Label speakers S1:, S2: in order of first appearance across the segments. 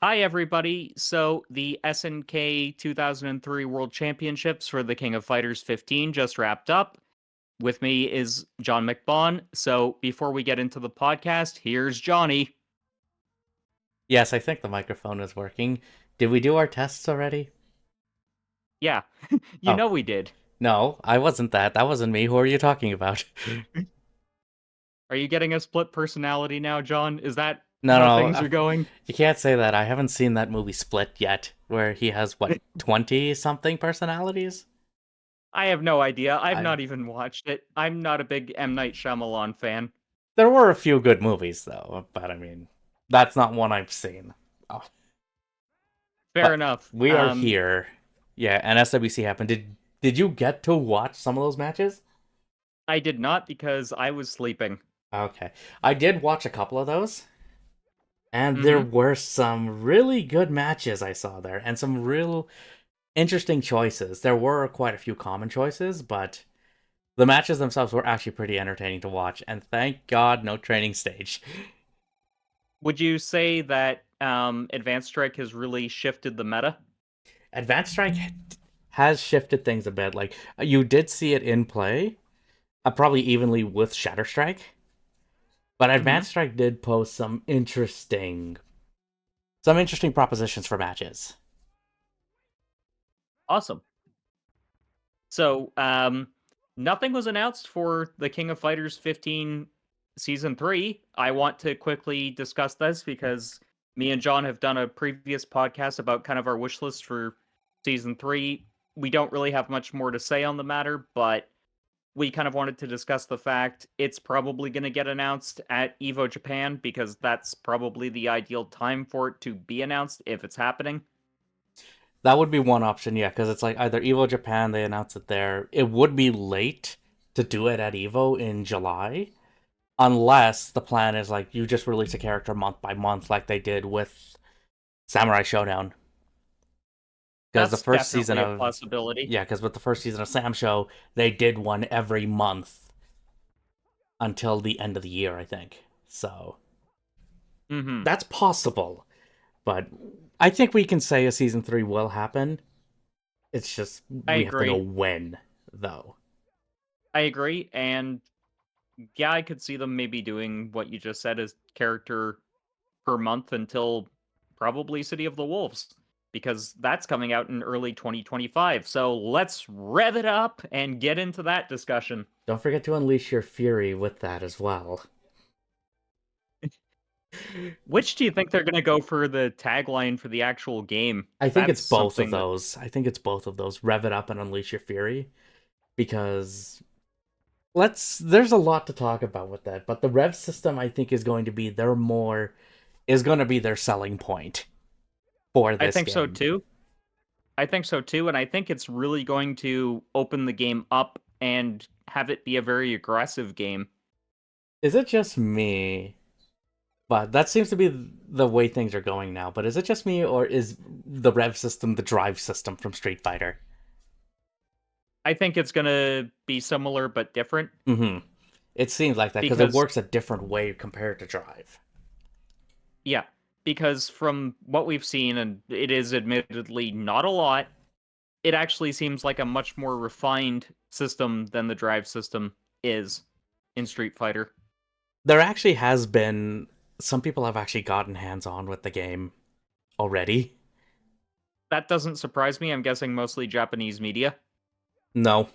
S1: Hi, everybody. So, the SNK 2003 World Championships for the King of Fighters 15 just wrapped up. With me is John McBaugh. So, before we get into the podcast, here's Johnny.
S2: Yes, I think the microphone is working. Did we do our tests already?
S1: Yeah, you
S2: Oh,
S1: know we did.
S2: no, I wasn't that. That wasn't me. Who are you talking about?
S1: Are you getting a split personality now, John? Is that
S2: No,
S1: how
S2: no,
S1: things are going?
S2: you can't say that. I haven't seen that movie Split yet, where he has, what, 20 something personalities?
S1: I have no idea. I've
S2: I
S1: not even watched it. I'm not a big M. Night Shyamalan fan.
S2: There were a few good movies, though, but I mean, that's not one I've seen. Oh,
S1: Fair
S2: but
S1: enough.
S2: we are here. Yeah, and SWC happened. Did you get to watch some of those matches?
S1: I did not because I was sleeping.
S2: Okay. I did watch a couple of those. And there
S1: Mm-hmm.
S2: were some really good matches I saw there, and some real interesting choices. There were quite a few common choices, but the matches themselves were actually pretty entertaining to watch. And thank God, no training stage.
S1: Would you say that Advanced Strike has really shifted the meta?
S2: Advanced Strike has shifted things a bit. Like you did see it in play, probably evenly with Shatter Strike, but
S1: Mm-hmm.
S2: Advanced Strike did pose some interesting propositions for matches.
S1: Awesome. So, nothing was announced for the King of Fighters 15 Season 3. I want to quickly discuss this because me and John have done a previous podcast about kind of our wish list for Season 3. We don't really have much more to say on the matter, but we kind of wanted to discuss the fact it's probably going to get announced at Evo Japan because that's probably the ideal time for it to be announced if it's happening.
S2: That would be one option, yeah, because it's like either Evo Japan, they announce it there. It would be late to do it at Evo in July, unless the plan is like you just release a character month by month, like they did with Samurai Showdown. Because the
S1: That's
S2: first season
S1: definitely a
S2: of
S1: possibility.
S2: yeah, because with the first season of Sam Show, they did one every month until the end of the year, I think. So
S1: Mhm.
S2: that's possible, but I think we can say a season 3 will happen. It's just
S1: I
S2: we have to know
S1: agree.
S2: when, though.
S1: I agree, and yeah, I could see them maybe doing what you just said as character per month until probably City of the Wolves, because that's coming out in early 2025. So let's rev it up and get into that discussion.
S2: Don't forget to unleash your fury with that as well.
S1: Which do you think they're going to go for the tagline for the actual game?
S2: I think it's
S1: That's
S2: both of
S1: something that
S2: those. I think it's both of those. Rev it up and unleash your fury. Because there's a lot to talk about with that. But the rev system I think is going to be their selling point for
S1: I
S2: this
S1: think so
S2: game.
S1: too. I think so too, and I think it's really going to open the game up and have it be a very aggressive game.
S2: Is it just me? But that seems to be the way things are going now. But is it just me, or is the rev system the drive system from Street Fighter?
S1: I think it's gonna be similar but different
S2: Mm-hmm. It seems like that because it
S1: because
S2: works a different way compared to drive.
S1: yeah, because from what we've seen, and it is admittedly not a lot, it actually seems like a much more refined system than the drive system is in Street Fighter.
S2: There actually has been some people have actually gotten hands on with the game already.
S1: That doesn't surprise me. I'm guessing mostly Japanese media.
S2: No,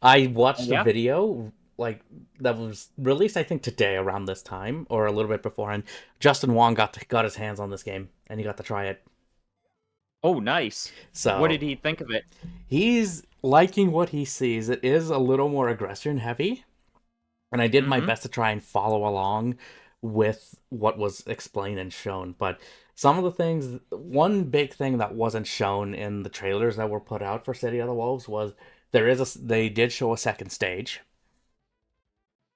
S2: I
S1: Oh,
S2: watched a
S1: yeah.
S2: video like that was released I think today around this time or a little bit beforehand. Justin Wong got his hands on this game and he got to try it.
S1: Oh, nice. What
S2: So
S1: did he think of it?
S2: he's liking what he sees. It is a little more aggression heavy, and I did my
S1: Mm-hmm.
S2: best to try and follow along with what was explained and shown. But some of the things, one big thing that wasn't shown in the trailers that were put out for City of the Wolves was they did show a second stage,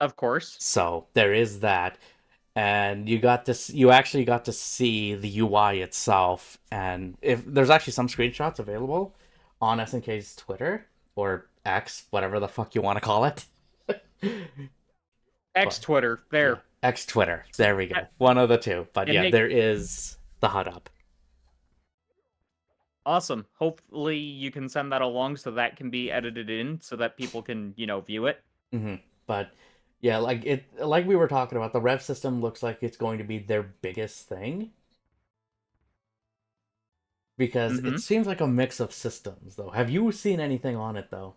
S1: Of course.
S2: so there is that, and you actually got to see the UI itself, and if there's actually some screenshots available on SNK's Twitter or X, whatever the fuck you want to call it.
S1: X
S2: But
S1: Twitter.
S2: yeah,
S1: There.
S2: X Twitter. There we go. One of the two. But
S1: And
S2: yeah,
S1: make
S2: there is the HUD up.
S1: Awesome. Hopefully you can send that along so that can be edited in so that people can, view it.
S2: But yeah, like we were talking about, the rev system looks like it's going to be their biggest thing because it
S1: Mm-hmm.
S2: seems like a mix of systems. Though, have you seen anything on it though?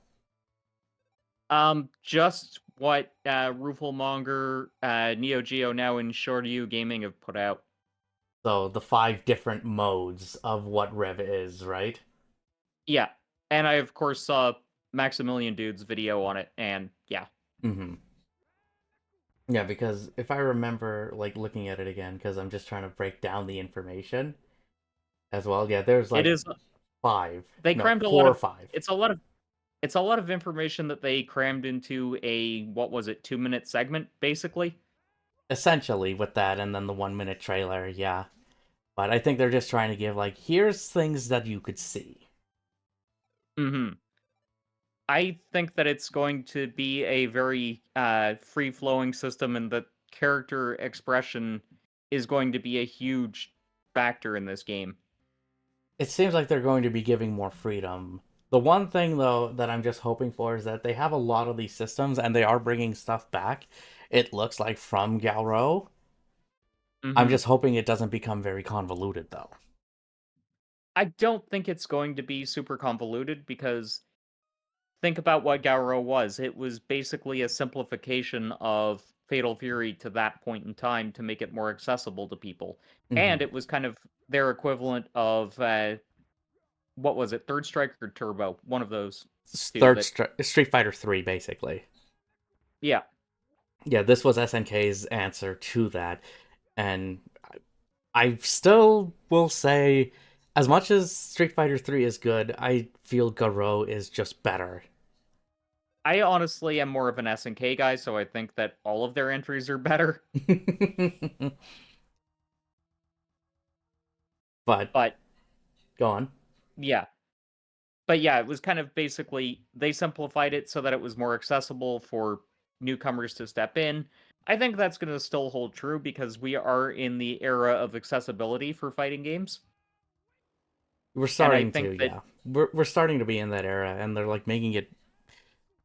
S1: Just what Rufalmonger, Neo Geo now and Shorty Gaming have put out.
S2: So the 5 different modes of what rev is, right?
S1: Yeah. And I of course saw Maximilian Dude's video on it, and yeah.
S2: Mm-hmm. Yeah, because if I remember, like looking at it again, because I'm just trying to break down the information as well. Yeah, there's
S1: It
S2: like
S1: is
S2: five,
S1: they
S2: no,
S1: crammed a lot
S2: four or
S1: of
S2: five.
S1: it's a lot of information that they crammed into a what was it, 2-minute segment, basically.
S2: Essentially with that, and then the 1 minute trailer. Yeah, but I think they're just trying to give like, here's things that you could see.
S1: Mm-hmm. I think that it's going to be a very free flowing system, and that character expression is going to be a huge factor in this game.
S2: It seems like they're going to be giving more freedom. The one thing though that I'm just hoping for is that they have a lot of these systems and they are bringing stuff back. It looks like from Galro. I'm
S1: Mm-hmm.
S2: just hoping it doesn't become very convoluted though.
S1: I don't think it's going to be super convoluted because think about what Gauro was. It was basically a simplification of Fatal Fury to that point in time to make it more accessible to people.
S2: Hmm.
S1: And it was kind of their equivalent of what was it, Third Strike or Turbo? One of those two
S2: Street Fighter 3 basically.
S1: yeah.
S2: Yeah, this was SNK's answer to that, and I still will say, as much as Street Fighter 3 is good, I feel Garo is just better.
S1: I honestly am more of an SNK guy, so I think that all of their entries are better.
S2: But
S1: But
S2: go on.
S1: yeah. But yeah, it was kind of basically they simplified it so that it was more accessible for newcomers to step in. I think that's going to still hold true because we are in the era of accessibility for fighting games.
S2: We're
S1: And I
S2: starting to,
S1: think that,
S2: yeah. We're starting to be in that era, and they're like making it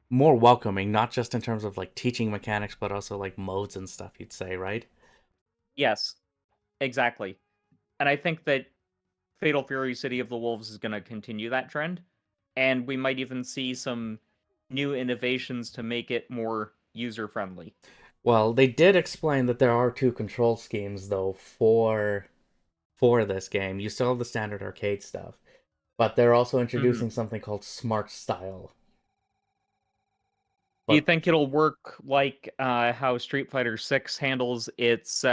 S2: more welcoming, not just in terms of like teaching mechanics, but also like modes and stuff. You'd say, right?
S1: yes, exactly. And I think that Fatal Fury City of the Wolves is going to continue that trend. And we might even see some new innovations to make it more user friendly.
S2: Well, they did explain that there are 2 control schemes though for this game. You still have the standard arcade stuff, but they're also
S1: Hmm.
S2: introducing something called Smart Style.
S1: Do you
S2: But
S1: think it'll work like how Street Fighter 6 handles its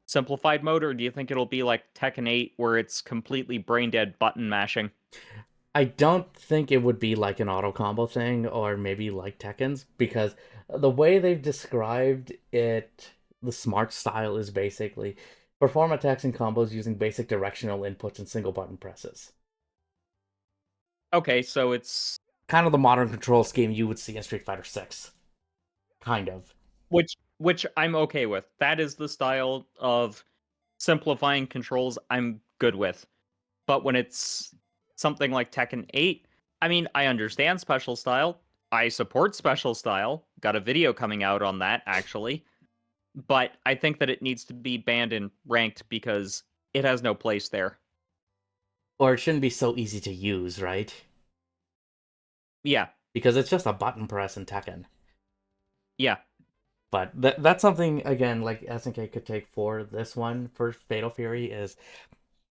S1: simplified mode, or do you think it'll be like Tekken 8 where it's completely brain dead button mashing?
S2: I don't think it would be like an auto combo thing or maybe like Tekken's because the way they've described it, the Smart Style is basically perform attacks and combos using basic directional inputs and single button presses.
S1: Okay, so it's
S2: Kind of the modern control scheme you would see in Street Fighter 6. Kind of.
S1: which I'm okay with. That is the style of simplifying controls I'm good with. But when it's something like Tekken 8, I mean, I understand special style. I support special style. Got a video coming out on that, actually. But I think that it needs to be banned and ranked because it has no place there.
S2: Or it shouldn't be so easy to use, right?
S1: Yeah,
S2: Because it's just a button press in Tekken.
S1: yeah.
S2: But that's something again like SNK could take for this one for Fatal Fury is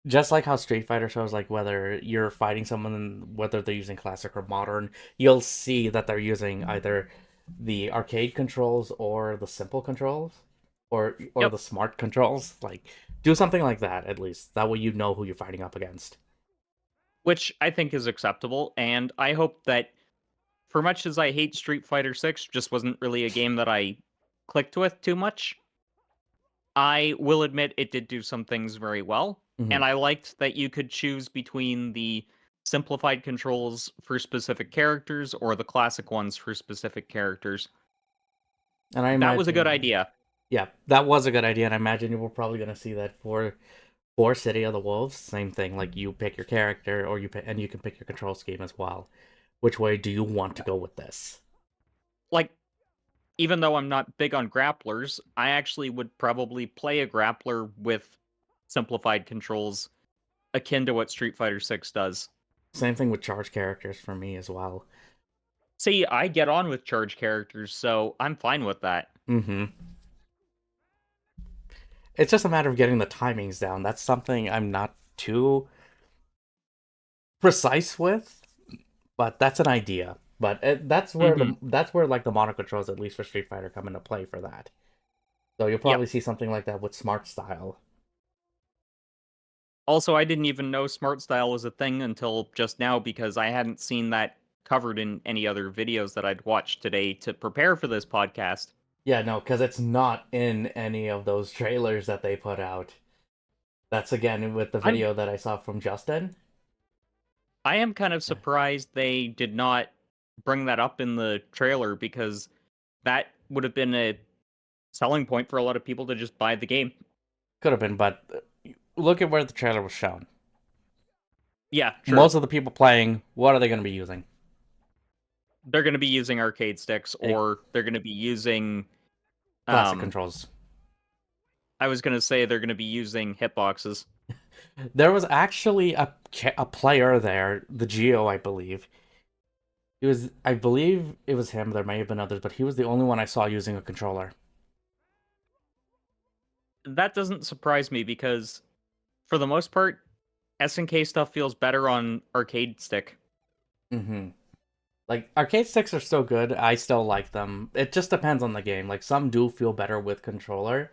S2: just like how Street Fighter shows like whether you're fighting someone whether they're using classic or modern, you'll see that they're using either the arcade controls or the simple controls or
S1: Yep.
S2: the smart controls. Like do something like that at least. That way you know who you're fighting up against.
S1: Which I think is acceptable. And I hope that, for much as I hate Street Fighter 6, just wasn't really a game that I clicked with too much. I will admit it did do some things very well,
S2: Hmm.
S1: and I liked that you could choose between the simplified controls for specific characters or the classic ones for specific characters.
S2: And I
S1: That was a good
S2: imagine
S1: idea.
S2: yeah, that was a good idea, and I imagine we're probably gonna see that for For City of the Wolves, same thing. Like you pick your character, or you pick, and you can pick your control scheme as well. Which way do you want to go with this?
S1: Like, even though I'm not big on grapplers, I actually would probably play a grappler with simplified controls akin to what Street Fighter 6 does.
S2: Same thing with charge characters for me as well.
S1: See, I get on with charge characters, so I'm fine with that.
S2: Mm-hmm. It's just a matter of getting the timings down. That's something I'm not too precise with, but that's an idea. But
S1: Hmm.
S2: that's where like the mono controls, at least for Street Fighter, come into play for that. So you'll
S1: Yep.
S2: probably see something like that with Smart Style.
S1: Also, I didn't even know Smart Style was a thing until just now because I hadn't seen that covered in any other videos that I'd watched today to prepare for this podcast.
S2: Yeah, no, because it's not in any of those trailers that they put out. That's again with the
S1: I'm
S2: video that I saw from Justin.
S1: I am kind of
S2: Yeah.
S1: surprised they did not bring that up in the trailer because that would have been a selling point for a lot of people to just buy the game.
S2: Could have been, but look at where the trailer was shown.
S1: Yeah, true.
S2: Most of the people playing, what are they going to be using?
S1: They're going to be using arcade sticks
S2: A
S1: or they're going to be using
S2: classic
S1: um
S2: controls.
S1: I was going to say they're going to be using hitboxes.
S2: There was actually a player there, the Geo, I believe. I believe it was him. There may have been others, but he was the only one I saw using a controller.
S1: That doesn't surprise me because for the most part SNK stuff feels better on arcade stick.
S2: Mm-hmm. Like arcade sticks are still good. I still like them. It just depends on the game. Like some do feel better with controller,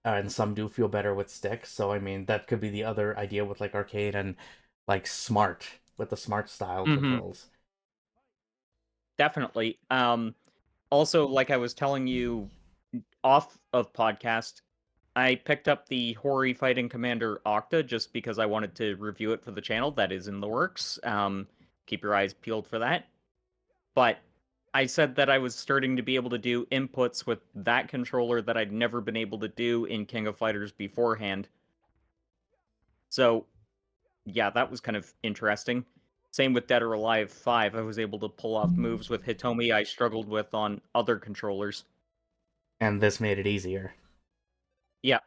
S2: and some do feel better with sticks. So I mean, that could be the other idea with like arcade and like smart with the smart style
S1: Mhm.
S2: controls.
S1: Definitely. Also, like I was telling you off of podcast, I picked up the Hori Fighting Commander Octa just because I wanted to review it for the channel. That is in the works. Keep your eyes peeled for that. But I said that I was starting to be able to do inputs with that controller that I'd never been able to do in King of Fighters beforehand. So, yeah, that was kind of interesting. Same with Dead or Alive 5. I was able to pull off moves with Hitomi I struggled with on other controllers.
S2: And this made it easier.
S1: Yeah.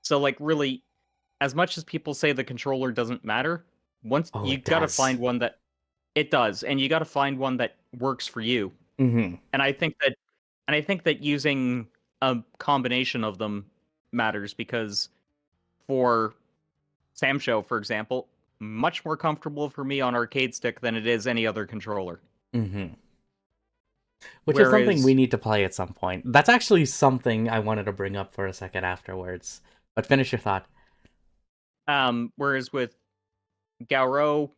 S1: So, like, really, as much as people say the controller doesn't matter, once
S2: Oh,
S1: you
S2: it
S1: got to
S2: does.
S1: find one that it does, and you got to find one that works for you.
S2: Mm-hmm.
S1: And I think that using a combination of them matters because for Sam Show, for example, much more comfortable for me on arcade stick than it is any other controller.
S2: Mm-hmm. Which is something we
S1: Whereas,
S2: need to play at some point. That's actually something I wanted to bring up for a second afterwards. But finish your thought.
S1: whereas with Gauro,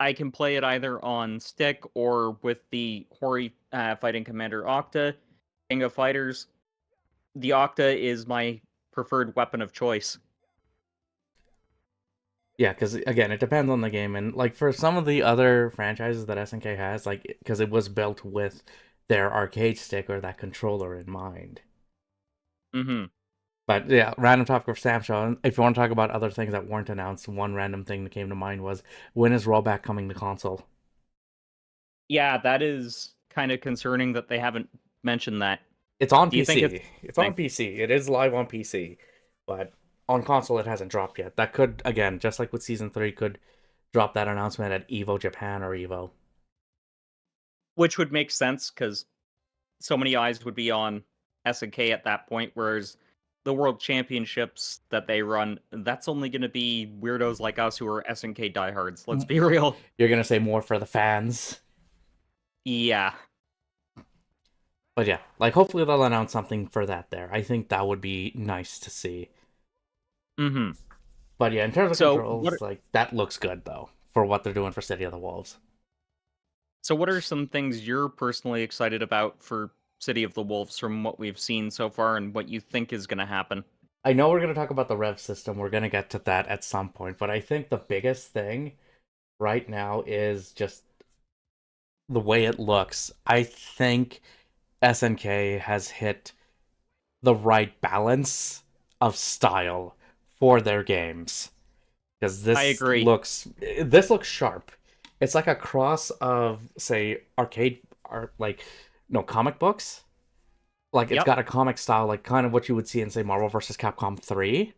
S1: I can play it either on stick or with the Hori Fighting Commander Octa. King of Fighters, the Octa is my preferred weapon of choice.
S2: Yeah, because again, it depends on the game, and like for some of the other franchises that SNK has, like because it was built with their arcade stick or that controller in mind.
S1: Hmm.
S2: But yeah, random topic for Sam Show. If you want to talk about other things that weren't announced, one random thing that came to mind was when is rollback coming to console?
S1: Yeah, that is kind of concerning that they haven't mentioned that.
S2: It's on
S1: Do you think it's
S2: PC. It's on
S1: thing?
S2: PC. It is live on PC, but on console it hasn't dropped yet. That could again, just like with season 3, could drop that announcement at Evo Japan or Evo.
S1: Which would make sense because so many eyes would be on SNK at that point, whereas the World Championships that they run, that's only going to be weirdos like us who are SNK diehards. Let's be real.
S2: You're gonna say more for the fans.
S1: Yeah.
S2: But yeah, like hopefully they'll announce something for that there. I think that would be nice to see.
S1: Hmm.
S2: But yeah, in terms of
S1: So what?
S2: controls, like that looks good though for what they're doing for City of the Wolves.
S1: So what are some things you're personally excited about for City of the Wolves from what we've seen so far, and what you think is going to happen?
S2: I know we're gonna talk about the rev system. We're gonna get to that at some point, but I think the biggest thing right now is just the way it looks. I think SNK has hit the right balance of style for their games because
S1: I agree.
S2: this looks sharp. It's like a cross of say arcade art like no comic books. Like it's
S1: Yep.
S2: got a comic style like kind of what you would see in say Marvel vs. Capcom 3,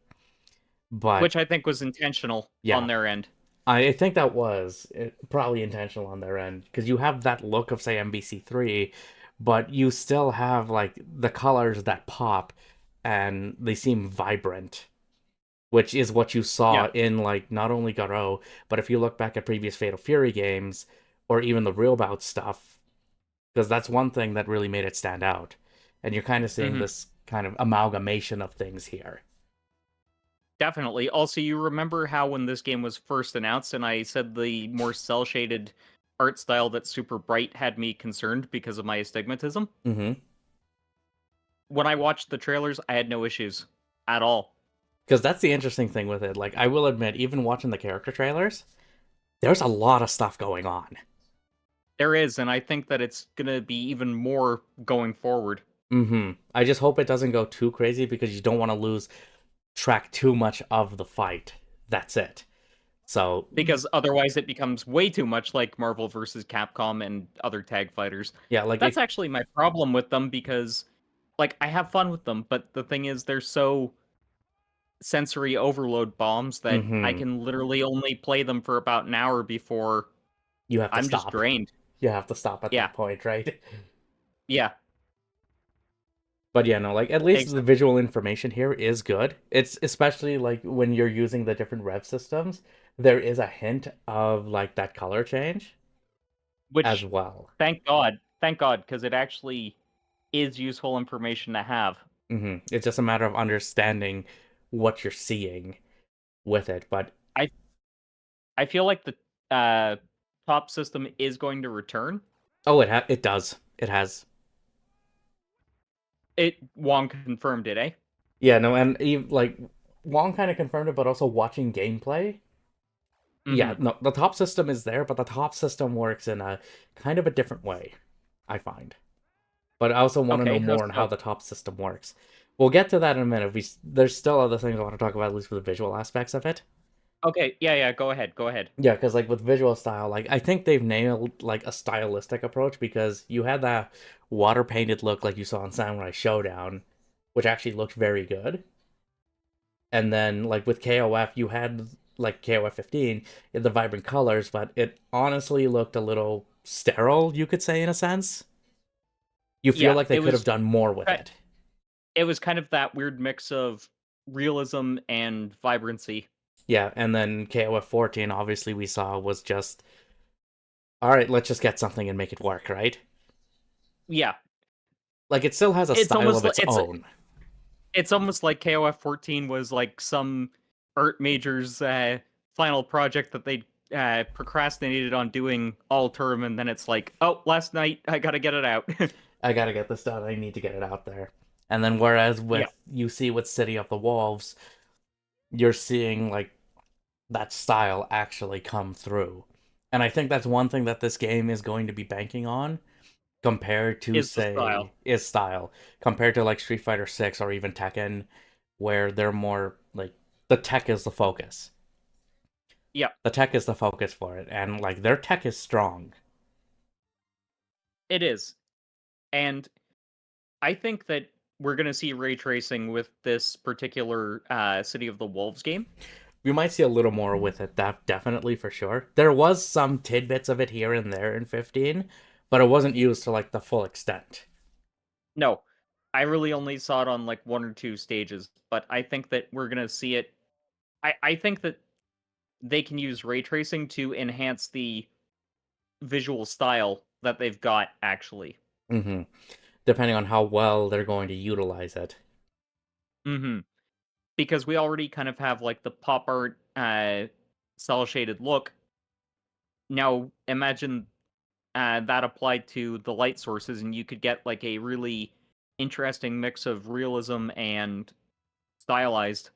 S2: but
S1: Which I think was intentional on
S2: yeah,
S1: their end.
S2: I think that was probably intentional on their end because you have that look of say MBC3, but you still have like the colors that pop and they seem vibrant, which is what you saw
S1: Yeah.
S2: in like not only Garo, but if you look back at previous Fatal Fury games or even the Real Bout stuff, because that's one thing that really made it stand out. And you're kind of seeing
S1: Hmm.
S2: this kind of amalgamation of things here.
S1: Definitely. Also, you remember how when this game was first announced, and I said the more cell shaded art style that's super bright had me concerned because of my astigmatism?
S2: Mm-hmm.
S1: When I watched the trailers, I had no issues at all.
S2: Because that's the interesting thing with it. Like, I will admit, even watching the character trailers, there's a lot of stuff going on.
S1: There is, and I think that it's gonna be even more going forward.
S2: Mm-hmm. I just hope it doesn't go too crazy because you don't want to lose track too much of the fight. That's it. So,
S1: Because otherwise it becomes way too much like Marvel versus Capcom and other tag fighters.
S2: yeah, like
S1: That's
S2: it.
S1: actually my problem with them because like I have fun with them, but the thing is they're so sensory overload bombs that I
S2: Mm-hmm.
S1: can literally only play them for about an hour before
S2: You have to
S1: I'm just
S2: stop.
S1: drained.
S2: You have to stop at
S1: Yeah.
S2: that point, right?
S1: Yeah.
S2: But yeah, no, like at least the
S1: Exactly.
S2: visual information here is good. It's especially like when you're using the different rev systems, there is a hint of like that color change as
S1: Which
S2: well.
S1: thank God, because it actually is useful information to have.
S2: It's just a matter of understanding what you're seeing with it. But
S1: I I feel like the uh top system is going to return.
S2: oh, it does. It has.
S1: It Wong confirmed it, eh?
S2: Yeah, no, and like Wong kind of confirmed it, but also watching gameplay. Yeah,
S1: Hmm.
S2: no, the top system is there, but the top system works in a kind of a different way, I find. But I also want to know
S1: Okay, how
S2: more on how
S1: so?
S2: the top system works. We'll get to that in a minute. There's still other things I want to talk about, at least for the visual aspects of it.
S1: Okay, yeah, yeah, go ahead, go ahead.
S2: Yeah, because like with visual style, like I think they've nailed like a stylistic approach because you had that water painted look like you saw in Samurai Showdown, which actually looked very good. And then like with KOF, you had like KOF 15 in the vibrant colors, but it honestly looked a little sterile, you could say in a sense. You feel
S1: Yeah,
S2: like they could have done more with it.
S1: it was kind of that weird mix of realism and vibrancy.
S2: Yeah, and then KOF 14 obviously we saw was just all right, let's just get something and make it work, right?
S1: Yeah,
S2: Like it still has a
S1: it's
S2: style
S1: almost
S2: of
S1: like
S2: its own.
S1: it's almost like KOF 14 was like some art major's final project that they procrastinated on doing all term, and then it's like, oh, last night I gotta get it out.
S2: I gotta get this done. I need to get it out there. And then whereas
S1: Yeah,
S2: with you see with City of the Wolves, you're seeing like that style actually come through. And I think that's one thing that this game is going to be banking on compared to
S1: is the
S2: say
S1: style.
S2: is style compared to like Street Fighter 6 or even Tekken where they're more like the tech is the focus.
S1: Yeah,
S2: The tech is the focus for it and like their tech is strong.
S1: it is, and I think that we're gonna see ray tracing with this particular City of the Wolves game.
S2: We might see a little more with it, that definitely for sure. There was some tidbits of it here and there in 15, but it wasn't used to like the full extent.
S1: No, I really only saw it on like one or two stages, but I think that we're gonna see it. I think that they can use ray tracing to enhance the visual style that they've got actually.
S2: hmm Depending on how well they're going to utilize it.
S1: Hmm. Because we already kind of have like the pop art cell shaded look. Now imagine that applied to the light sources, and you could get like a really interesting mix of realism and stylized,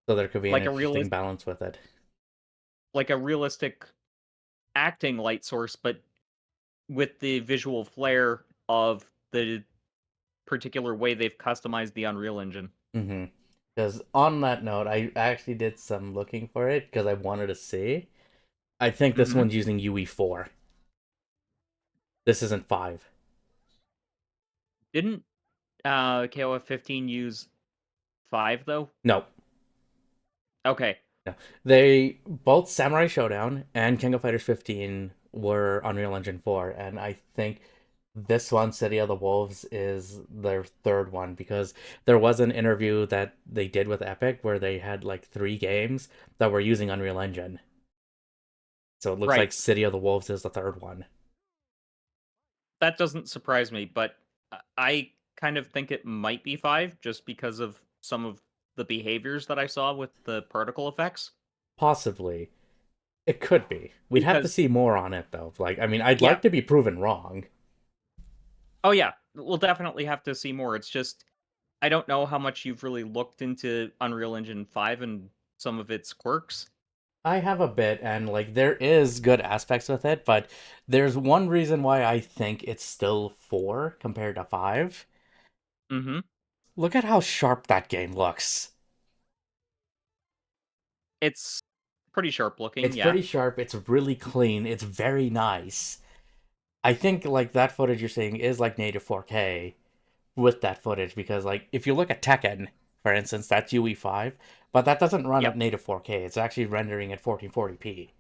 S2: So there could be an
S1: like a
S2: interesting balance with it.
S1: realistic acting light source, but with the visual flair of the particular way they've customized the Unreal Engine.
S2: hmm Because on that note, I actually did some looking for it because I wanted to see. I think this
S1: Mm-hmm.
S2: one's using UE4. This isn't 5.
S1: Didn't KOF 15 use 5 though?
S2: No.
S1: Okay.
S2: No. They both Samurai Showdown and King of Fighters 15 were Unreal Engine 4, and I think this one, City of the Wolves, is their third one because there was an interview that they did with Epic where they had like 3 games that were using Unreal Engine. So it looks like
S1: Right.
S2: City of the Wolves is the third one.
S1: That doesn't surprise me, but I kind of think it might be 5 just because of some of the behaviors that I saw with the particle effects.
S2: Possibly. It could be. We'd have to
S1: Because
S2: see more on it though. Like, I mean, I'd
S1: yeah.
S2: like to be proven wrong.
S1: Oh yeah, we'll definitely have to see more. It's just I don't know how much you've really looked into Unreal Engine 5 and some of its quirks.
S2: I have a bit, and like there is good aspects with it, but there's one reason why I think it's still 4 compared to 5.
S1: Mhm.
S2: Look at how sharp that game looks.
S1: It's pretty sharp looking,
S2: It's
S1: yeah.
S2: pretty sharp, it's really clean, it's very nice. I think like that footage you're seeing is like native 4K with that footage because like if you look at Tekken, for instance, that's UE5, but that doesn't run
S1: Yep.
S2: at native 4K. It's actually rendering at 1440p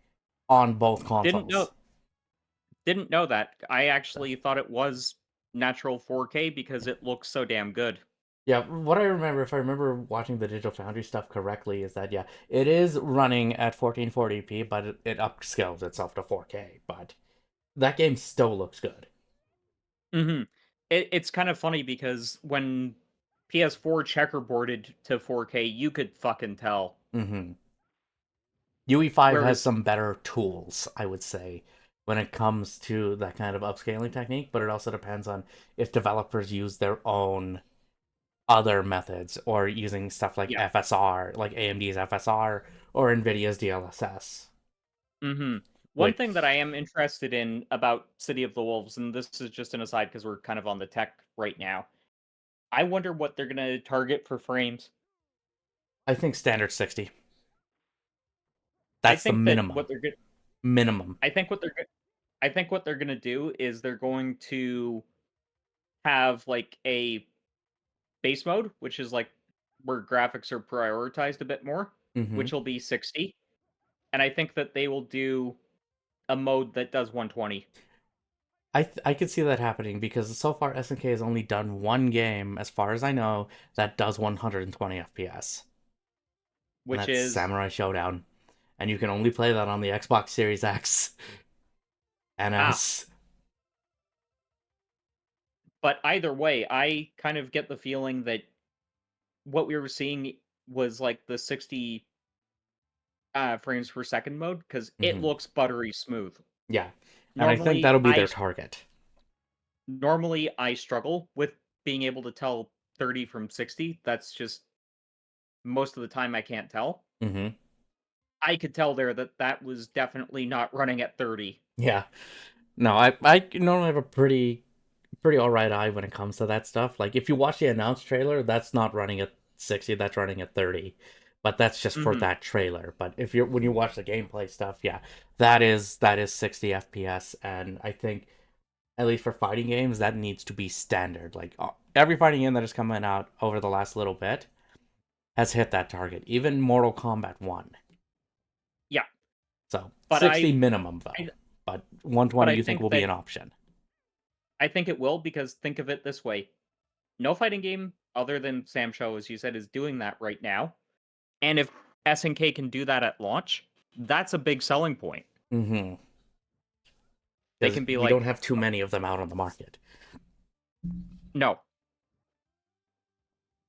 S2: on both
S1: Didn't know
S2: consoles.
S1: didn't know that. I actually thought it was natural 4K because it looks so damn good.
S2: Yeah, what I remember, if I remember watching the Digital Foundry stuff correctly, is that yeah, it is running at 1440p, but it upscales itself to 4K. But that game still looks good.
S1: Mhm. It's kind of funny because when PS4 checkerboarded to 4K, you could fucking tell.
S2: Mm-hmm. UE5 has
S1: Whereas
S2: some better tools, I would say, when it comes to that kind of upscaling technique, but it also depends on if developers use their own other methods or using stuff like
S1: yeah.
S2: FSR, like AMD's FSR or NVIDIA's DLSS.
S1: Mhm. One
S2: Which
S1: thing that I am interested in about City of the Wolves, and this is just an aside because we're kind of on the tech right now. I wonder what they're gonna target for frames.
S2: I think standard 60.
S1: I
S2: That's the
S1: think that
S2: minimum.
S1: what they're good.
S2: Minimum.
S1: I think what they're good. I think what they're gonna do is they're going to have like a base mode, which is like where graphics are prioritized a bit more,
S2: Mm-hmm.
S1: which will be 60. And I think that they will do a mode that does 120,
S2: I could see that happening because so far SNK has only done one game, as far as I know, that does 120 FPS, and
S1: which
S2: that's
S1: is
S2: Samurai Showdown, and you can only play that on the Xbox Series X and
S1: ah.
S2: S.
S1: But either way, I kind of get the feeling that what we were seeing was like the 60 frames per second mode because it
S2: Mm-hmm.
S1: looks buttery smooth.
S2: Yeah, and I think
S1: Normally,
S2: that'll be their target.
S1: I struggle with being able to tell 30 from 60. That's just most of the time I can't tell.
S2: Mm-hmm.
S1: I could tell there that that was definitely not running at 30.
S2: Yeah. No, I normally have a pretty all right eye when it comes to that stuff. Like if you watch the announced trailer, that's not running at 60, that's running at 30. But that's just for
S1: Mhm.
S2: that trailer. But if you're when you watch the gameplay stuff, yeah, that is 60 FPS, and I think at least for fighting games that needs to be standard. Like every fighting game that has come out over the last little bit has hit that target. Even Mortal Kombat 1.
S1: Yeah,
S2: So,
S1: but
S2: 60 minimum
S1: I
S2: though. But
S1: but
S2: 120
S1: I
S2: you think
S1: think
S2: will be
S1: that
S2: an option.
S1: I think it will because think of it this way. No fighting game other than Sam Show, as you said, is doing that right now. And if SNK can do that at launch, that's a big selling point.
S2: Mhm.
S1: They
S2: Because
S1: can be
S2: we don't
S1: like,
S2: have too many of them out on the market.
S1: no.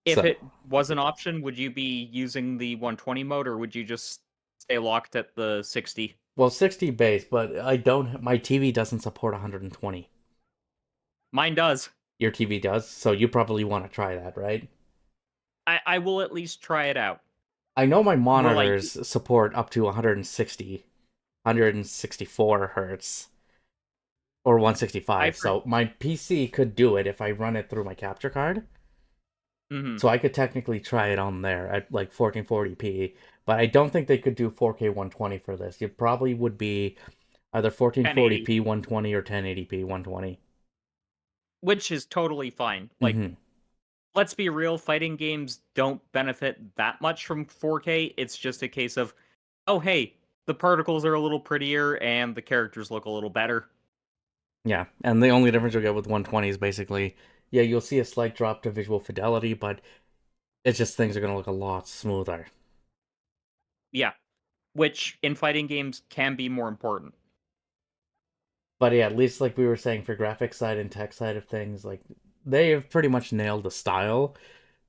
S1: If
S2: So,
S1: it was an option, would you be using the 120 mode or would you just stay locked at the 60?
S2: well, 60 base, but I don't. My TV doesn't support 120.
S1: Mine does.
S2: Your TV does, so you probably want to try that, right?
S1: I will at least try it out.
S2: I know my
S1: Will I?
S2: monitors support up to 160, 164 hertz, or 165,
S1: I've heard.
S2: so my PC could do it if I run it through my capture card.
S1: Hmm.
S2: So I could technically try it on there at like 1440p, but I don't think they could do 4K 120 for this. It probably would be either
S1: 1080,
S2: 1440p 120 or 1080p 120.
S1: which is totally fine. Like,
S2: Hmm.
S1: let's be real, fighting games don't benefit that much from 4K. It's just a case of, oh, hey, the particles are a little prettier and the characters look a little better.
S2: Yeah, and the only difference you'll get with 120 is basically, yeah, you'll see a slight drop to visual fidelity, but it's just things are going to look a lot smoother.
S1: Yeah, which in fighting games can be more important.
S2: But yeah, at least like we were saying for graphics side and tech side of things, like they have pretty much nailed the style.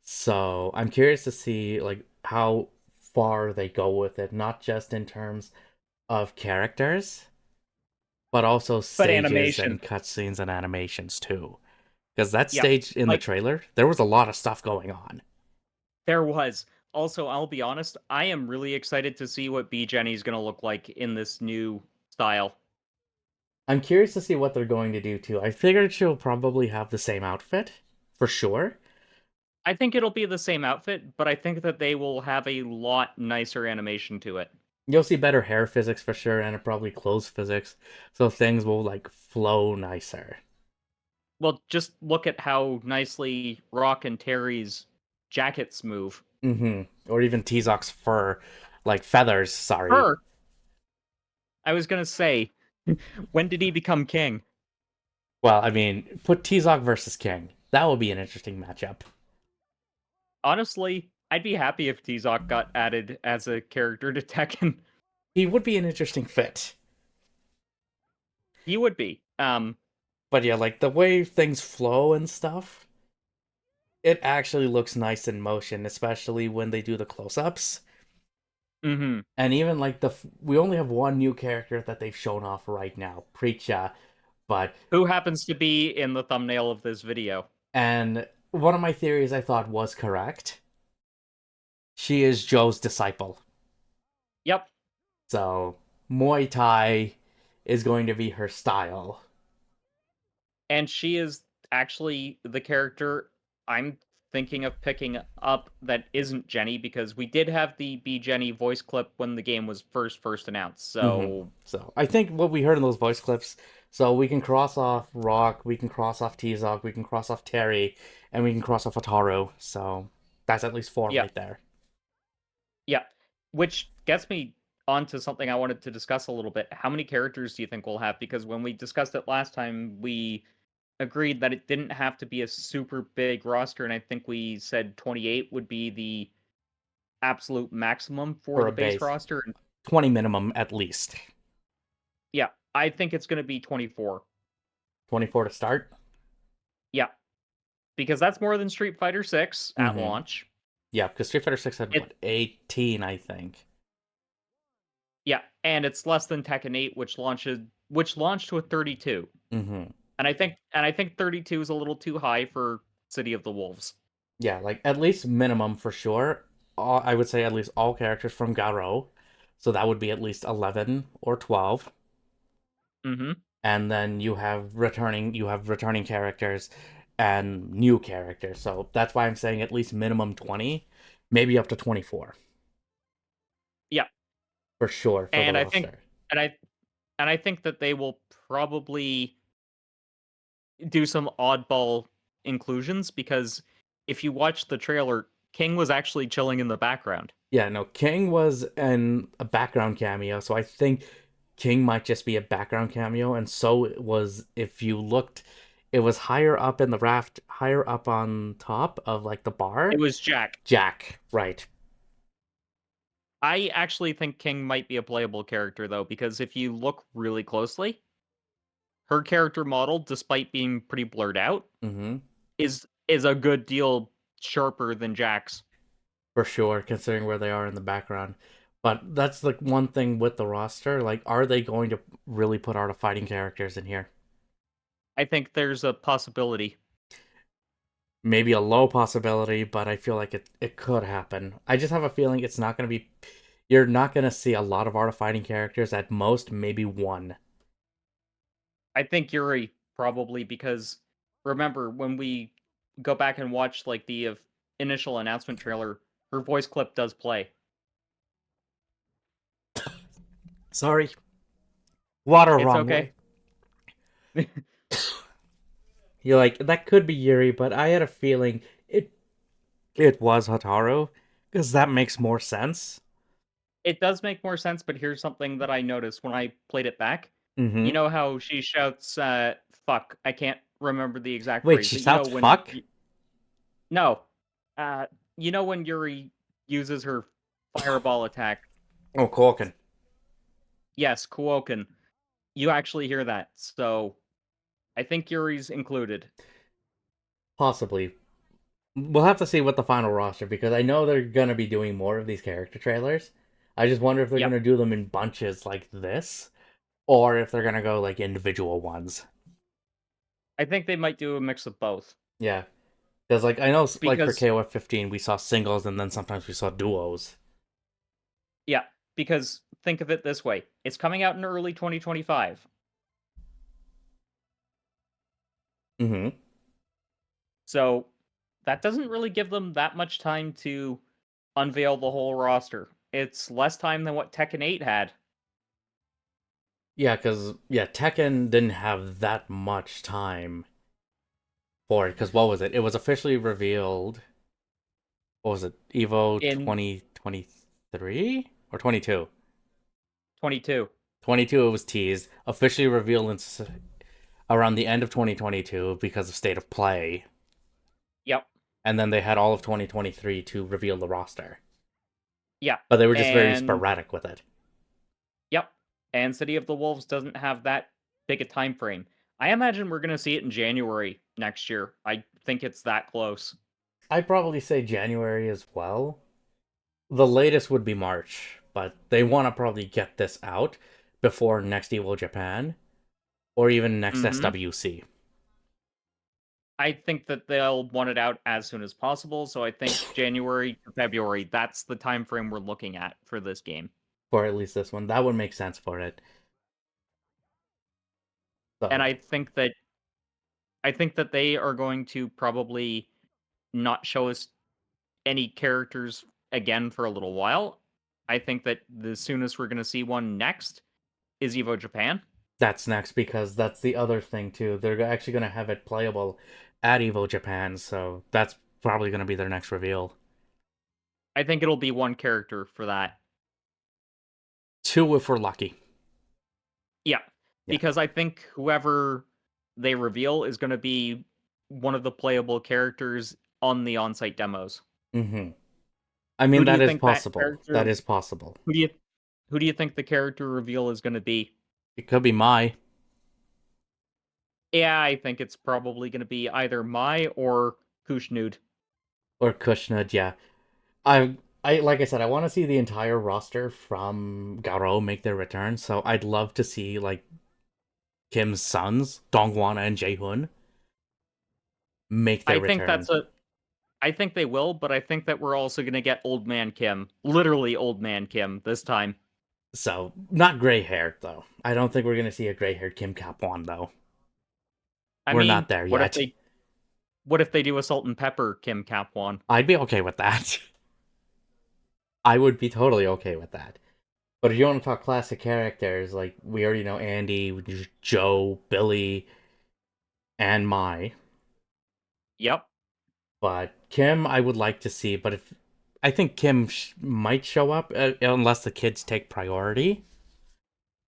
S2: So I'm curious to see like how far they go with it, not just in terms of characters, but also
S1: But
S2: stages
S1: animation,
S2: and cutscenes and animations too. Because that
S1: yep.
S2: stage in the
S1: Like,
S2: trailer, there was a lot of stuff going on.
S1: there was. Also, I'll be honest, I am really excited to see what B Jenny's gonna look like in this new style.
S2: I'm curious to see what they're going to do too. I figured she'll probably have the same outfit for sure.
S1: I think it'll be the same outfit, but I think that they will have a lot nicer animation to it.
S2: You'll see better hair physics for sure, and probably clothes physics, so things will like flow nicer.
S1: Well, just look at how nicely Rock and Terry's jackets move.
S2: Or even Tizok's fur, like feathers. Sorry.
S1: Her, I was gonna say, when did he become king?
S2: Well, I mean, put Tizok versus King. That would be an interesting matchup.
S1: Honestly, I'd be happy if Tizok got added as a character to Tekken.
S2: He would be an interesting fit.
S1: He would be.
S2: But yeah, like the way things flow and stuff, it actually looks nice in motion, especially when they do the close-ups.
S1: Mm-hmm.
S2: And even like we only have one new character that they've shown off right now, Preacha, but
S1: Who happens to be in the thumbnail of this video.
S2: and one of my theories I thought was correct. She is Joe's disciple.
S1: Yep.
S2: So Muay Thai is going to be her style.
S1: And she is actually the character I'm thinking of picking up that isn't Jenny, because we did have the Be Jenny voice clip when the game was first announced. So
S2: So I think what we heard in those voice clips, so we can cross off Rock, we can cross off Tizok, we can cross off Terry, and we can cross off Ataru. So that's at least four
S1: yeah,
S2: right there.
S1: yeah. Which gets me onto something I wanted to discuss a little bit. How many characters do you think we'll have? Because when we discussed it last time, we agreed that it didn't have to be a super big roster, and I think we said 28 would be the absolute maximum for
S2: For
S1: the
S2: a
S1: base
S2: base.
S1: roster. And
S2: 20 minimum at least.
S1: yeah, I think it's going to be 24.
S2: 24 to start.
S1: Yeah, because that's more than Street Fighter 6 at
S2: Mm-hmm.
S1: launch.
S2: Yeah, because Street Fighter 6 had
S1: It
S2: what, 18, I think.
S1: Yeah, and it's less than Tekken 8, which launched with 32.
S2: Mm-hmm.
S1: And I think 32 is a little too high for City of the Wolves.
S2: Yeah, like at least minimum for sure. I would say at least all characters from Garo. So that would be at least 11 or 12.
S1: Mm-hmm.
S2: And then you have returning characters and new characters. So that's why I'm saying at least minimum 20, maybe up to 24
S1: Yeah,
S2: for sure for the
S1: and I think
S2: roster.
S1: and I think that they will probably do some oddball inclusions, because if you watch the trailer, King was actually chilling in the background.
S2: Yeah, no, King was in a background cameo, so I think King might just be a background cameo, and so it was if you looked, it was higher up in the raft, higher up on top of like the
S1: It
S2: bar.
S1: was Jack.
S2: Jack, right.
S1: I actually think King might be a playable character though, because if you look really closely, her character model, despite being pretty blurred out,
S2: Mm-hmm.
S1: is a good deal sharper than Jack's.
S2: For sure, considering where they are in the background. But that's like one thing with the roster. Like, are they going to really put art of fighting characters in here?
S1: I think there's a possibility.
S2: Maybe a low possibility, but I feel like it could happen. I just have a feeling it's not going to be. You're not going to see a lot of art of fighting characters. At most, maybe one.
S1: I think Yuri probably, because remember when we go back and watch like the initial announcement trailer, her voice clip does play.
S2: Sorry. Water
S1: It's
S2: wrong
S1: okay.
S2: way. You're like, that could be Yuri, but I had a feeling it was Hotaru, because that makes more sense.
S1: It does make more sense, but here's something that I noticed when I played it back. You
S2: Mm-hmm.
S1: know how she shouts, fuck, I can't remember the exact
S2: Wait,
S1: phrase,
S2: she
S1: but you know
S2: shouts
S1: when...
S2: fuck?
S1: No. You know when Yuri uses her fireball attack?
S2: Oh, Corkin.
S1: Yes, Kuoken. You actually hear that, so I think Yuri's included.
S2: Possibly. We'll have to see what the final roster, because I know they're gonna be doing more of these character trailers. I just wonder if they're
S1: Yep.
S2: gonna do them in bunches like this, or if they're gonna go like individual ones.
S1: I think they might do a mix of both.
S2: Yeah, because like I know, like for
S1: Because,
S2: KOF 15, we saw singles and then sometimes we saw duos.
S1: yeah, because think of it this way. It's coming out in early 2025.
S2: Mm-hmm.
S1: So that doesn't really give them that much time to unveil the whole roster. It's less time than what Tekken 8 had.
S2: Yeah, because yeah, Tekken didn't have that much time for it. Because what was it? It was officially revealed. What was it? Evo
S1: In
S2: 2023 or 22?
S1: 22.
S2: 22 it was teased, officially revealed in around the end of 2022 because of State of Play,
S1: Yep.
S2: and then they had all of 2023 to reveal the roster.
S1: Yeah.
S2: But they were just very
S1: And
S2: sporadic with it.
S1: yep. And City of the Wolves doesn't have that big a time frame. I imagine we're going to see it in January next year. I think it's that close.
S2: I'd probably say January as well. The latest would be March, but they want to probably get this out before next Evo Japan or even next
S1: Mhm.
S2: SWC.
S1: I think that they'll want it out as soon as possible, so I think January to February, that's the time frame we're looking at for this game.
S2: For at least this one. That would make sense for it.
S1: And
S2: So
S1: I think that they are going to probably not show us any characters again for a little while. I think that the soonest we're going to see one next is Evo Japan.
S2: that's next, because that's the other thing too. They're actually going to have it playable at Evo Japan, so that's probably going to be their next reveal.
S1: I think it'll be one character for that.
S2: Two if we're lucky.
S1: Yeah,
S2: Yeah.
S1: because I think whoever they reveal is going to be one of the playable characters on the on-site demos.
S2: Mm-hmm. I mean,
S1: Who do you
S2: that is
S1: think that
S2: possible. That
S1: character?
S2: is possible.
S1: Who do you who do you think the character reveal is going to be?
S2: It could be Mai
S1: Yeah, I think it's probably going to be either Mai or Kushnud.
S2: or Kushnud. Yeah, I like I said, I want to see the entire roster from Garo make their return. So I'd love to see like Kim's sons, Dongwana and Jaehoon, make their
S1: I think
S2: return.
S1: that's a I think they will, but I think that we're also going to get Old Man Kim, literally Old Man Kim this time.
S2: So not gray haired though. I don't think we're gonna see a gray haired Kim Kapwan though.
S1: I
S2: We're not
S1: mean,
S2: there yet.
S1: what if they do a Salt and Pepper Kim Kapwan?
S2: I'd be okay with that. I would be totally okay with that. But if you want to talk classic characters, like we already know Andy, Joe, Billy, and Mai.
S1: Yep.
S2: But Kim, I would like to see. But if I think Kim might show up unless the kids take priority.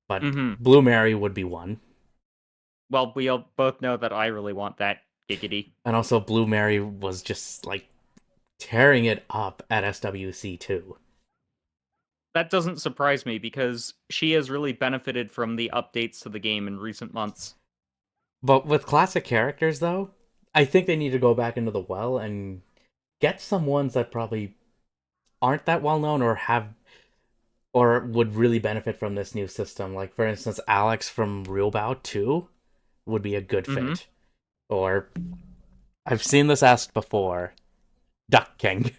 S2: But
S1: Mhm.
S2: Blue Mary would be one,
S1: Well, we all both know that I really want that giggity.
S2: and also Blue Mary was just like tearing it up at SWC too.
S1: That doesn't surprise me because she has really benefited from the updates to the game in recent months.
S2: But with classic characters, though, I think they need to go back into the well and get some ones that probably aren't that well known or have or would really benefit from this new system. Like for instance, Alex from Real Bout 2 would be a good
S1: Mhm.
S2: fit. Or I've seen this asked before, Duck King.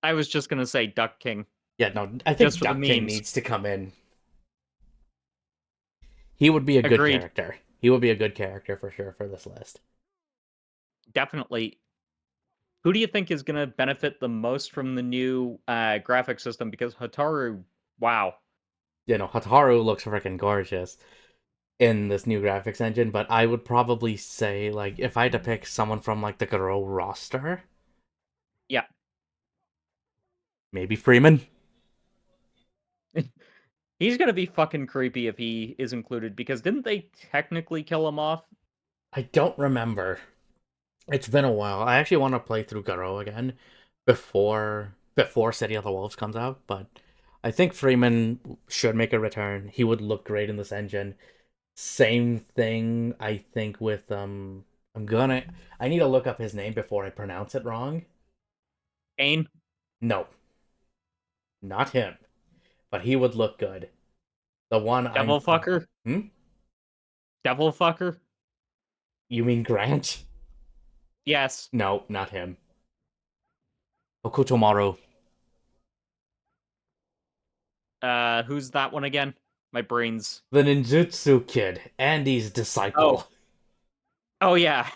S1: I was just going to say Duck King
S2: Yeah, no, I
S1: just
S2: think
S1: for the
S2: Duck King
S1: memes.
S2: needs to come in. He would be a good
S1: Agreed.
S2: character. He would be a good character for sure for this list.
S1: Definitely. Who do you think is going to benefit the most from the new graphic system? Because Hotaru, wow.
S2: Hataru looks freaking gorgeous in this new graphics engine, but I would probably say, like, if I had to pick someone from, like, the Garo roster,
S1: Yeah.
S2: maybe Freeman.
S1: He's going to be fucking creepy if he is included, because didn't they technically kill him off?
S2: I don't remember. It's been a while. I actually want to play through Garo again before City of the Wolves comes out, but I think Freeman should make a return. He would look great in this engine. Same thing, I think, with I'm gonna I need to look up his name before I pronounce it wrong.
S1: Ain?
S2: No, not him. But he would look good. The one I'm
S1: Devil fucker?
S2: Hmm?
S1: Devil fucker?
S2: You mean Grant?
S1: Yes.
S2: No, not him. Okutomaru.
S1: Who's that one again? My brain's.
S2: The ninjutsu kid, Andy's
S1: Oh.
S2: disciple.
S1: Oh, yeah.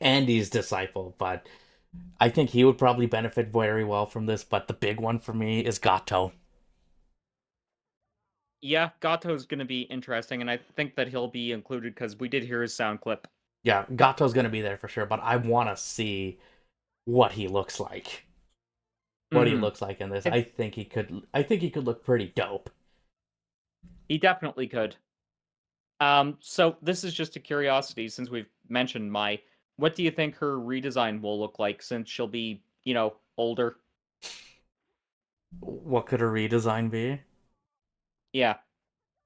S2: Andy's disciple, but I think he would probably benefit very well from this, but the big one for me is Gato.
S1: Yeah, Gato's going to be interesting, and I think that he'll be included because we did hear his sound clip.
S2: Yeah, Gato's gonna be there for sure, but I wanna see what he looks like. What he
S1: Hmm.
S2: looks like in this. I think he could look pretty dope.
S1: He definitely could. So this is just a curiosity since we've mentioned Mai. What do you think her redesign will look like since she'll be, older?
S2: What could a redesign be?
S1: Yeah.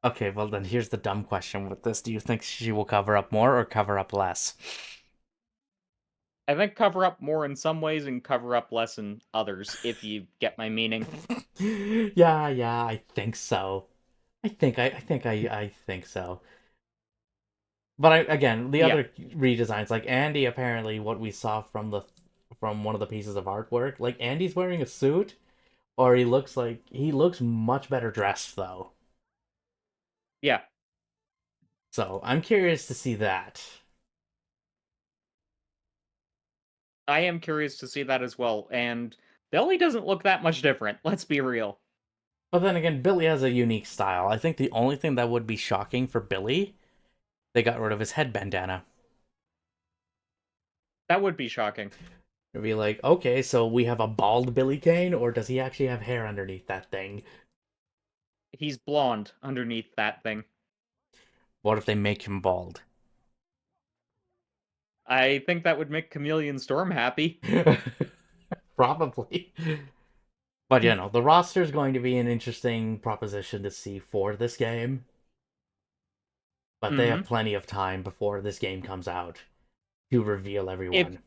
S2: Okay, well then here's the dumb question with this. Do you think she will cover up more or cover up less?
S1: I think cover up more in some ways and cover up less in others, if you get my meaning.
S2: Yeah, I think so. I think so. But again, the
S1: Yeah.
S2: other redesigns, like Andy, apparently what we saw from one of the pieces of artwork, like Andy's wearing a suit, or he looks much better dressed though.
S1: Yeah.
S2: So I'm curious to see that.
S1: I am curious to see that as well, and Billy doesn't look that much different, let's be real.
S2: But then again, Billy has a unique style. I think the only thing that would be shocking for Billy, they got rid of his head bandana.
S1: That would be shocking.
S2: It'd be like, okay, so we have a bald Billy Kane, or does he actually have hair underneath that thing?
S1: He's blonde underneath that thing.
S2: What if they make him bald?
S1: I think that would make Chameleon Storm happy.
S2: Probably. But the roster is going to be an interesting proposition to see for this game. But they
S1: Hmm.
S2: have plenty of time before this game comes out to reveal
S1: If
S2: everyone.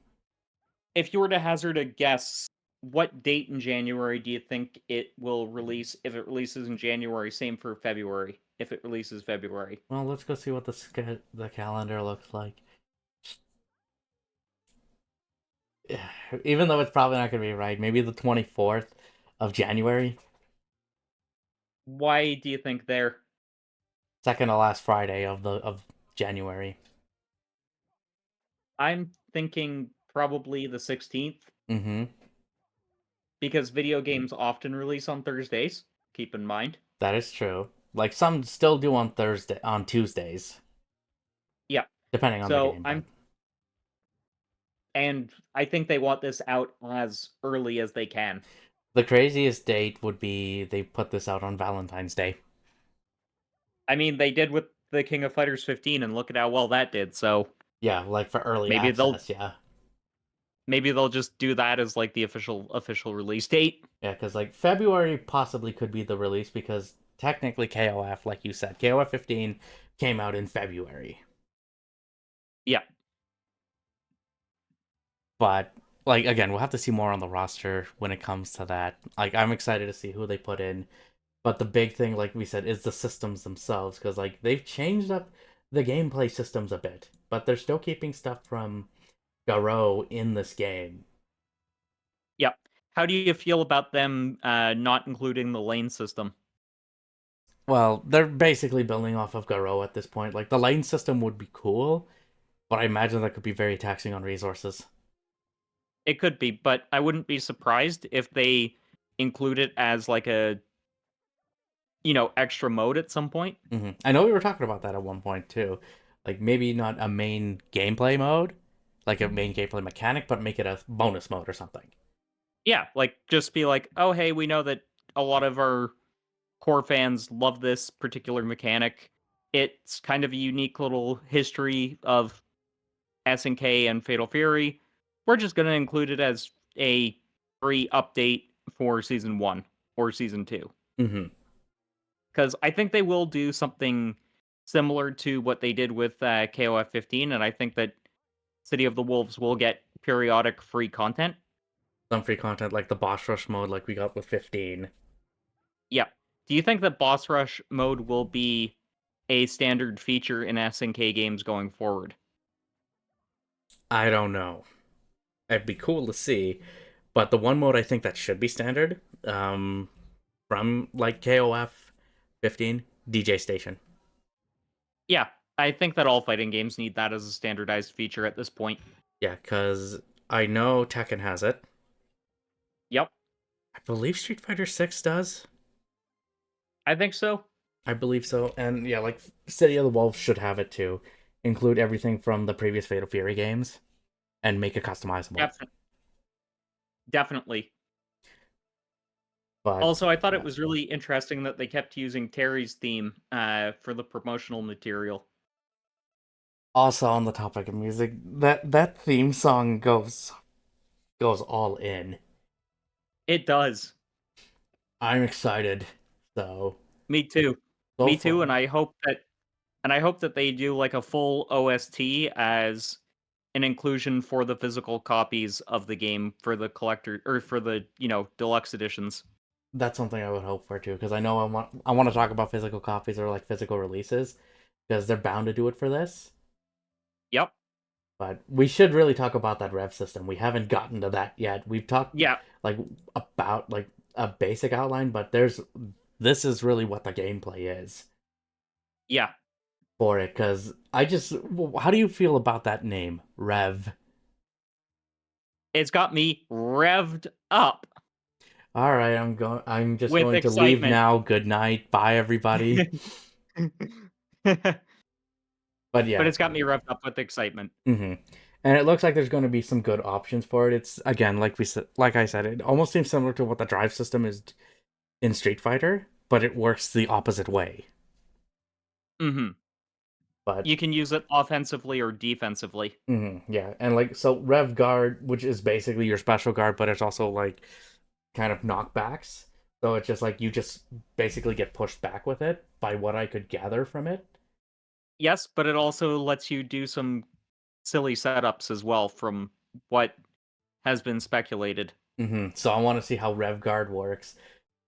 S1: if you were to hazard a guess, what date in January do you think it will release? If it releases in January, same for February. If it releases February,
S2: Well, let's go see what the calendar looks like. Even though it's probably not going to be right, maybe the 24th of January,
S1: why do you think there?
S2: second to last Friday of January.
S1: I'm thinking probably the 16th
S2: Mm-hmm.
S1: because video games often release on Thursdays. Keep in mind.
S2: That is true. Like some still do on Tuesdays,
S1: Yeah.
S2: depending on the
S1: So
S2: game, but
S1: I think they want this out as early as they can.
S2: the craziest date would be they put this out on Valentine's Day.
S1: I mean, they did with the King of Fighters 15, and look at how well that did. So
S2: Yeah, like for early
S1: maybe they'll
S2: access, yeah.
S1: maybe they'll just do that as like the official release date.
S2: Yeah, because like February possibly could be the release because technically KOF, like you said, KOF 15 came out in February.
S1: Yeah.
S2: But like again, we'll have to see more on the roster when it comes to that. Like I'm excited to see who they put in. But the big thing, like we said, is the systems themselves because like they've changed up the gameplay systems a bit, but they're still keeping stuff from Garo in this game.
S1: Yeah. How do you feel about them not including the lane system?
S2: Well, they're basically building off of Garo at this point. Like the lane system would be cool, but I imagine that could be very taxing on resources.
S1: It could be, but I wouldn't be surprised if they include it as like a, extra mode at some point.
S2: I know we were talking about that at one point too. Like maybe not a main gameplay mode, like a main gameplay mechanic, but make it a bonus mode or something.
S1: Yeah, like just be like, "Oh, hey, we know that a lot of our core fans love this particular mechanic. It's kind of a unique little history of SNK and Fatal Fury. We're just going to include it as a free update for season 1 or season 2."
S2: Mm-hmm.
S1: Cuz I think they will do something similar to what they did with KOF 15, and I think that City of the Wolves will get periodic free content.
S2: Some free content like the boss rush mode, like we got with 15.
S1: Yeah. Do you think that boss rush mode will be a standard feature in SNK games going forward?
S2: I don't know. It'd be cool to see, but the one mode I think that should be standard, from like KOF 15, DJ Station.
S1: Yeah, I think that all fighting games need that as a standardized feature at this point.
S2: Yeah, because I know Tekken has it.
S1: Yep,
S2: I believe Street Fighter 6 does.
S1: I think so.
S2: I believe so. And yeah, like City of the Wolves should have it too. Include everything from the previous Fatal Fury games and make it customizable.
S1: Defi- Definitely.
S2: But
S1: Also, I thought it
S2: yeah.
S1: was really interesting that they kept using Terry's theme for the promotional material.
S2: Also on the topic of music, that theme song goes all in.
S1: It does.
S2: I'm excited. So
S1: Me too.
S2: so
S1: Me too, and
S2: far.
S1: I hope that they do like a full OST as an inclusion for the physical copies of the game for the collector or for the, deluxe editions.
S2: That's something I would hope for too, because I know I want to talk about physical copies or like physical releases, because they're bound to do it for this.
S1: Yep.
S2: But we should really talk about that rev system. We haven't gotten to that yet. We've talked
S1: Yeah.
S2: like about like a basic outline, but this is really what the gameplay is
S1: Yeah.
S2: for it. Because how do you feel about that name, Rev?
S1: It's got me revved up
S2: All right, I'm just
S1: with
S2: going to leave
S1: excitement.
S2: now. Good night. Bye, everybody.
S1: But
S2: But yeah.
S1: it's got me revved up with excitement.
S2: hmm And it looks like there's going to be some good options for it. It's again, like I said, it almost seems similar to what the drive system is in Street Fighter, but it works the opposite way.
S1: Mhm.
S2: But
S1: You can use it offensively or defensively.
S2: yeah, and like so, Rev Guard, which is basically your special guard, but it's also like kind of knockbacks. So it's just like you just basically get pushed back with it, by what I could gather from it.
S1: Yes, but it also lets you do some silly setups as well from what has been speculated.
S2: So I want to see how Rev Guard works.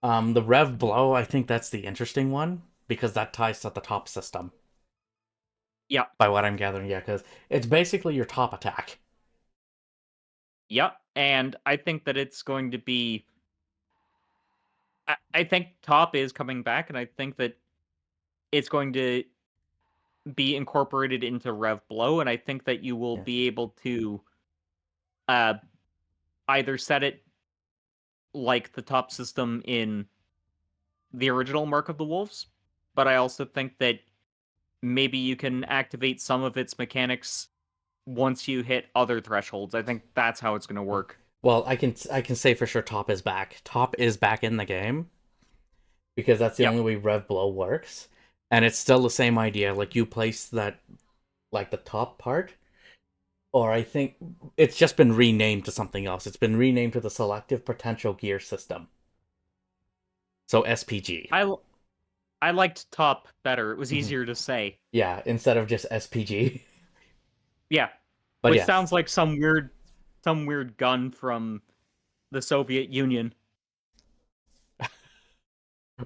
S2: The Rev Blow, I think that's the interesting one because that ties to the top system.
S1: Yeah.
S2: By what I'm gathering, yeah, because it's basically your top attack.
S1: Yep. And I think that it's going to be I think top is coming back, and I think that it's going to be incorporated into Rev Blow, and I think that you will
S2: Yeah.
S1: be able to uh either set it like the top system in the original Mark of the Wolves, but I also think that maybe you can activate some of its mechanics once you hit other thresholds. I think that's how it's going to work.
S2: Well, I can say for sure top is back. Top is back in the game because that's the
S1: Yep.
S2: only way Rev Blow works, and it's still the same idea. Like you place that like the top part, or I think it's just been renamed to something else. It's been renamed to the Selective Potential Gear System. So SPG.
S1: I I liked top better. It was
S2: hmm
S1: easier to say.
S2: Yeah, instead of just SPG.
S1: Yeah,
S2: But
S1: which
S2: yes,
S1: sounds like some weird gun from the Soviet Union.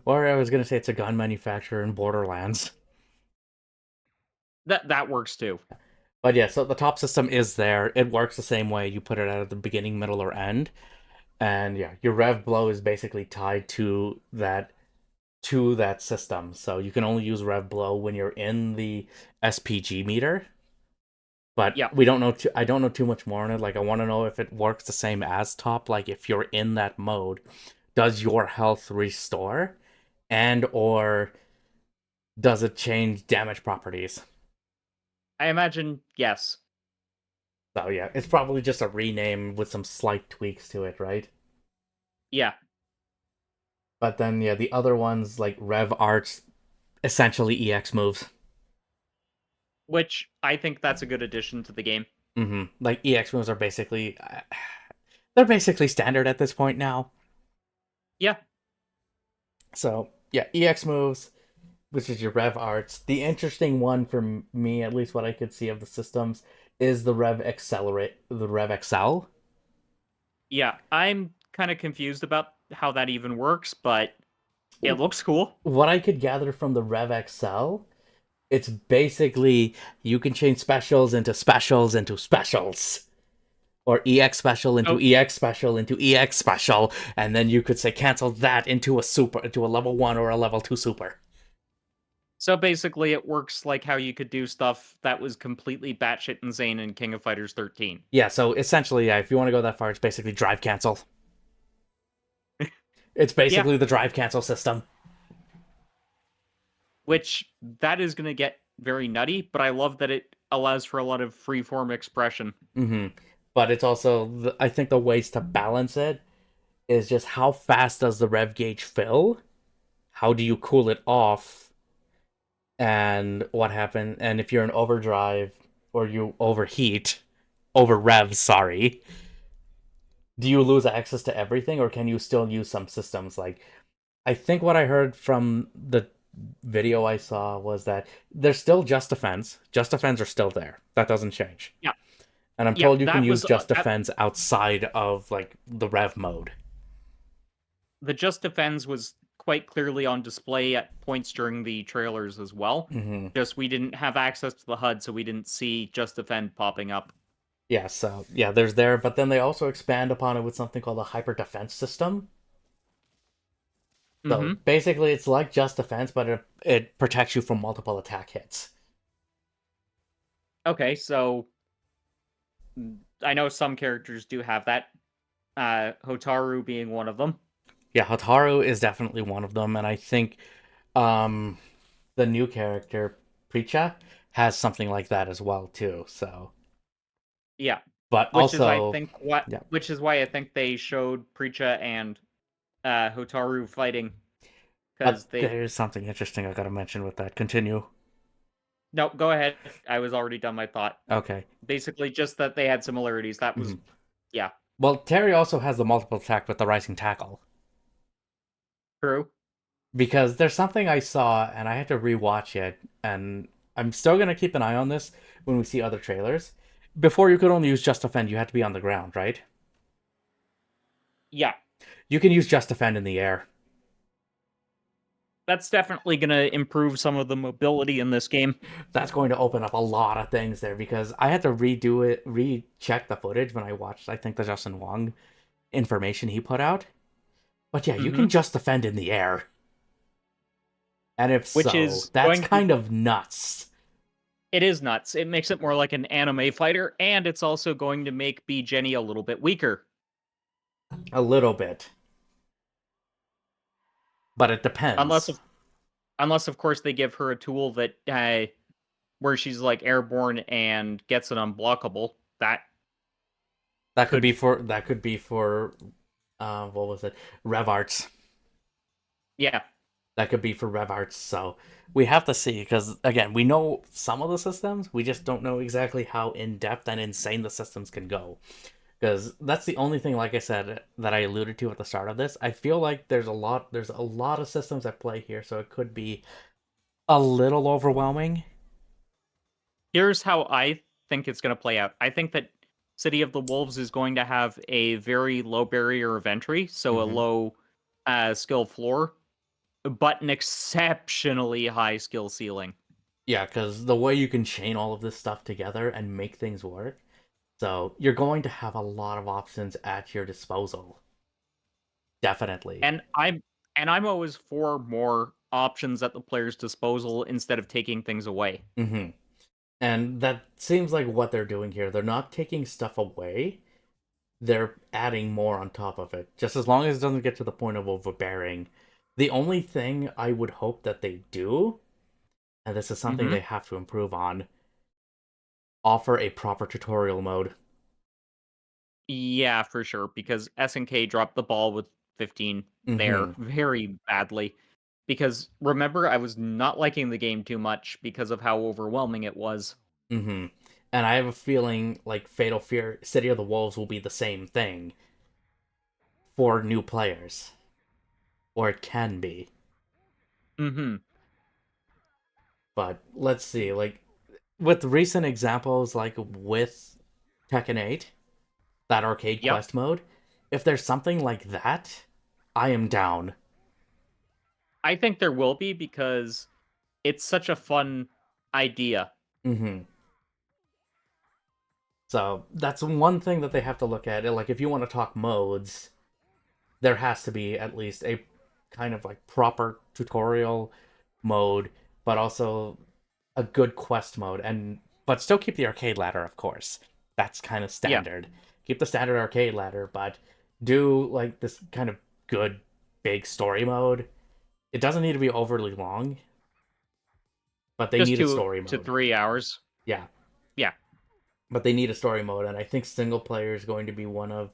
S2: or I was gonna say it's a gun manufacturer in Borderlands.
S1: That works too.
S2: But yeah, so the top system is there. It works the same way. You put it at the beginning, middle, or end. And yeah, your rev blow is basically tied to that system. So you can only use rev blow when you're in the SPG meter. But
S1: Yeah.
S2: we don't know. I don't know too much more on it. Like I want to know if it works the same as top. Like if you're in that mode, does your health restore, and or does it change damage properties?
S1: I imagine yes.
S2: So yeah, it's probably just a rename with some slight tweaks to it, right?
S1: Yeah.
S2: But then yeah, the other ones like Rev Arts, essentially EX moves.
S1: Which I think that's a good addition to the game.
S2: Like EX moves are basically they're basically standard at this point now.
S1: Yeah.
S2: So yeah, EX moves, which is your Rev Arts. The interesting one for me, at least what I could see of the systems, is the Rev Accelerate, the Rev Excel.
S1: Yeah. I'm kind of confused about how that even works, but it looks cool.
S2: What I could gather from the Rev Excel, it's basically you can change specials into specials into specials. Or EX special into
S1: So
S2: EX special into EX special, and then you could say cancel that into a super, into a level 1 or a level 2 super.
S1: so basically it works like how you could do stuff that was completely batshit insane in King of Fighters 13.
S2: Yeah, so essentially, yeah, if you want to go that far, it's basically drive cancel. It's
S1: Yeah.
S2: basically the drive cancel system.
S1: Which that is going to get very nutty, but I love that it allows for a lot of freeform expression.
S2: But it's also, I think the ways to balance it is just how fast does the rev gauge fill? How do you cool it off? And what happened? And if you're in overdrive or you overheat, over rev, sorry, do you lose access to everything or can you still use some systems? Like, I think what I heard from the video I saw was that there's still just defense. Just defense are still there. That doesn't change.
S1: Yeah.
S2: And I'm
S1: Yeah,
S2: told you can
S1: that
S2: use
S1: was
S2: just
S1: that
S2: defense outside of like the rev mode.
S1: the Just Defends was quite clearly on display at points during the trailers as well.
S2: hmm
S1: Just we didn't have access to the HUD, so we didn't see Just Defend popping up.
S2: Yeah, so yeah, there's there, but then they also expand upon it with something called a hyper defense system. So
S1: Mm-hmm.
S2: basically, it's like just defense, but it protects you from multiple attack hits.
S1: Okay, so I know some characters do have that. Hotaru being one of them.
S2: Yeah, Hotaru is definitely one of them, and I think um the new character Preacha has something like that as well too. So,
S1: Yeah.
S2: but
S1: Which is I
S2: also,
S1: think what
S2: yeah,
S1: which is why I think they showed Preacha and Hotaru fighting because
S2: but
S1: they
S2: there's something interesting I gotta mention with that. Continue.
S1: no, go ahead. I was already done my thought.
S2: Okay.
S1: Basically just that they had similarities. That was
S2: hmm
S1: yeah,
S2: Well, Terry also has the multiple attack with the rising tackle
S1: true.
S2: because there's something I saw and I had to rewatch it, and I'm still gonna keep an eye on this when we see other trailers. Before you could only use just defend, you had to be on the ground, right?
S1: Yeah.
S2: You can use just defend in the air.
S1: That's definitely going to improve some of the mobility in this game.
S2: That's going to open up a lot of things there because I had to redo it, recheck the footage when I watched, I think, the Justin Wong information he put out. But yeah, you can
S1: Mhm.
S2: just defend in the air. And if
S1: Which
S2: so,
S1: is
S2: that's
S1: going to
S2: kind of nuts.
S1: it is nuts. It makes it more like an anime fighter and it's also going to make B Jenny a little bit weaker.
S2: A little bit. But it
S1: Unless
S2: depends.
S1: of unless of course they give her a tool that where she's like airborne and gets an unblockable. That could
S2: That could be for what was it? Rev Arts.
S1: yeah.
S2: That could be for Rev Arts. So we have to see because again, we know some of the systems, we just don't know exactly how in depth and insane the systems can go. Because that's the only thing, like I said, that I alluded to at the start of this. I feel like there's a lot of systems at play here, so it could be a little overwhelming.
S1: Here's how I think it's going to play out. I think that City of the Wolves is going to have a very low barrier of entry, so a
S2: hmm
S1: low skill floor, but an exceptionally high skill ceiling.
S2: Yeah, because the way you can chain all of this stuff together and make things work, so you're going to have a lot of options at your disposal. Definitely.
S1: And I'm always for more options at the player's disposal instead of taking things away.
S2: hmm And that seems like what they're doing here. They're not taking stuff away. They're adding more on top of it. Just as long as it doesn't get to the point of overbearing. The only thing I would hope that they do, and this is something
S1: Hmm.
S2: they have to improve on, offer a proper tutorial mode.
S1: Yeah, for sure, because SNK dropped the ball with 15 there
S2: Mm-hmm.
S1: very badly. Because remember, I was not liking the game too much because of how overwhelming it was.
S2: Mm-hmm. And I have a feeling like Fatal Fear City of the Wolves will be the same thing for new players. Or it can be.
S1: Hmm.
S2: But let's see, like with recent examples like with Tekken 8, that arcade
S1: Yep.
S2: quest mode, if there's something like that, I am down.
S1: I think there will be because it's such a fun idea.
S2: Mm-hmm. So that's one thing that they have to look at. Like if you want to talk modes, there has to be at least a kind of like proper tutorial mode, but also a good quest mode, and but still keep the arcade ladder, of course. That's kind of
S1: Yeah.
S2: standard. Keep the standard arcade ladder, but do like this kind of good big story mode. It doesn't need to be overly long, but they
S1: Just
S2: need a
S1: 2
S2: story
S1: to
S2: mode.
S1: 3 hours.
S2: Yeah,
S1: Yeah.
S2: but they need a story mode, and I think single player is going to be one of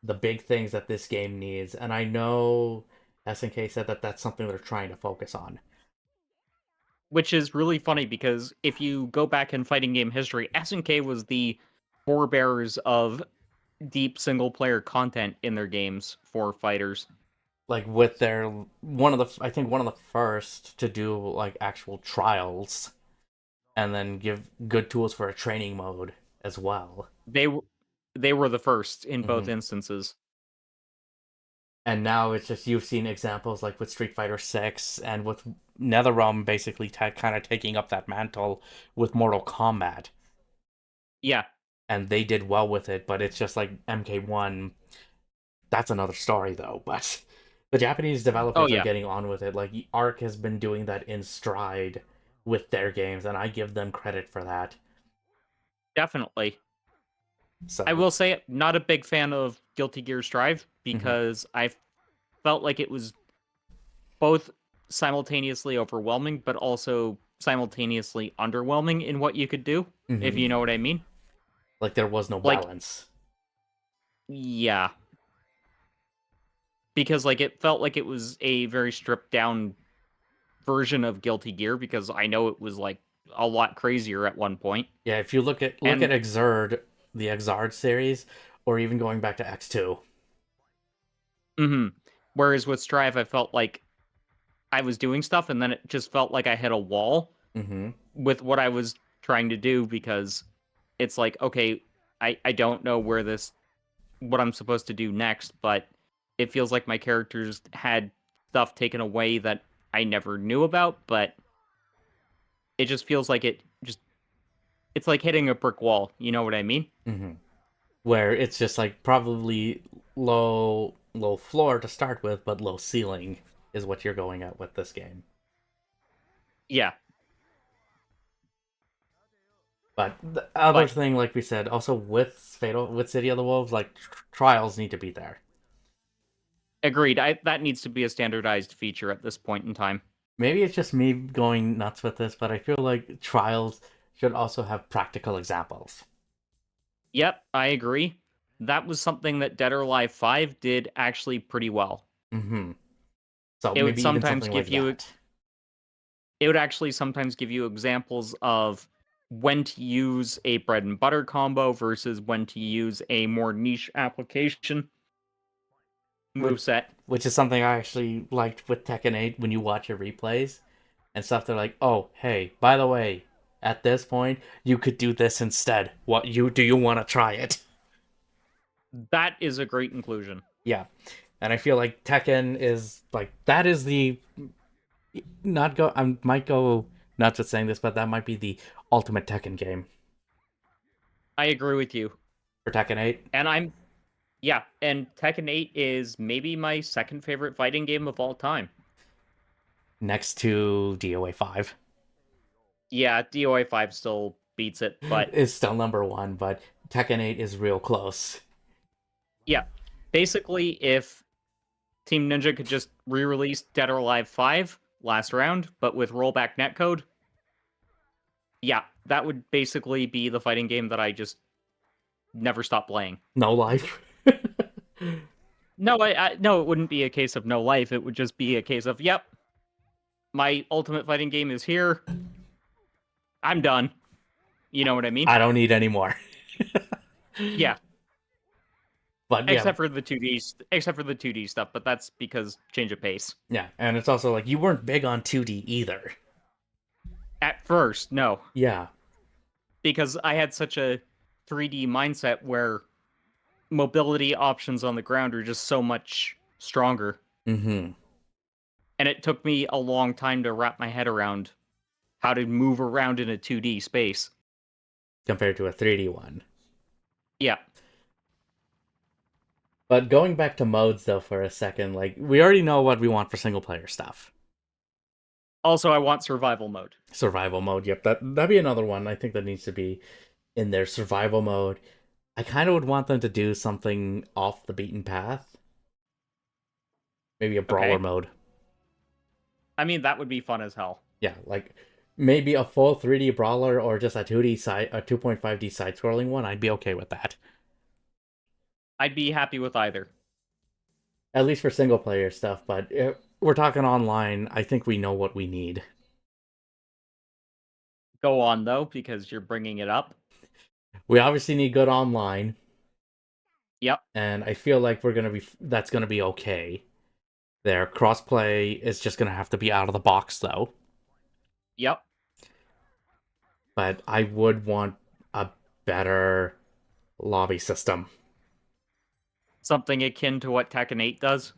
S2: the big things that this game needs. And I know SNK said that that's something they're trying to focus on.
S1: Which is really funny because if you go back in fighting game history, SNK was the forebearers of deep single player content in their games for fighters.
S2: Like with their one of the I think one of the first to do like actual trials and then give good tools for a training mode as well.
S1: They w- they were the first in both
S2: Hmm.
S1: instances.
S2: And now it's just you've seen examples like with Street Fighter 6 and with NetherRealm basically kind of taking up that mantle with Mortal Kombat,
S1: Yeah.
S2: and they did well with it. But it's just like MK1. That's another story though. But the Japanese
S1: Oh
S2: developers are
S1: yeah,
S2: getting on with it. Like Arc has been doing that in stride with their games, and I give them credit for that.
S1: definitely. I
S2: So,
S1: will say not a big fan of Guilty Gear Strive
S2: mhm,
S1: because I felt like it was both simultaneously overwhelming but also simultaneously underwhelming in what you could do, if
S2: mhm.
S1: you know what I mean.
S2: Like there was no
S1: Like,
S2: balance.
S1: yeah, because like it felt like it was a very stripped down version of Guilty Gear because I know it was like a lot crazier at one point.
S2: Yeah, if you look at
S1: And
S2: the Exard series, or even going back to X2.
S1: mhm. Whereas with Strive I felt like I was doing stuff and then it just felt like I hit a wall
S2: Mm-hmm.
S1: with what I was trying to do because it's like, okay, I don't know what I'm supposed to do next, but it feels like my characters had stuff taken away that I never knew about, but it just feels like it's like hitting a brick wall, you know what I mean?
S2: Mm-hmm. Where it's just like probably low floor to start with, but low ceiling is what you're going at with this game.
S1: Yeah,
S2: But the other
S1: but
S2: thing, like we said, also with City of the Wolves, like trials need to be there.
S1: agreed. That needs to be a standardized feature at this point in time.
S2: Maybe it's just me going nuts with this, but I feel like trials should also have practical examples.
S1: Yep, I agree. That was something that Dead or Alive 5 did actually pretty well.
S2: Mm-hmm. So
S1: It would
S2: maybe even
S1: sometimes
S2: something
S1: give
S2: like
S1: you
S2: that.
S1: it would actually sometimes give you examples of when to use a bread and butter combo versus when to use a more niche application
S2: which
S1: moveset.
S2: which is something I actually liked with Tekken 8 when you watch your replays and stuff. They're like, oh, hey, by the way, at this point, you could do this instead. What you do you want to try it?
S1: That is a great inclusion.
S2: Yeah, and I feel like Tekken is like that is the not go. I might go nuts with saying this, but that might be the ultimate Tekken game
S1: I agree with you.
S2: for Tekken 8.
S1: And yeah, and Tekken 8 is maybe my second favorite fighting game of all time.
S2: Next to DOA 5.
S1: Yeah, DOA 5 still beats it, but
S2: It's still number one, but Tekken 8 is real close.
S1: yeah. Basically, if Team Ninja could just re-release Dead or Alive 5 last round, but with rollback netcode, yeah, that would basically be the fighting game that I just never stop playing.
S2: No life.
S1: No, no, it wouldn't be a case of no life. It would just be a case of, yep, my ultimate fighting game is here. I'm done. You know what I mean?
S2: I don't need any more.
S1: Yeah,
S2: But yeah,
S1: except for the 2D stuff, but that's because change of pace.
S2: yeah, and it's also like you weren't big on 2D either.
S1: At first, no,
S2: Yeah.
S1: because I had such a 3D mindset where mobility options on the ground are just so much stronger.
S2: Mm-hmm.
S1: And it took me a long time to wrap my head around how to move around in a 2D space.
S2: Compared to a 3D one.
S1: Yeah.
S2: But going back to modes though for a second, like we already know what we want for single player stuff.
S1: Also, I want survival mode.
S2: Survival mode, yep, that'd be another one. I think that needs to be in their survival mode. I kind of would want them to do something off the beaten path. Maybe a brawler
S1: Okay.
S2: mode.
S1: I mean, that would be fun as hell.
S2: Yeah, like maybe a full 3D brawler or just a 2D side, a 2.5D side scrolling one. I'd be okay with that.
S1: I'd be happy with either.
S2: At least for single player stuff, but if we're talking online, I think we know what we need.
S1: Go on, though, because you're bringing it up.
S2: We obviously need good online,
S1: Yep.
S2: and I feel like that's gonna be okay. Their crossplay is just gonna have to be out of the box though.
S1: Yep.
S2: But I would want a better lobby system.
S1: Something akin to what Tekken 8 does.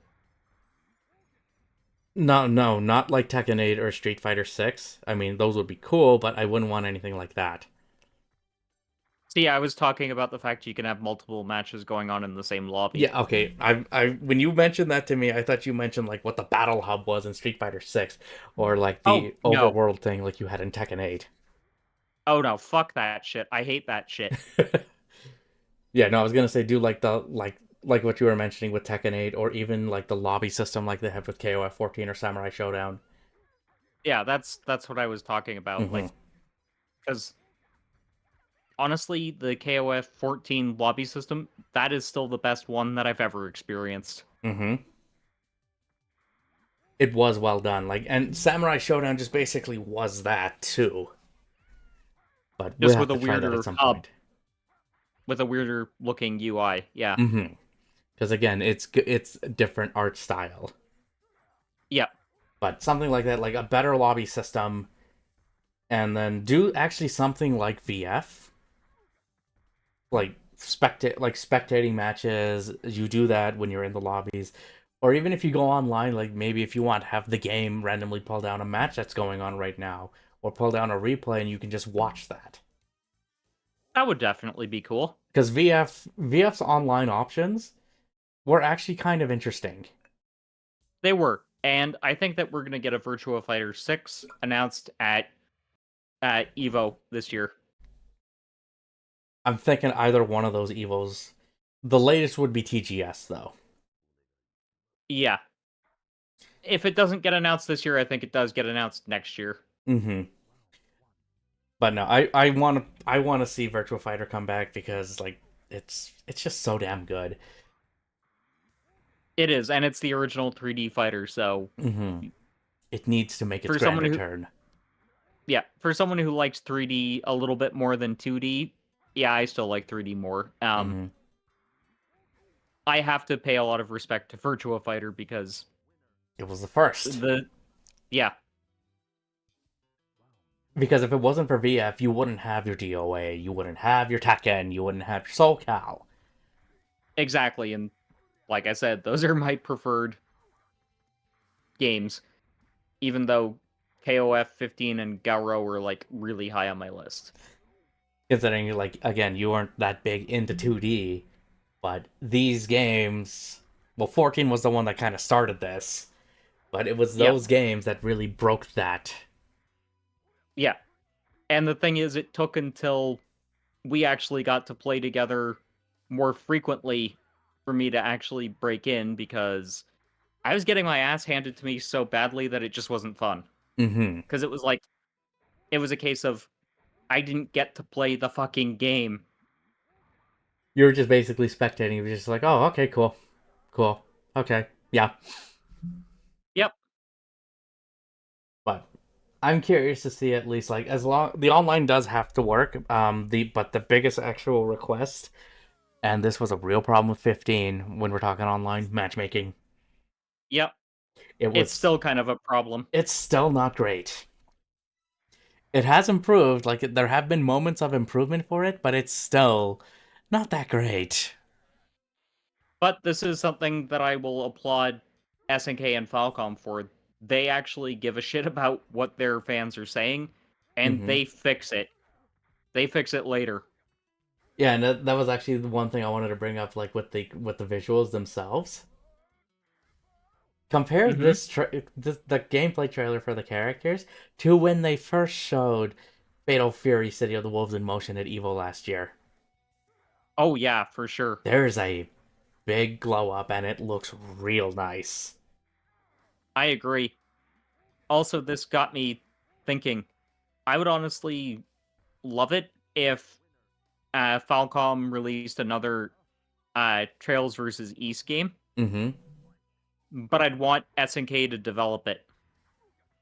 S2: No, no, not like Tekken 8 or Street Fighter 6. I mean, those would be cool, but I wouldn't want anything like that.
S1: See, I was talking about the fact you can have multiple matches going on in the same lobby.
S2: Yeah, okay. When you mentioned that to me, I thought you mentioned like what the battle hub was in Street Fighter 6 or like the
S1: No.
S2: overworld thing like you had in Tekken 8.
S1: Oh, no. Fuck that shit. I hate that shit.
S2: Yeah, no, I was gonna say do like the like what you were mentioning with Tekken 8, or even like the lobby system like they have with KOF 14 or Samurai Showdown.
S1: Yeah, that's what I was talking about.
S2: Mm-hmm.
S1: Like, because honestly, the KOF 14 lobby system, that is still the best one that I've ever experienced.
S2: Mm-hmm. It was well done. Like, and Samurai Showdown just basically was that too. But we'll
S1: Just
S2: have
S1: with a
S2: to try that
S1: weirder
S2: at some
S1: hub,
S2: point.
S1: with a weirder looking UI. Yeah.
S2: Mm-hmm. Because again, it's a different art style.
S1: Yeah.
S2: But something like that, like a better lobby system, and then do actually something like VF, like spectating matches. You do that when you're in the lobbies, or even if you go online, like maybe if you want to have the game randomly pull down a match that's going on right now, or pull down a replay and you can just watch that.
S1: That would definitely be cool.
S2: Because VF's online options were actually kind of interesting.
S1: They were. And I think that we're going to get a Virtua Fighter 6 announced at Evo this year.
S2: I'm thinking either one of those Evos. The latest would be TGS though.
S1: Yeah. If it doesn't get announced this year, I think it does get announced next year.
S2: Mm-hmm. But no, I want to see Virtua Fighter come back because like it's just so damn good.
S1: It is, and it's the original 3D fighter, so
S2: Mm-hmm. It needs to make its
S1: for
S2: grand
S1: someone who
S2: return.
S1: yeah, for someone who likes 3D a little bit more than 2D, yeah, I still like 3D more.
S2: Mm-hmm.
S1: I have to pay a lot of respect to Virtua Fighter because
S2: It was the first.
S1: Yeah,
S2: Because if it wasn't for VF, you wouldn't have your DOA, you wouldn't have your Tekken, you wouldn't have your SoCal.
S1: exactly, and like I said, those are my preferred games, even though KOF 15 and Gauro were like really high on my list.
S2: Considering, like, again, you weren't that big into 2D, but these games, well, 14 was the one that kind of started this, but it was
S1: Yep.
S2: those games that really broke that.
S1: Yeah. And the thing is, it took until we actually got to play together more frequently for me to actually break in because I was getting my ass handed to me so badly that it just wasn't fun.
S2: Mm-hmm.
S1: Because it was like, it was a case of I didn't get to play the fucking game.
S2: You were just basically spectating. You were just like, oh, okay, cool, cool, okay, yeah.
S1: Yep.
S2: But I'm curious to see at least like as long the online does have to work. The biggest actual request, and this was a real problem with 15 when we're talking online matchmaking.
S1: Yep.
S2: It
S1: It's
S2: was
S1: still kind of a problem.
S2: it's still not great. It has improved. Like there have been moments of improvement for it, but it's still not that great.
S1: But this is something that I will applaud SNK and Falcom for. They actually give a shit about what their fans are saying, and
S2: Mm-hmm.
S1: they fix it. They fix it later.
S2: Yeah, and that was actually the one thing I wanted to bring up, like with the visuals themselves. Compare
S1: Mm-hmm.
S2: this the gameplay trailer for the characters to when they first showed Fatal Fury City of the Wolves in motion at Evo last year.
S1: Oh yeah, for sure.
S2: There's a big glow up and it looks real nice.
S1: I agree. Also, this got me thinking. I would honestly love it if Falcom released another Trails versus East game,
S2: Mm-hmm.
S1: but I'd want SNK to develop it.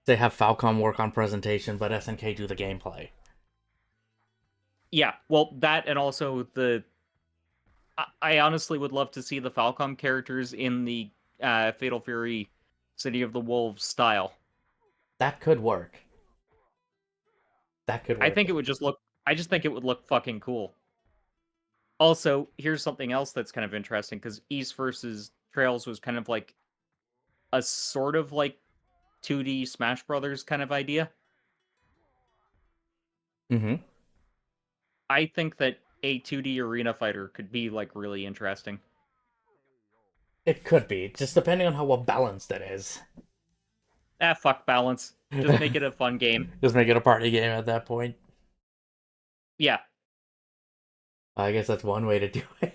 S2: They have Falcom work on presentation, but SNK do the gameplay.
S1: Yeah, well, that and also I honestly would love to see the Falcom characters in the Fatal Fury City of the Wolves style.
S2: That could work. That could
S1: I
S2: work.
S1: think it would just look. I just think it would look fucking cool. Also, here's something else that's kind of interesting because East versus Trails was kind of like a sort of like 2D Smash Brothers kind of idea.
S2: Mm-hmm.
S1: I think that a 2D arena fighter could be like really interesting.
S2: It could be, just depending on how well balanced it is.
S1: Ah, fuck balance. Just make it a fun game.
S2: Just make it a party game at that point.
S1: Yeah,
S2: I guess that's one way to do it.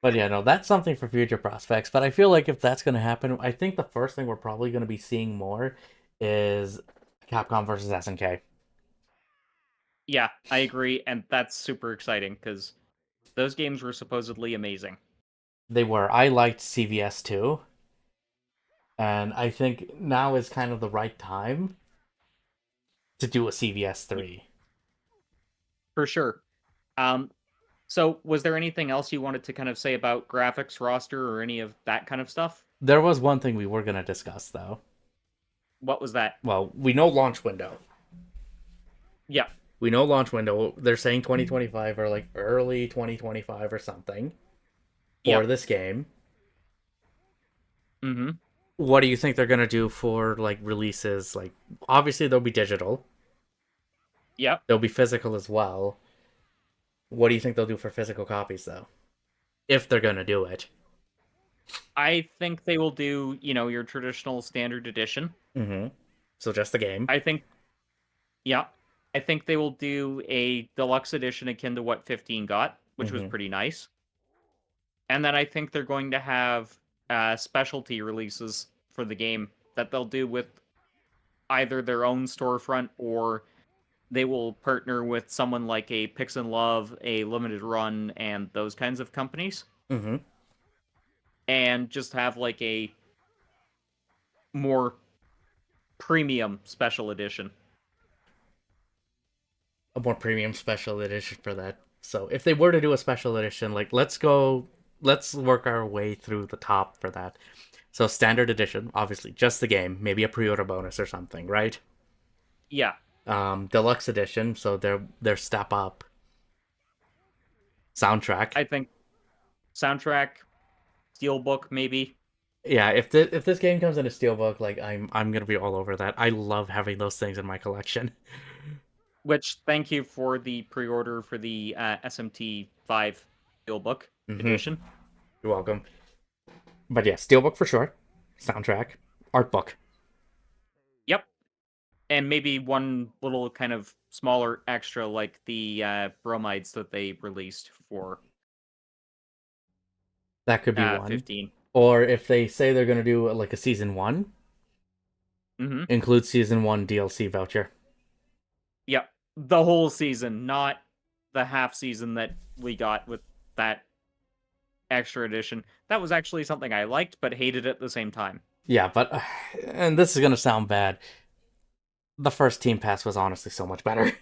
S2: But yeah, no, that's something for future prospects. But I feel like if that's going to happen, I think the first thing we're probably going to be seeing more is Capcom versus SNK.
S1: yeah, I agree, and that's super exciting because those games were supposedly amazing.
S2: They were. I liked CVS too, and I think now is kind of the right time to do a CVS 3.
S1: For sure. Um, so was there anything else you wanted to kind of say about graphics, roster, or any of that kind of stuff?
S2: There was one thing we were going to discuss though.
S1: What was that?
S2: Well, we know launch window.
S1: Yeah.
S2: We know launch window. They're saying 2025 or like early 2025 or something for
S1: Yep.
S2: this game.
S1: Mm-hmm.
S2: What do you think they're gonna do for like releases? Like, obviously they'll be digital.
S1: Yep.
S2: They'll be physical as well. What do you think they'll do for physical copies though? If they're gonna do it.
S1: I think they will do, your traditional standard edition.
S2: Mm-hmm. So just the game.
S1: I think, yeah. I think they will do a deluxe edition akin to what 15 got, which was
S2: Mm-hmm.
S1: pretty nice. And then I think they're going to have specialty releases for the game that they'll do with either their own storefront or they will partner with someone like a Pix and Love, a Limited Run, and those kinds of companies,
S2: Mm-hmm.
S1: and just have like a more premium special edition.
S2: A more premium special edition for that. So if they were to do a special edition, like let's work our way through the top for that. So standard edition, obviously, just the game, maybe a pre-order bonus or something, right?
S1: Yeah,
S2: Deluxe edition, so their step up soundtrack.
S1: I think soundtrack, steelbook, maybe.
S2: Yeah, if this game comes in a steelbook, like I'm gonna be all over that. I love having those things in my collection.
S1: Which thank you for the pre-order for the SMT5 steelbook
S2: Mm-hmm.
S1: edition.
S2: You're welcome. But yeah, steelbook for sure. Soundtrack, art book.
S1: Yep, And maybe one little kind of smaller extra, like the bromides that they released for
S2: That could be one.
S1: 15.
S2: Or if they say they're gonna do like a season one,
S1: Mm-hmm.
S2: include season one DLC voucher.
S1: Yep. The whole season, not the half season that we got with that extra edition. That was actually something I liked, but hated at the same time.
S2: Yeah, but and this is gonna sound bad. The first Team Pass was honestly so much better.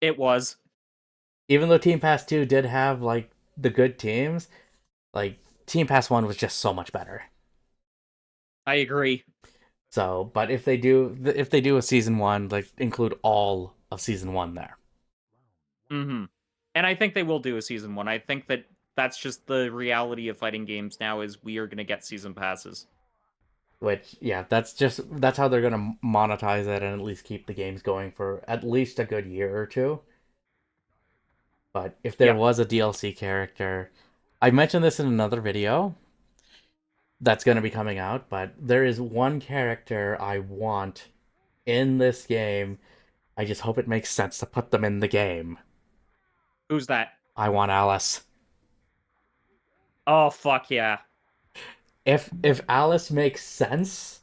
S1: It was.
S2: Even though Team Pass 2 did have like the good teams, like Team Pass 1 was just so much better.
S1: I agree.
S2: So, but if they do a season 1, like include all of season 1 there.
S1: Mm-hmm. And I think they will do a season one. I think that that's just the reality of fighting games now is we are going to get season passes.
S2: Which, yeah, that's how they're gonna monetize it and at least keep the games going for at least a good year or two. But if there
S1: Yep.
S2: was a DLC character, I mentioned this in another video that's gonna be coming out, but there is one character I want in this game. I just hope it makes sense to put them in the game.
S1: Who's that?
S2: I want Alice.
S1: Oh, fuck yeah.
S2: If Alice makes sense,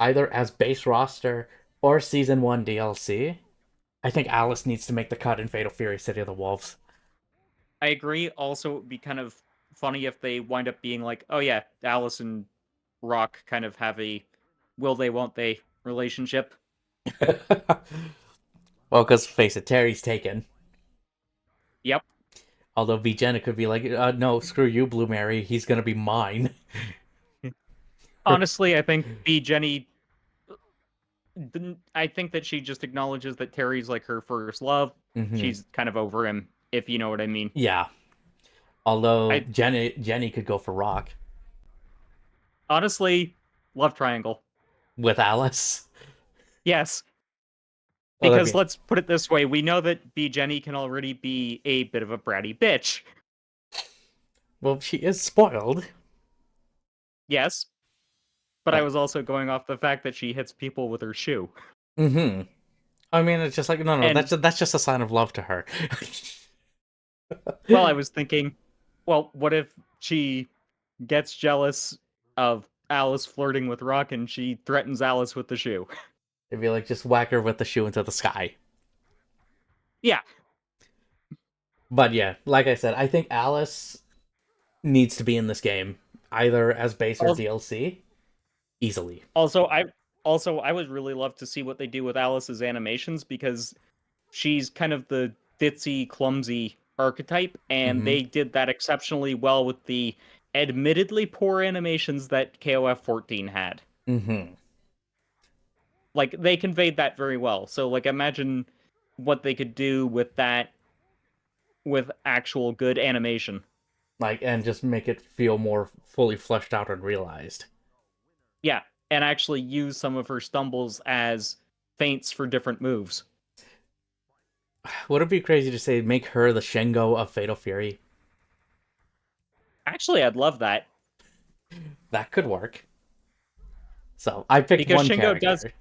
S2: either as base roster or season 1 DLC, I think Alice needs to make the cut in Fatal Fury City of the Wolves.
S1: I agree. Also, it would be kind of funny if they wind up being like, oh yeah, Alice and Rock kind of have a will they, won't they relationship.
S2: Well, because face it, Terry's taken.
S1: Yep.
S2: Although V Jenna could be like, no, screw you, Blue Mary. He's gonna be mine.
S1: Honestly, I think B. Jenny. I think that she just acknowledges that Terry's like her first love.
S2: Hmm.
S1: She's kind of over him, if you know what I mean.
S2: Yeah. Although
S1: I
S2: Jenny could go for Rock
S1: honestly love triangle.
S2: with Alice.
S1: Yes,
S2: Oh, that'd
S1: because
S2: be
S1: let's put it this way: we know that B. Jenny can already be a bit of a bratty bitch.
S2: well, she is spoiled.
S1: Yes, but I
S2: But
S1: was also going off the fact that she hits people with her shoe.
S2: hmm, I mean, it's just like no,
S1: And
S2: that's just a sign of love to her.
S1: well, I was thinking, well, what if she gets jealous of Alice flirting with Rock and she threatens Alice with the shoe?
S2: It'd be like just whack her with the shoe into the sky.
S1: Yeah.
S2: But yeah, like I said, I think Alice needs to be in this game, either as base or DLC, easily.
S1: Also, I would really love to see what they do with Alice's animations because she's kind of the ditzy, clumsy archetype, and
S2: Hmm.
S1: they did that exceptionally well with the admittedly poor animations that KOF 14 had.
S2: Hmm.
S1: Like they conveyed that very well. So like imagine what they could do with that with actual good animation.
S2: Like, and just make it feel more fully fleshed out and realized.
S1: Yeah, and actually use some of her stumbles as feints for different moves.
S2: Would it be crazy to say make her the Shengo of Fatal Fury?
S1: Actually, I'd love that
S2: That could work. So I picked
S1: because
S2: one
S1: Shingo does
S2: character,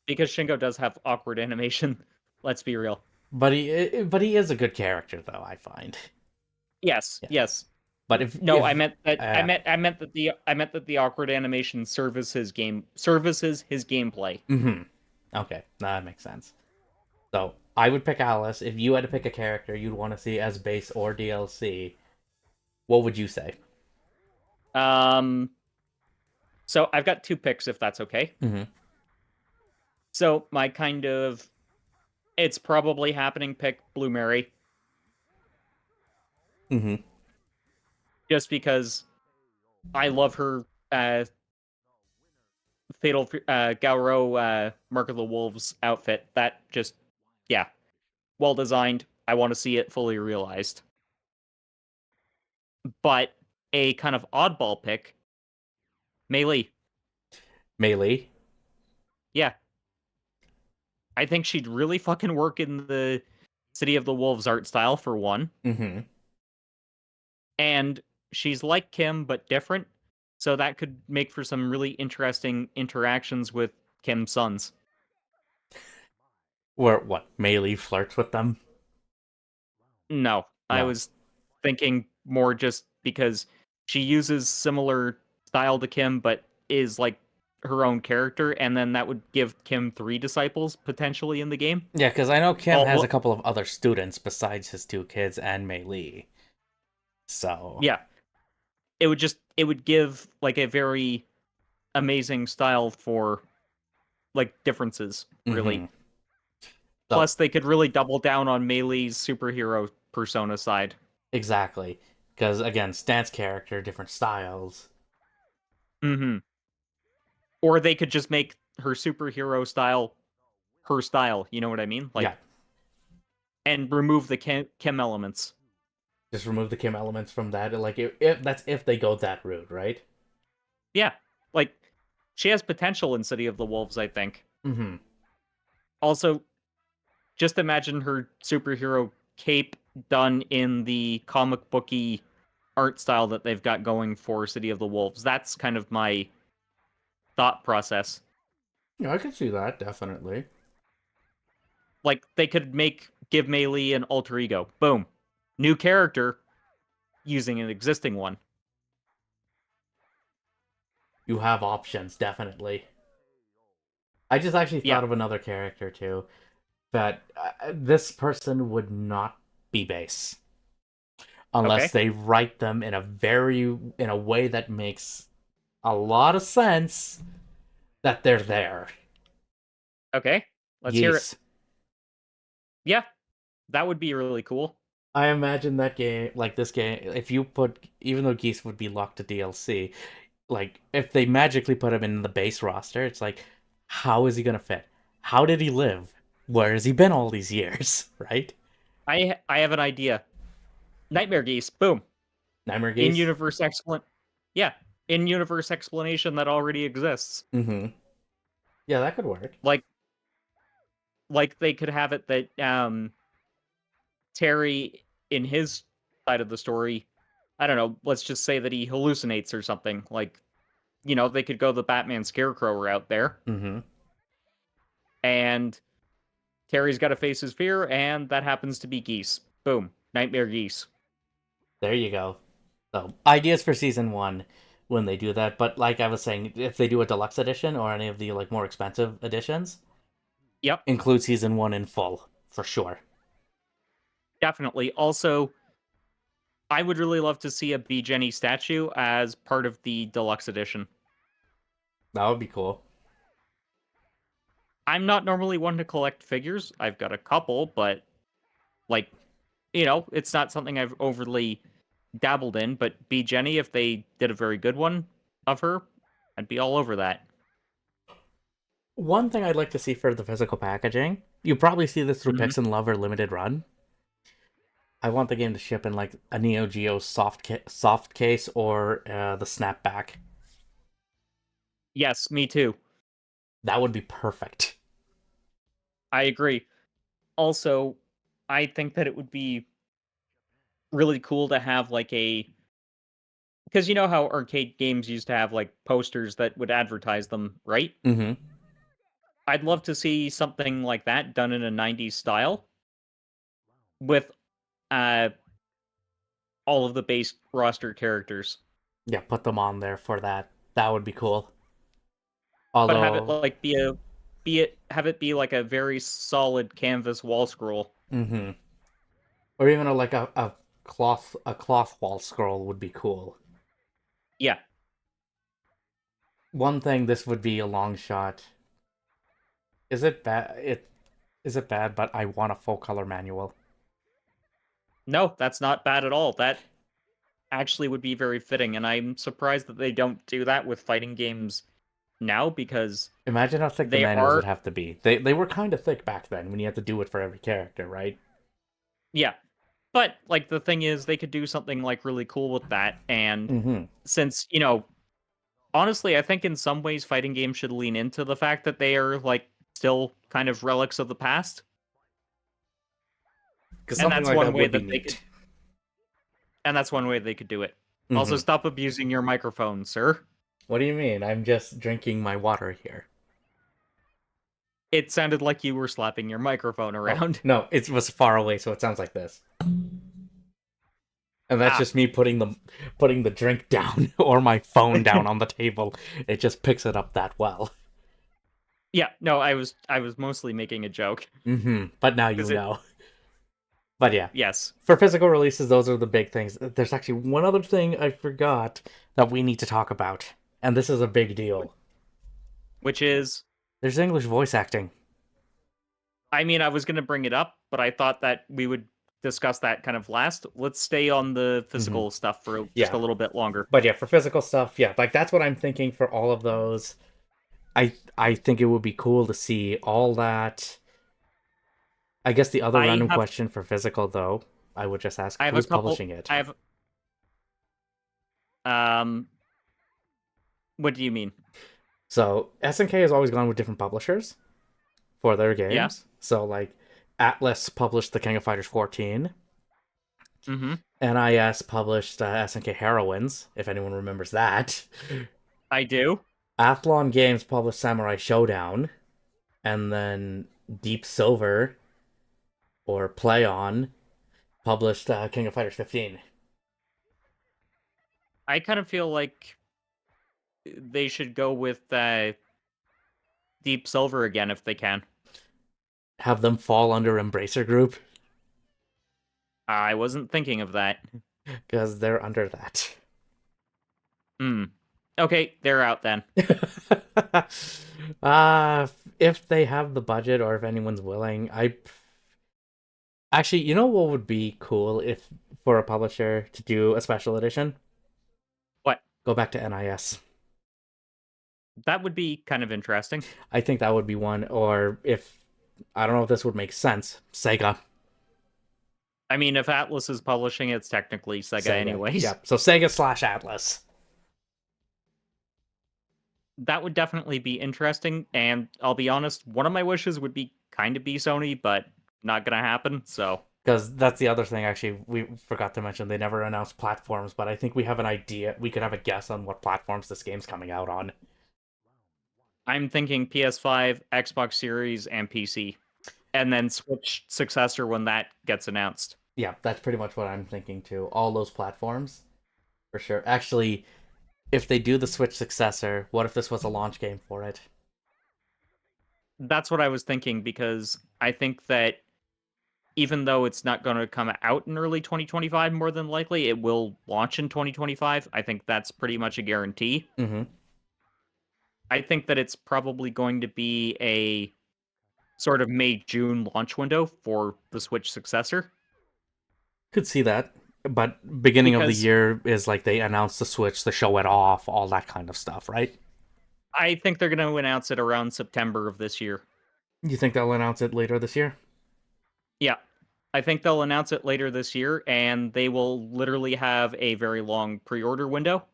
S1: because Shingo does have awkward animation. Let's be real.
S2: but he is a good character though. I find.
S1: Yes,
S2: Yeah.
S1: yes.
S2: But if
S1: No,
S2: if
S1: I meant that the awkward animation services his gameplay.
S2: hmm, okay, that makes sense. So I would pick Alice. If you had to pick a character you'd want to see as base or DLC, what would you say?
S1: Um, so I've got two picks if that's okay.
S2: Hmm.
S1: So my kind of it's probably happening pick Blue Mary
S2: Hmm.
S1: just because I love her Fatal Gauro Mark of the Wolves outfit. That just yeah, well designed. I want to see it fully realized. But a kind of oddball pick, Melee.
S2: Melee.
S1: Yeah, I think she'd really fucking work in the City of the Wolves art style for one.
S2: Hmm.
S1: And she's like Kim but different. So that could make for some really interesting interactions with Kim's sons.
S2: Where what? Melee flirts with them?
S1: No, I
S2: No.
S1: was thinking more just because she uses similar style to Kim, but is like her own character, and then that would give Kim three disciples potentially in the game.
S2: Yeah, because I know Kim
S1: Oh,
S2: has a
S1: well,
S2: couple of other students besides his two kids and Melee. So.
S1: yeah, it would give like a very amazing style for like differences, really.
S2: Mm-hmm. So
S1: Plus, they could really double down on Melee's superhero persona side.
S2: exactly. Because again, stance character, different styles.
S1: Hmm. Or they could just make her superhero style her style. You know what I mean?
S2: Yeah.
S1: Like, and remove the Kim elements.
S2: Just remove the Kim elements from that. Like if that's if they go that route, right?
S1: Yeah, like she has potential in City of the Wolves. I think.
S2: Mm-hmm.
S1: Also, just imagine her superhero cape done in the comic booky art style that they've got going for City of the Wolves. That's kind of my thought process.
S2: Yeah, I can see that, definitely.
S1: Like they could give Mei Li an alter ego. Boom. New character using an existing one.
S2: You have options, definitely. I just actually
S1: Yeah.
S2: thought of another character too. That this person would not be base unless
S1: Okay.
S2: they write them in a way that makes a lot of sense that they're there.
S1: Okay. Let's hear it.
S2: Yes.
S1: Yeah. That would be really cool.
S2: I imagine that game, like this game, if you put, even though Geese would be locked to DLC, like if they magically put him in the base roster, it's like, how is he gonna fit? How did he live? Where has he been all these years? Right?
S1: I have an idea. Nightmare Geese. Boom.
S2: Nightmare
S1: In
S2: Geese.
S1: universe Yeah. In universe explanation that already exists.
S2: Mm-hmm. Yeah, that could work.
S1: Like they could have it that Terry in his side of the story, I don't know, let's just say that he hallucinates or something. Like, they could go the Batman Scarecrow route there.
S2: Mm-hmm.
S1: And Terry's got to face his fear, and that happens to be Geese. Boom. Nightmare Geese.
S2: There you go. So ideas for season one when they do that. But like I was saying, if they do a deluxe edition or any of the like more expensive editions,
S1: Yep,
S2: include season one in full for sure.
S1: definitely. Also, I would really love to see a B. Jenny statue as part of the deluxe edition.
S2: That would be cool.
S1: I'm not normally one to collect figures. I've got a couple, but like, it's not something I've overly dabbled in. But B. Jenny, if they did a very good one of her, I'd be all over that.
S2: One thing I'd like to see for the physical packaging, you probably see this through
S1: Hmm.
S2: Pix and Love or Limited Run. I want the game to ship in like a Neo Geo soft case or the snapback.
S1: Yes, me too.
S2: That would be perfect.
S1: I agree. Also, I think that it would be really cool to have like because you know how arcade games used to have like posters that would advertise them, right?
S2: Mm-hmm.
S1: I'd love to see something like that done in a 90s style with uh all of the base roster characters,
S2: Yeah, put them on there for that. That would be cool.
S1: but have it
S2: Although,
S1: like have it be like a very solid canvas wall scroll.
S2: mm-hmm. Or even like a cloth wall scroll would be cool.
S1: Yeah.
S2: One thing this would be a long shot. Is it bad? Is it bad? But I want a full color manual.
S1: No, that's not bad at all. That actually would be very fitting, and I'm surprised that they don't do that with fighting games now because
S2: Imagine how thick the
S1: they
S2: manuals would
S1: are
S2: have to be. They were kind of thick back then when you had to do it for every character, right?
S1: yeah. But like the thing is they could do something like really cool with that, and
S2: Mm-hmm.
S1: since, honestly, I think in some ways fighting games should lean into the fact that they are like still kind of relics of the past.
S2: Because
S1: And
S2: something
S1: that's
S2: like
S1: one
S2: that
S1: way
S2: would be
S1: that they could
S2: neat.
S1: and that's one way they could do it. Also,
S2: Mm-hmm.
S1: stop abusing your microphone, sir.
S2: What do you mean? I'm just drinking my water here.
S1: It sounded like you were slapping your microphone
S2: Oh,
S1: around.
S2: no, it was far away, so it sounds like this. And that's
S1: Ah,
S2: just me putting the drink down or my phone down on the table. It just picks it up that well.
S1: yeah. No, I was mostly making a joke
S2: But now you
S1: because it.
S2: know. But yeah,
S1: Yes,
S2: for physical releases, those are the big things. There's actually one other thing I forgot that we need to talk about, and this is a big deal.
S1: which is.
S2: There's English voice acting.
S1: I mean, I was going to bring it up, but I thought that we would discuss that kind of last. Let's stay on the
S2: hmm
S1: physical stuff for just a
S2: Yeah,
S1: little bit longer.
S2: but yeah, for physical stuff, yeah, like that's what I'm thinking for all of those. I think it would be cool to see all that. I guess the other
S1: I
S2: random
S1: have
S2: question for physical, though, I would just ask
S1: I have a
S2: who's
S1: couple.
S2: publishing it.
S1: I have um. What do you mean?
S2: So SNK has always gone with different publishers for their
S1: Yeah.
S2: games. So like Atlas published the King of Fighters 14.
S1: Mm-hmm.
S2: NIS published SNK Heroines, if anyone remembers that.
S1: I do.
S2: Athlon Games published Samurai Showdown, and then Deep Silver or Play On published King of Fighters 15.
S1: I kind of feel like they should go with Deep Silver again if they can.
S2: Have them fall under Embracer Group
S1: I wasn't thinking of that.
S2: because they're under that.
S1: Hmm. Okay, they're out then.
S2: uh if they have the budget or if anyone's willing, I actually, you know what would be cool if for a publisher to do a special edition?
S1: What?
S2: Go back to NIS.
S1: That would be kind of interesting.
S2: I think that would be one. Or if I don't know if this would make sense, Sega.
S1: I mean, if Atlas is publishing, it's technically Sega
S2: Sega.
S1: anyways.
S2: Yep. So Sega/Atlas.
S1: That would definitely be interesting. And I'll be honest, one of my wishes would be kind of be Sony, but not gonna happen. So
S2: Because that's the other thing, actually, we forgot to mention. They never announced platforms, but I think we have an idea. We could have a guess on what platforms this game's coming out on.
S1: I'm thinking PS5, Xbox Series, and PC, and then Switch successor when that gets announced.
S2: Yeah, that's pretty much what I'm thinking too. All those platforms, for sure. Actually, if they do the Switch successor, what if this was a launch game for it?
S1: That's what I was thinking because I think that even though it's not going to come out in early 2025, more than likely, it will launch in 2025. I think that's pretty much a guarantee.
S2: Mm-hmm.
S1: I think that it's probably going to be a sort of May June launch window for the Switch successor
S2: Could see that. But beginning of the
S1: because
S2: year is like they announce the Switch, the show it off, all that kind of stuff, right?
S1: I think they're going to announce it around September of this year.
S2: You think they'll announce it later this year?
S1: Yeah. I think they'll announce it later this year and they will literally have a very long pre-order window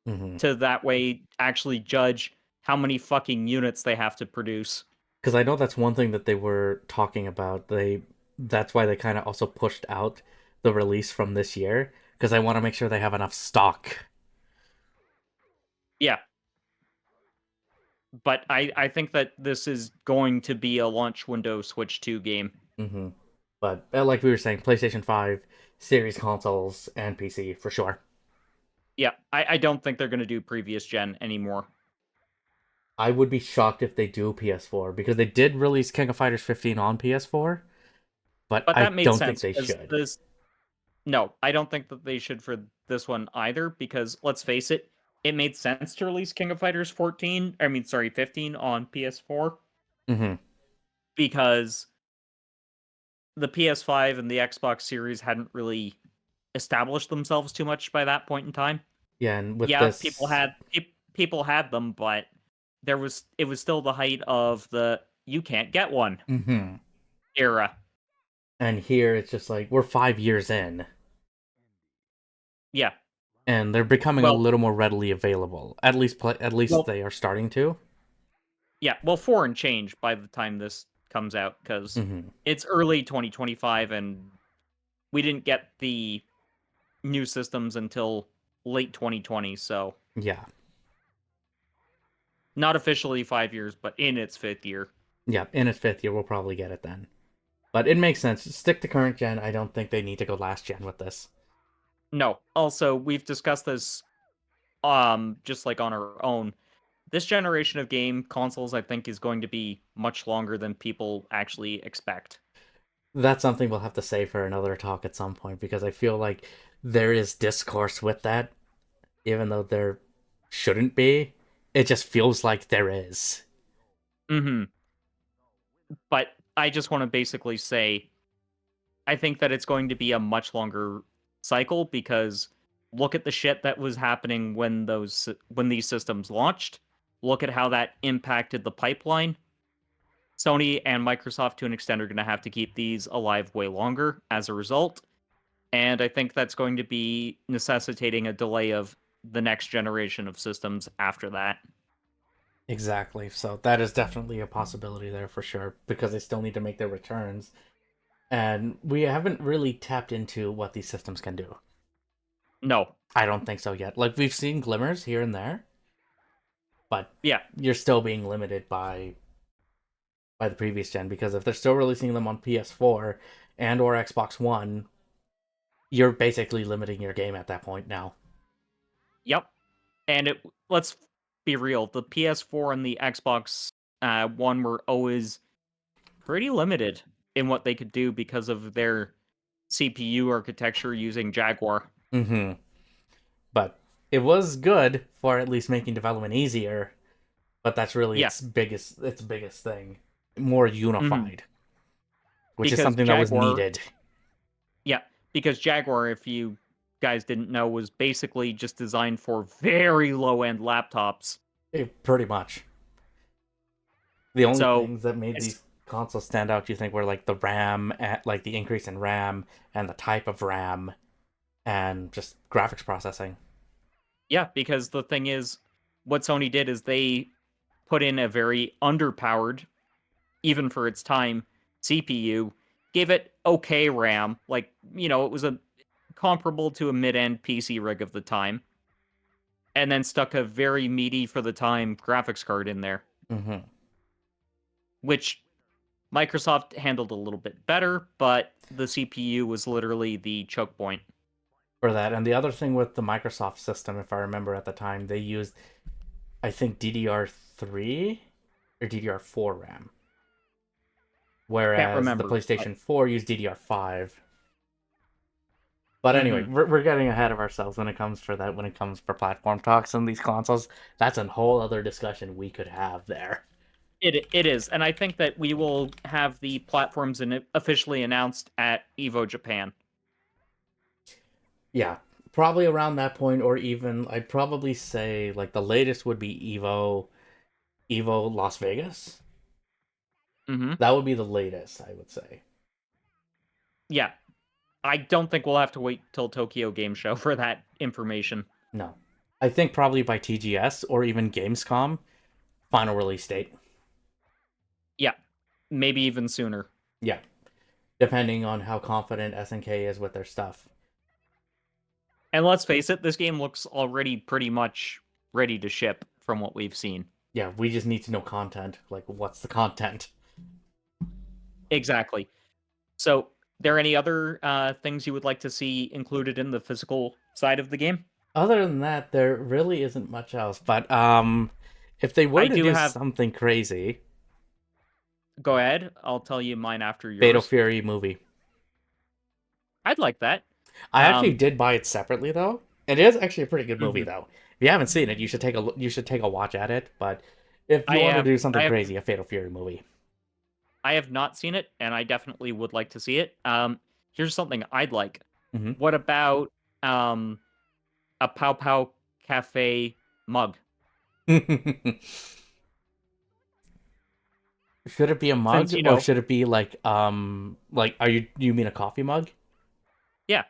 S2: Mm-hmm.
S1: to that way actually judge how many fucking units they have to produce.
S2: Because I know that's one thing that they were talking about. That's why they kind of also pushed out the release from this year because I want to make sure they have enough stock.
S1: Yeah. But I think that this is going to be a launch window Switch 2 game.
S2: Mm-hmm. But like we were saying, PlayStation 5, series consoles, and PC for sure.
S1: Yeah, I don't think they're going to do previous gen anymore.
S2: I would be shocked if they do PS4 because they did release King of Fighters 15 on PS4, but
S1: But
S2: I
S1: that made
S2: don't think
S1: sense
S2: they
S1: because
S2: should.
S1: this. No, I don't think that they should for this one either. Because let's face it, it made sense to release King of Fighters 14. I mean, sorry, 15 on PS4
S2: Mm-hmm.
S1: because the PS5 and the Xbox Series hadn't really established themselves too much by that point in time.
S2: Yeah, and with
S1: Yeah, people
S2: this,
S1: had people had them, but it was still the height of the you can't get one
S2: mm-hmm.
S1: era.
S2: And here it's just like we're 5 years in,
S1: Yeah.
S2: and they're becoming a
S1: Well,
S2: little more readily available. At least
S1: well,
S2: they are starting to.
S1: yeah. Well, four and change by the time this comes out because
S2: Mm-hmm.
S1: it's early 2025 and we didn't get the new systems until late 2020. So
S2: Yeah,
S1: not officially 5 years, but in its fifth year.
S2: Yeah, in its fifth year, we'll probably get it then. But it makes sense. Stick to current gen. I don't think they need to go last gen with this.
S1: No. Also, we've discussed this just like on our own. This generation of game consoles, I think, is going to be much longer than people actually expect.
S2: That's something we'll have to say for another talk at some point because I feel like there is discourse with that, even though there shouldn't be. It just feels like there is.
S1: Mm-hmm. But I just want to basically say I think that it's going to be a much longer cycle because look at the shit that was happening when these systems launched. Look at how that impacted the pipeline. Sony and Microsoft, to an extent, are going to have to keep these alive way longer as a result. And I think that's going to be necessitating a delay of the next generation of systems after that.
S2: Exactly. So that is definitely a possibility there for sure because they still need to make their returns. And we haven't really tapped into what these systems can do.
S1: No.
S2: I don't think so yet. Like we've seen glimmers here and there, but
S1: Yeah.
S2: you're still being limited by the previous gen because if they're still releasing them on PS4 and or Xbox One, you're basically limiting your game at that point now.
S1: Yep. And let's be real, the PS4 and the Xbox One were always pretty limited in what they could do because of their CPU architecture using Jaguar.
S2: Mm-hmm. But it was good for at least making development easier. But that's really
S1: Yeah.
S2: its biggest thing. More
S1: Hmm.
S2: unified, which is
S1: Because
S2: something that was
S1: Jaguar,
S2: needed.
S1: yeah, because Jaguar, if you guys didn't know, was basically just designed for very low end laptops.
S2: Pretty much. The only
S1: So
S2: things that made
S1: it's
S2: these consoles stand out, you think, were like the RAM, like the increase in RAM and the type of RAM, and just graphics processing.
S1: yeah, because the thing is, what Sony did is they put in a very underpowered, even for its time, CPU, gave it okay RAM, like, it was a comparable to a mid-end PC rig of the time, and then stuck a very meaty for the time graphics card in there,
S2: Mm-hmm.
S1: which Microsoft handled a little bit better, but the CPU was literally the choke point.
S2: For that, and the other thing with the Microsoft system, if I remember at the time, they used, I think, DDR3 or DDR4 RAM,
S1: Can't
S2: whereas the
S1: remember, but
S2: PlayStation 4 used DDR5. But anyway,
S1: mhm.
S2: we're getting ahead of ourselves when it comes for that. When it comes for platform talks and these consoles, that's a whole other discussion we could have there.
S1: It is, and I think that we will have the platforms officially announced at Evo Japan.
S2: Yeah, probably around that point, or even I'd probably say like the latest would be Evo Las Vegas.
S1: Hmm.
S2: That would be the latest, I would say.
S1: Yeah, I don't think we'll have to wait till Tokyo Game Show for that information.
S2: No, I think probably by TGS or even Gamescom final release date.
S1: Yeah, maybe even sooner.
S2: Yeah, depending on how confident SNK is with their stuff.
S1: And let's face it, this game looks already pretty much ready to ship from what we've seen.
S2: Yeah, we just need to know content. Like, what's the content?
S1: Exactly. So, there any other things you would like to see included in the physical side of the game?
S2: Other than that, there really isn't much else. But if they
S1: I
S2: were to
S1: do
S2: do
S1: have.
S2: something crazy,
S1: Go ahead. I'll tell you mine after
S2: Fatal
S1: yours.
S2: Fury movie.
S1: I'd like that.
S2: I actually
S1: Um.
S2: did buy it separately though. It is actually a pretty good movie
S1: Mhm.
S2: though. If you haven't seen it, you should take a you should take a watch at it. But if you
S1: I
S2: want to
S1: have.
S2: do
S1: I
S2: something
S1: have.
S2: crazy, a Fatal Fury movie.
S1: I have not seen it, and I definitely would like to see it. Here's something I'd like.
S2: Hmm.
S1: What about um a Pow Pow Cafe mug?
S2: Should it be a
S1: Since
S2: mug or should it be like are you mean a coffee mug?
S1: yeah,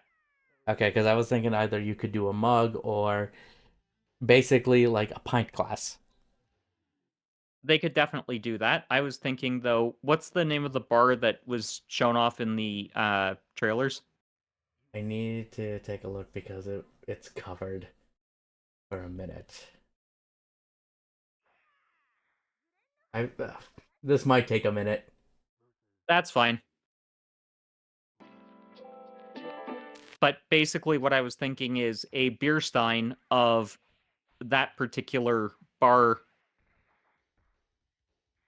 S2: Okay, because I was thinking either you could do a mug or basically like a pint glass.
S1: they could definitely do that. I was thinking though, what's the name of the bar that was shown off in the trailers?
S2: I need to take a look because it's covered for a minute. I This might take a minute.
S1: That's fine. But basically, what I was thinking is a beer stein of that particular bar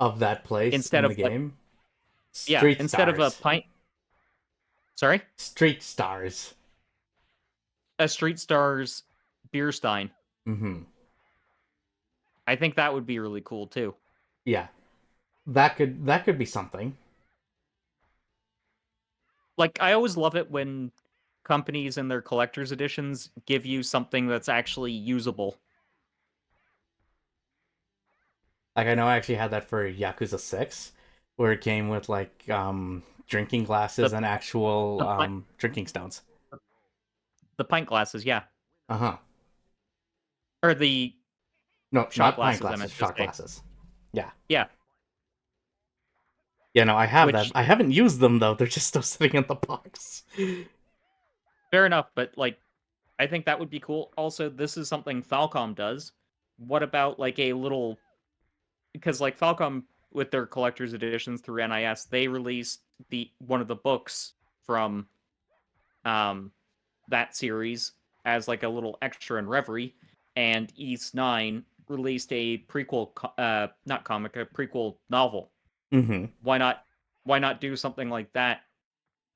S2: Of that place
S1: instead
S2: in the
S1: of like,
S2: game.
S1: yeah,
S2: Street
S1: instead of a
S2: Stars.
S1: pint. Sorry,
S2: Street Stars.
S1: a Street Stars beer stein.
S2: Mm-hmm.
S1: I think that would be really cool too.
S2: Yeah. That could be something.
S1: Like, I always love it when companies and their collector's editions give you something that's actually usable.
S2: Like I know I actually had that for Yakuza 6, where it came with like drinking glasses
S1: The
S2: and actual
S1: the pint
S2: drinking stones.
S1: the pint glasses, yeah,
S2: Uh-huh.
S1: or the
S2: No,
S1: shot
S2: not pint
S1: glasses. I
S2: glasses,
S1: meant to
S2: shot
S1: say,
S2: glasses. Yeah.
S1: yeah.
S2: Yeah, no, I have that.
S1: Which
S2: I haven't used them though. They're just still sitting in the box.
S1: fair enough, but like, I think that would be cool. Also, this is something Falcom does. What about like a little, because like Falcom with their collector's editions through NIS, they released the one of the books from um that series as like a little extra in Reverie, and East 9 released a prequel not comic, a prequel novel.
S2: Mm-hmm.
S1: Why not do something like that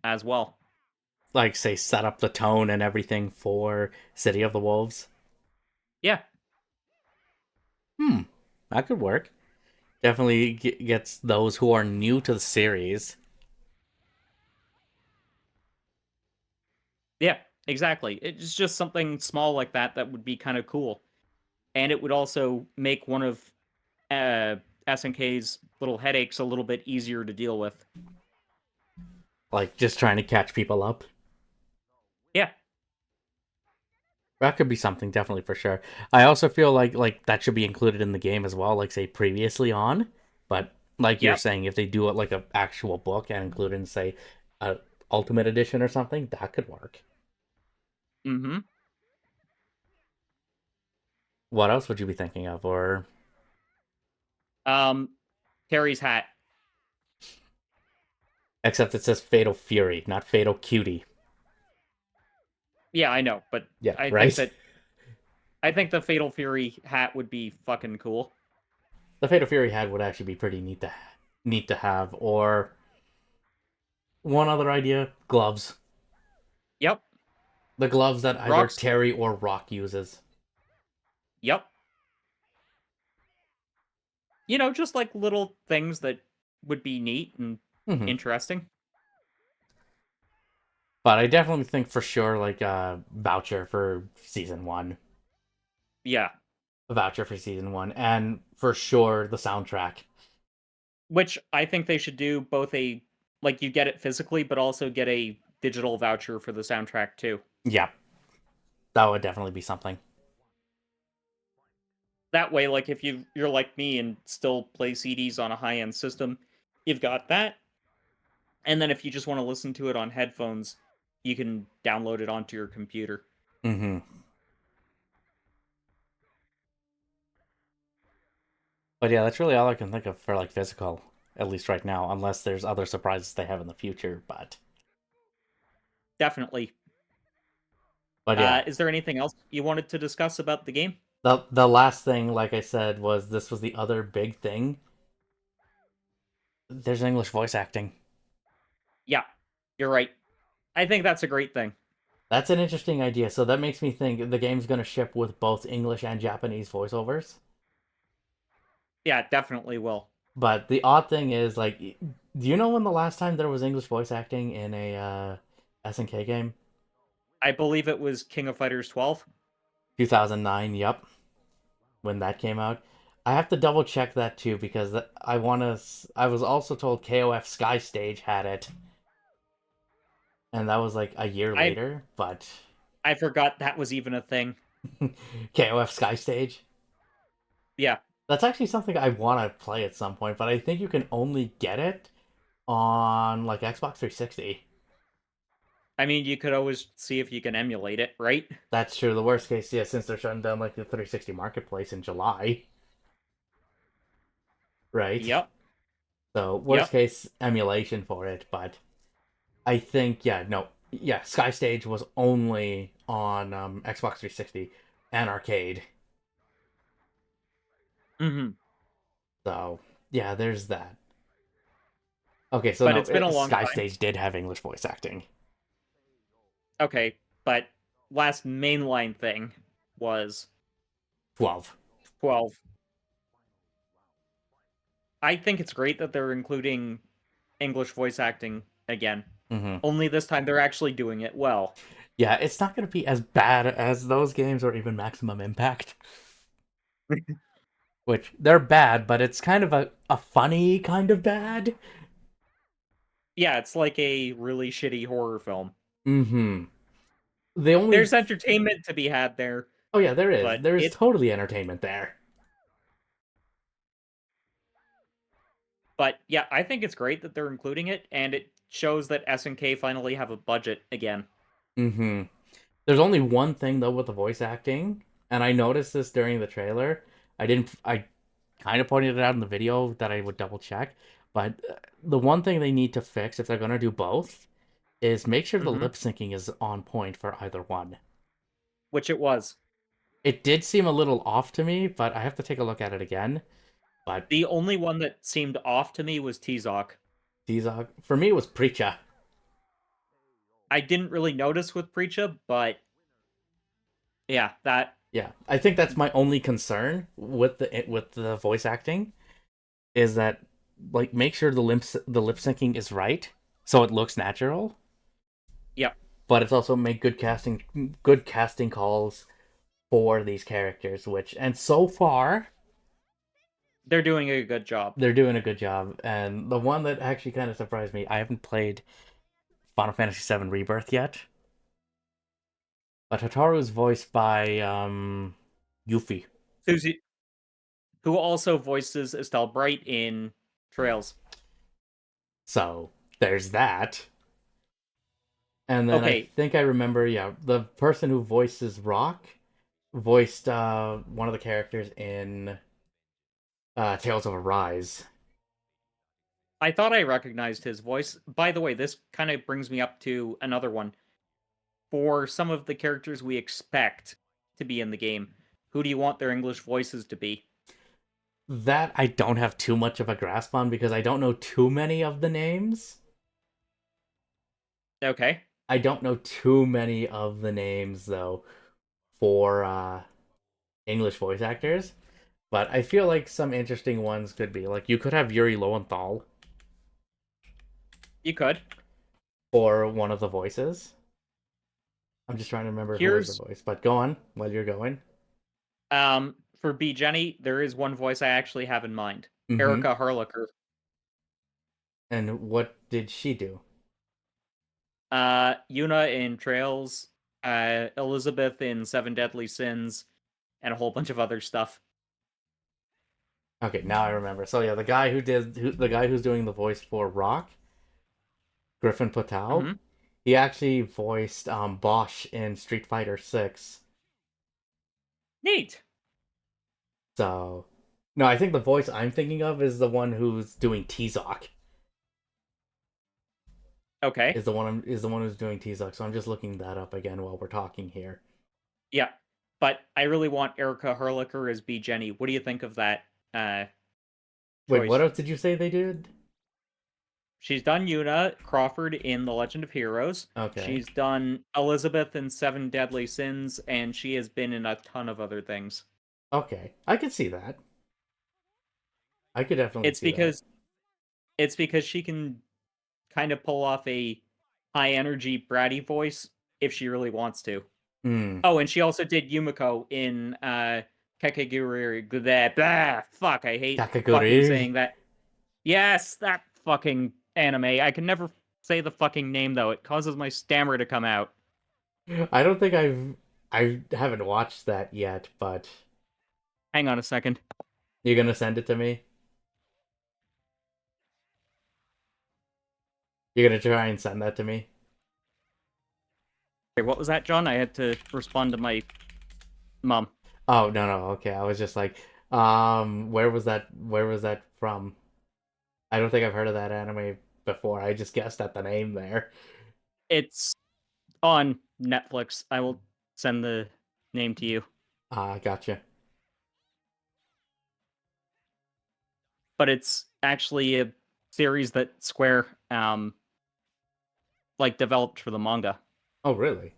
S1: as well?
S2: Like say set up the tone and everything for City of the Wolves.
S1: Yeah.
S2: Hmm. That could work. Definitely gets those who are new to the series.
S1: Yeah, exactly. It's just something small like that that would be kind of cool. And it would also make one of uh, SNK's little headaches a little bit easier to deal with.
S2: Like just trying to catch people up.
S1: Yeah,
S2: That could be something definitely for sure. I also feel like that should be included in the game as well, like say previously on. But like you're
S1: yep.
S2: saying, if they do it like an actual book and include it in say a Ultimate Edition or something, that could work.
S1: Mm-hmm.
S2: What else would you be thinking of? Or
S1: Um, Terry's hat.
S2: except it says Fatal Fury, not Fatal Cutie.
S1: Yeah, I know, but
S2: Yeah,
S1: I think
S2: right.
S1: that the Fatal Fury hat would be fucking cool.
S2: The Fatal Fury hat would actually be pretty neat to have. Or one other idea: gloves.
S1: Yep.
S2: The gloves that either
S1: Rocks.
S2: Terry or Rock uses.
S1: Yep. You know, just like little things that would be neat and
S2: Hmm.
S1: interesting.
S2: But I definitely think for sure like a voucher for season one.
S1: Yeah.
S2: A voucher for season one, and for sure the soundtrack.
S1: Which I think they should do both a, like, you get it physically, but also get a digital voucher for the soundtrack too.
S2: Yeah, that would definitely be something.
S1: That way, like, if you're like me and still play CDs on a high end system, you've got that. And then if you just want to listen to it on headphones, you can download it onto your computer.
S2: Hmm. But yeah, that's really all I can think of for like physical, at least right now, unless there's other surprises they have in the future.
S1: Definitely.
S2: But yeah,
S1: Is there anything else you wanted to discuss about the game?
S2: the last thing, like I said, was this was the other big thing. There's English voice acting.
S1: Yeah, you're right. I think that's a great thing.
S2: That's an interesting idea. So that makes me think the game's going to ship with both English and Japanese voiceovers.
S1: Yeah, definitely will.
S2: But the odd thing is, like, do you know when the last time there was English voice acting in a SNK game?
S1: I believe it was King of Fighters 12.
S2: 2009. Yep, when that came out. I have to double check that too because I want to. I was also told KOF Sky Stage had it, and that was like a year
S1: I
S2: later. But
S1: I forgot that was even a thing.
S2: KOF Sky Stage.
S1: Yeah.
S2: That's actually something I want to play at some point, but I think you can only get it on like Xbox 360.
S1: I mean, you could always see if you can emulate it, right?
S2: That's true. The worst case, yeah, since they're shutting down like the 360 marketplace in July, right?
S1: Yep.
S2: So worst
S1: Yep.
S2: case emulation for it, but I think Sky Stage was only on Xbox 360 and arcade.
S1: Hmm.
S2: So yeah, there's that. Okay, so
S1: But
S2: no,
S1: it's been a long
S2: Sky
S1: time.
S2: Stage did have English voice acting.
S1: Okay, but last mainline thing was
S2: 12.
S1: 12. I think it's great that they're including English voice acting again.
S2: Mm-hmm.
S1: Only this time they're actually doing it well.
S2: Yeah, it's not going to be as bad as those games or even Maximum Impact, which they're bad, but it's kind of a funny kind of bad.
S1: Yeah, it's like a really shitty horror film.
S2: Mm-hmm. The only
S1: There's entertainment to be had there,
S2: Oh yeah, there is.
S1: but
S2: There is
S1: it
S2: totally entertainment there.
S1: but yeah, I think it's great that they're including it, and it shows that SNK finally have a budget again.
S2: Mm-hmm. There's only one thing though with the voice acting, and I noticed this during the trailer. I kind of pointed it out in the video that I would double check, but the one thing they need to fix if they're gonna do both is make sure the
S1: Hmm.
S2: lip syncing is on point for either one.
S1: Which it was.
S2: It did seem a little off to me, but I have to take a look at it again. But
S1: The only one that seemed off to me was Tizok.
S2: for me, it was Preacha.
S1: I didn't really notice with Preacha, but yeah, that
S2: Yeah, I think that's my only concern with the voice acting is that like make sure the lip syncing is right so it looks natural,
S1: yep,
S2: but it's also make good casting calls for these characters, which and so far
S1: they're doing a good job.
S2: they're doing a good job. And the one that actually kind of surprised me, I haven't played Final Fantasy VII Rebirth yet, but Hotaru is voiced by Yuffie.
S1: Susie, who also voices Estelle Bright in Trails.
S2: So there's that. And then I
S1: Okay,
S2: think I remember, yeah, the person who voices Rock voiced one of the characters in Tales of Arise.
S1: I thought I recognized his voice. By the way, this kind of brings me up to another one. For some of the characters we expect to be in the game, who do you want their English voices to be?
S2: That I don't have too much of a grasp on because I don't know too many of the names.
S1: Okay.
S2: I don't know too many of the names though for English voice actors, but I feel like some interesting ones could be like you could have Yuri Lowenthal
S1: You could.
S2: for one of the voices. I'm just trying to remember who was the
S1: Here's
S2: voice, but go on while you're going.
S1: for B Jenny, there is one voice I actually have in mind.
S2: Mm-hmm.
S1: Erica Harlacher.
S2: And what did she do?
S1: Yuna in Trails, Elizabeth in Seven Deadly Sins, and a whole bunch of other stuff.
S2: Okay, now I remember. So yeah, the guy who's doing the voice for Rock, Griffin Patel,
S1: Hmm.
S2: he actually voiced Bosch in Street Fighter 6.
S1: Neat.
S2: So no, I think the voice I'm thinking of is the one who's doing Tizok.
S1: Okay.
S2: Is the one who's doing Tizok. So I'm just looking that up again while we're talking here.
S1: Yeah. But I really want Erica Harlacher as B Jenny. What do you think of that
S2: Wait, what
S1: choice?
S2: else did you say they did?
S1: She's done Yuna Crawford in The Legend of Heroes.
S2: Okay.
S1: She's done Elizabeth in Seven Deadly Sins, and she has been in a ton of other things.
S2: Okay. I could see that. I could definitely
S1: It's
S2: see that.
S1: because it's because she can kind of pull off a high energy bratty voice if she really wants to.
S2: Hmm.
S1: Oh, and she also did Yumiko in Kakegurui. Blah, fuck, I hate fucking
S2: Kakaguri.
S1: saying that. Yes, that fucking anime. I can never say the fucking name though. It causes my stammer to come out.
S2: I don't think I haven't watched that yet, but
S1: Hang on a second.
S2: you're gonna send it to me? You're gonna try and send that to me?
S1: Okay, what was that, John? I had to respond to my mom.
S2: Oh no, no, okay. I was just like, where was that from? I don't think I've heard of that anime before. I just guessed at the name there.
S1: It's on Netflix. I will send the name to you.
S2: Ah, gotcha.
S1: But it's actually a series that Square like developed for the manga.
S2: Oh, really?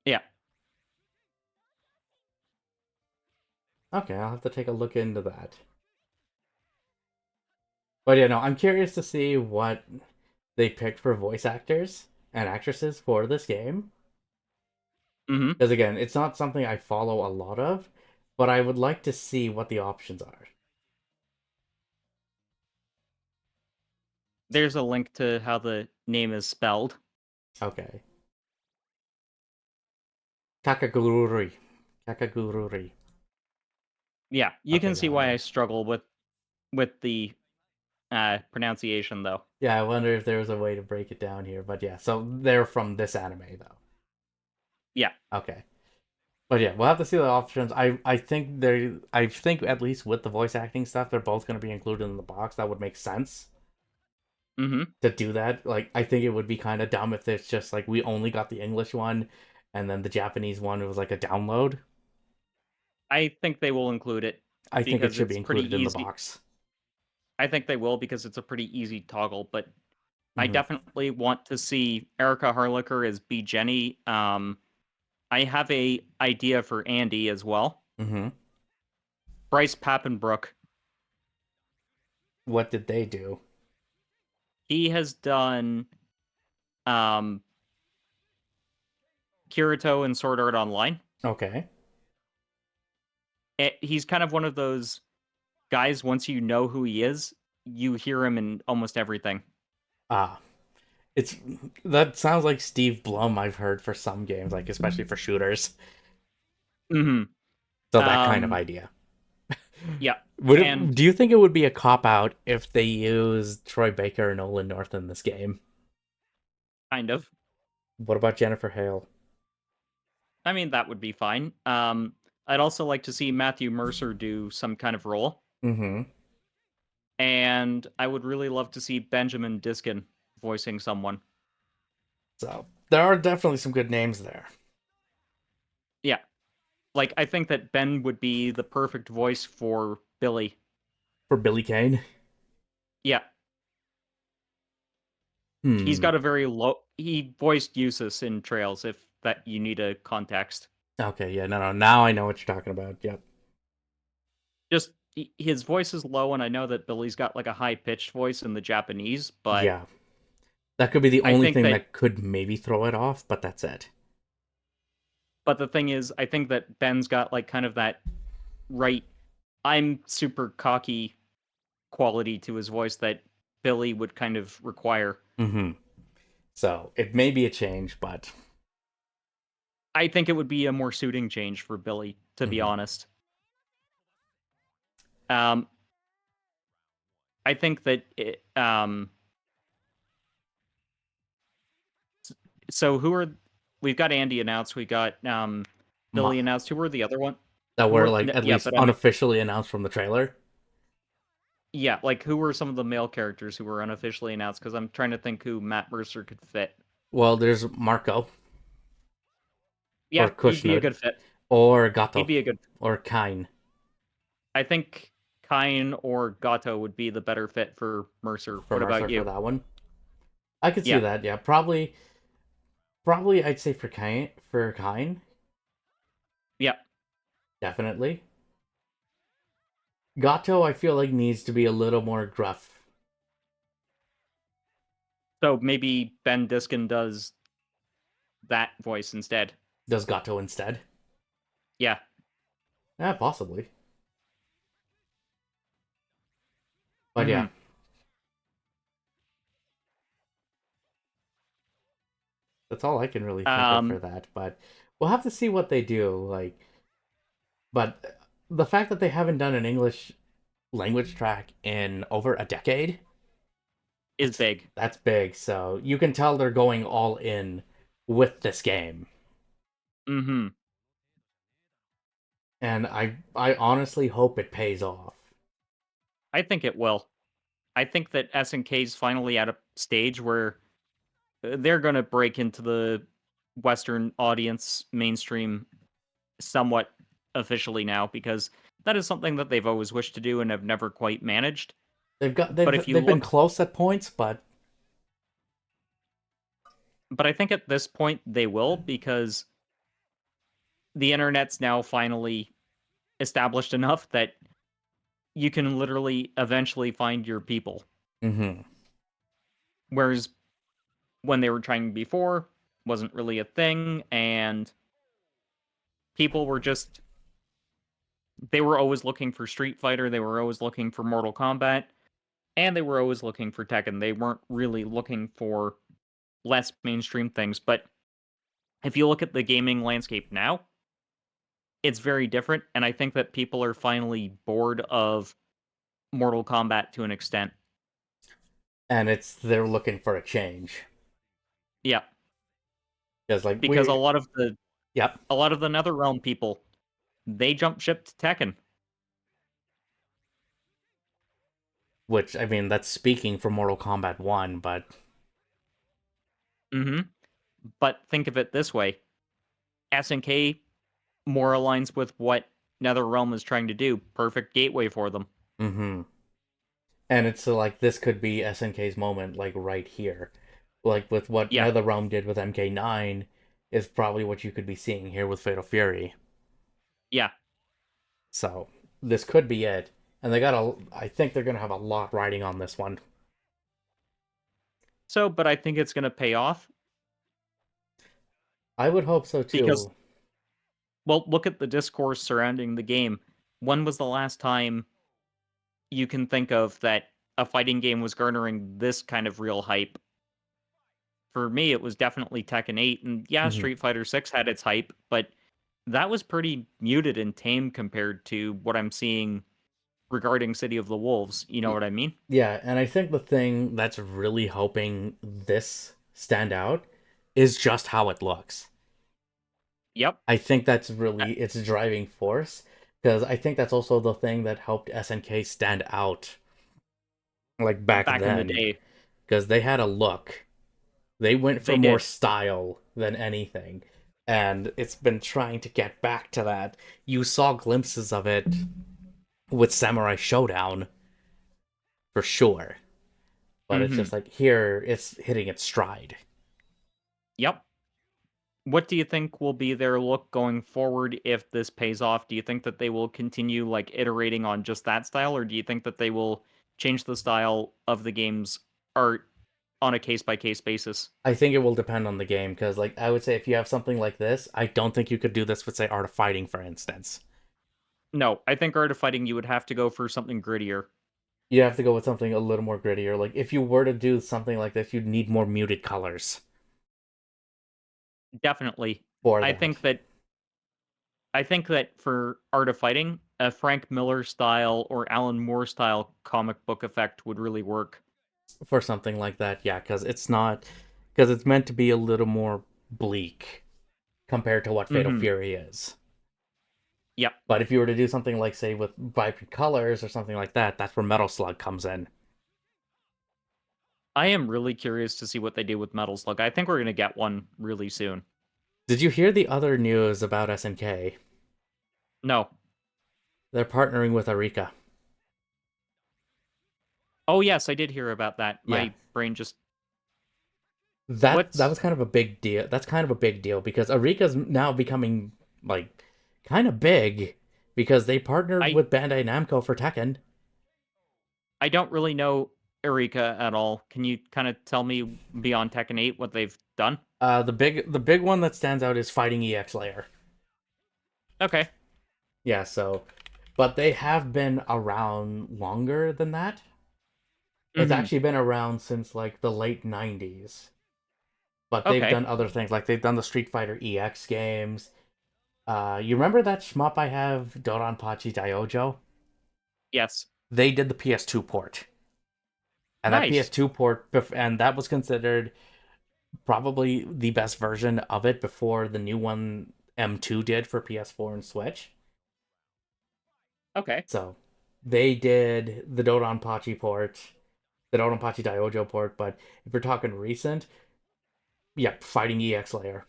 S1: Yeah.
S2: Okay, I'll have to take a look into that. But yeah, no, I'm curious to see what they picked for voice actors and actresses for this game.
S1: Hmm.
S2: Because again, it's not something I follow a lot of, but I would like to see what the options are.
S1: There's a link to how the name is spelled.
S2: Okay. Kakagururi. Kakagururi.
S1: Yeah, you
S2: Okay,
S1: can see
S2: got
S1: why I
S2: it.
S1: struggle with the pronunciation though.
S2: Yeah, I wonder if there was a way to break it down here, but yeah, so they're from this anime though.
S1: Yeah.
S2: Okay. But yeah, we'll have to see the options. I think at least with the voice acting stuff, they're both going to be included in the box. That would make sense
S1: Hmm.
S2: to do that. Like, I think it would be kind of dumb if it's just like we only got the English one, and then the Japanese one was like a download.
S1: I think they will include it
S2: I think it
S1: because
S2: should be
S1: it's pretty
S2: included in the
S1: easy.
S2: box.
S1: I think they will because it's a pretty easy toggle, but I
S2: Mm-hmm.
S1: definitely want to see Erica Harlicker as B Jenny. I have a idea for Andy as well.
S2: Mm-hmm.
S1: Bryce Papenbrook.
S2: What did they do?
S1: He has done um Kirito and Sword Art Online.
S2: Okay.
S1: He's kind of one of those guys, once you know who he is, you hear him in almost everything.
S2: Ah, it's that sounds like Steve Blum I've heard for some games, like especially for shooters.
S1: Hmm.
S2: So that kind of
S1: Um,
S2: idea.
S1: yeah,
S2: Do
S1: and
S2: you think it would be a cop out if they used Troy Baker or Nolan North in this game?
S1: kind of.
S2: What about Jennifer Hale?
S1: I mean, that would be fine. I'd also like to see Matthew Mercer do some kind of role,
S2: Mm-hmm.
S1: and I would really love to see Benjamin Diskin voicing someone.
S2: So there are definitely some good names there
S1: Yeah, like I think that Ben would be the perfect voice for Billy.
S2: for Billy Kane.
S1: Yeah, he's
S2: Hmm.
S1: got a very low. He voiced Eustace in Trails. If that you need a context,
S2: Okay. Yeah. No. No. Now I know what you're talking about. Yep.
S1: just his voice is low, and I know that Billy's got like a high pitched voice in the Japanese, but
S2: Yeah. That could be the
S1: I
S2: only
S1: think
S2: thing
S1: that.
S2: that could maybe throw it off, but that's it.
S1: But the thing is, I think that Ben's got like kind of that right. I'm super cocky quality to his voice that Billy would kind of require.
S2: Mm-hmm. So it may be a change, but
S1: I think it would be a more suiting change for Billy, to be
S2: mhm.
S1: honest. Um, I think that so who are we've got Andy announced, we got
S2: Ma-
S1: Billy announced. Who were the other one?
S2: that
S1: Who
S2: were
S1: were
S2: like at
S1: yeah,
S2: least
S1: but I mean
S2: unofficially announced from the trailer.
S1: yeah, like who were some of the male characters who were unofficially announced? Because I'm trying to think who Matt Mercer could fit.
S2: Well, there's Marco or
S1: Yeah, he'd be a
S2: Kushnud
S1: good fit.
S2: or
S1: He'd
S2: Gato
S1: be a good.
S2: or Kine.
S1: I think Kine or Gato would be the better fit for Mercer.
S2: For
S1: What about
S2: Mercer for
S1: you?
S2: that one. I could see
S1: Yeah,
S2: that. Yeah, probably I'd say for Kine,
S1: yeah.
S2: definitely. Gato I feel like needs to be a little more gruff.
S1: So maybe Ben Diskin does that voice instead.
S2: Does Gato instead?
S1: Yeah.
S2: Yeah, possibly. But yeah,
S1: Hmm.
S2: that's all I can really think of for
S1: Um,
S2: that. But we'll have to see what they do. Like, but the fact that they haven't done an English language track in over a decade,
S1: is big.
S2: that's big. So you can tell they're going all in with this game.
S1: Hmm.
S2: And I honestly hope it pays off.
S1: I think it will. I think that SNK's finally at a stage where they're going to break into the Western audience mainstream somewhat officially now, because that is something that they've always wished to do and have never quite managed. But if you
S2: They've been
S1: look,
S2: close at points, but
S1: but I think at this point they will, because the internet's now finally established enough that you can literally eventually find your people.
S2: mhm.
S1: Whereas when they were trying before, wasn't really a thing, and people were just they were always looking for Street Fighter, they were always looking for Mortal Kombat, and they were always looking for Tekken. They weren't really looking for less mainstream things. But if you look at the gaming landscape now, it's very different, and I think that people are finally bored of Mortal Kombat to an extent.
S2: And it's they're looking for a change
S1: Yeah,
S2: because like
S1: because
S2: we, yep.
S1: a lot of the NetherRealm people, they jump ship to Tekken.
S2: Which I mean, that's speaking for Mortal Kombat One, but
S1: Hmm. But think of it this way: SNK more aligns with what NetherRealm is trying to do. Perfect gateway for them.
S2: mm-hmm. And it's like this could be SNK's moment, like right here, like with what
S1: Yeah,
S2: NetherRealm did with MK9, is probably what you could be seeing here with Fatal Fury.
S1: yeah.
S2: So this could be it, and they got a. I think they're gonna have a lot riding on this one.
S1: So, but I think it's going to pay off
S2: I would hope so
S1: because,
S2: too.
S1: well, look at the discourse surrounding the game. When was the last time you can think of that a fighting game was garnering this kind of real hype? For me, it was definitely Tekken 8, and yeah,
S2: Hmm.
S1: Street Fighter 6 had its hype, but that was pretty muted and tame compared to what I'm seeing regarding City of the Wolves. You know what I mean?
S2: Yeah, and I think the thing that's really helping this stand out is just how it looks.
S1: Yep.
S2: I think that's really its driving force because I think that's also the thing that helped SNK stand out like back
S1: Back in the
S2: then
S1: day,
S2: because they had a look. They went for
S1: they
S2: more
S1: did.
S2: style than anything. And it's been trying to get back to that. You saw glimpses of it with Samurai Showdown for sure. But it's
S1: Hmm.
S2: just like here it's hitting its stride.
S1: Yep. What do you think will be their look going forward if this pays off? Do you think that they will continue like iterating on just that style, or do you think that they will change the style of the game's art on a case by case basis?
S2: I think it will depend on the game because, like, I would say if you have something like this, I don't think you could do this with, say, Art of Fighting, for instance.
S1: No, I think Art of Fighting you would have to go for something grittier.
S2: You have to go with something a little more grittier. Like, if you were to do something like this, you'd need more muted colors
S1: Definitely.
S2: for
S1: I
S2: that.
S1: think that I think that for Art of Fighting, a Frank Miller style or Alan Moore style comic book effect would really work.
S2: For something like that, yeah, because it's not, because it's meant to be a little more bleak compared to what Fatal
S1: Mhm.
S2: Fury is.
S1: Yep.
S2: But if you were to do something like, say, with vibrant colors or something like that, that's where Metal Slug comes in.
S1: I am really curious to see what they do with Metal Slug. I think we're going to get one really soon.
S2: Did you hear the other news about SNK?
S1: No.
S2: They're partnering with Arika.
S1: Oh, yes, I did hear about that.
S2: Yeah,
S1: My brain just
S2: that
S1: what's
S2: was kind of a big deal. That's kind of a big deal because Arika's now becoming like kind of big because they partnered
S1: I
S2: with Bandai Namco for Tekken.
S1: I don't really know Erika at all. Can you kind of tell me beyond Tekken 8 what they've done?
S2: The big one that stands out is Fighting EX Layer.
S1: Okay.
S2: Yeah, so but they have been around longer than that. It's
S1: Mhm.
S2: actually been around since like the late 90s. But they've
S1: Okay.
S2: done other things like they've done the Street Fighter EX games. You remember that shmup I have, Doronpachi Daiojo?
S1: Yes.
S2: They did the PS2 port. And that
S1: Nice.
S2: PS2 port, and that was considered probably the best version of it before the new one M2 did for PS4 and Switch.
S1: Okay.
S2: So they did the Dodonpachi port. the Donpachi Daijo port, but if you're talking recent, yeah, Fighting EX layer.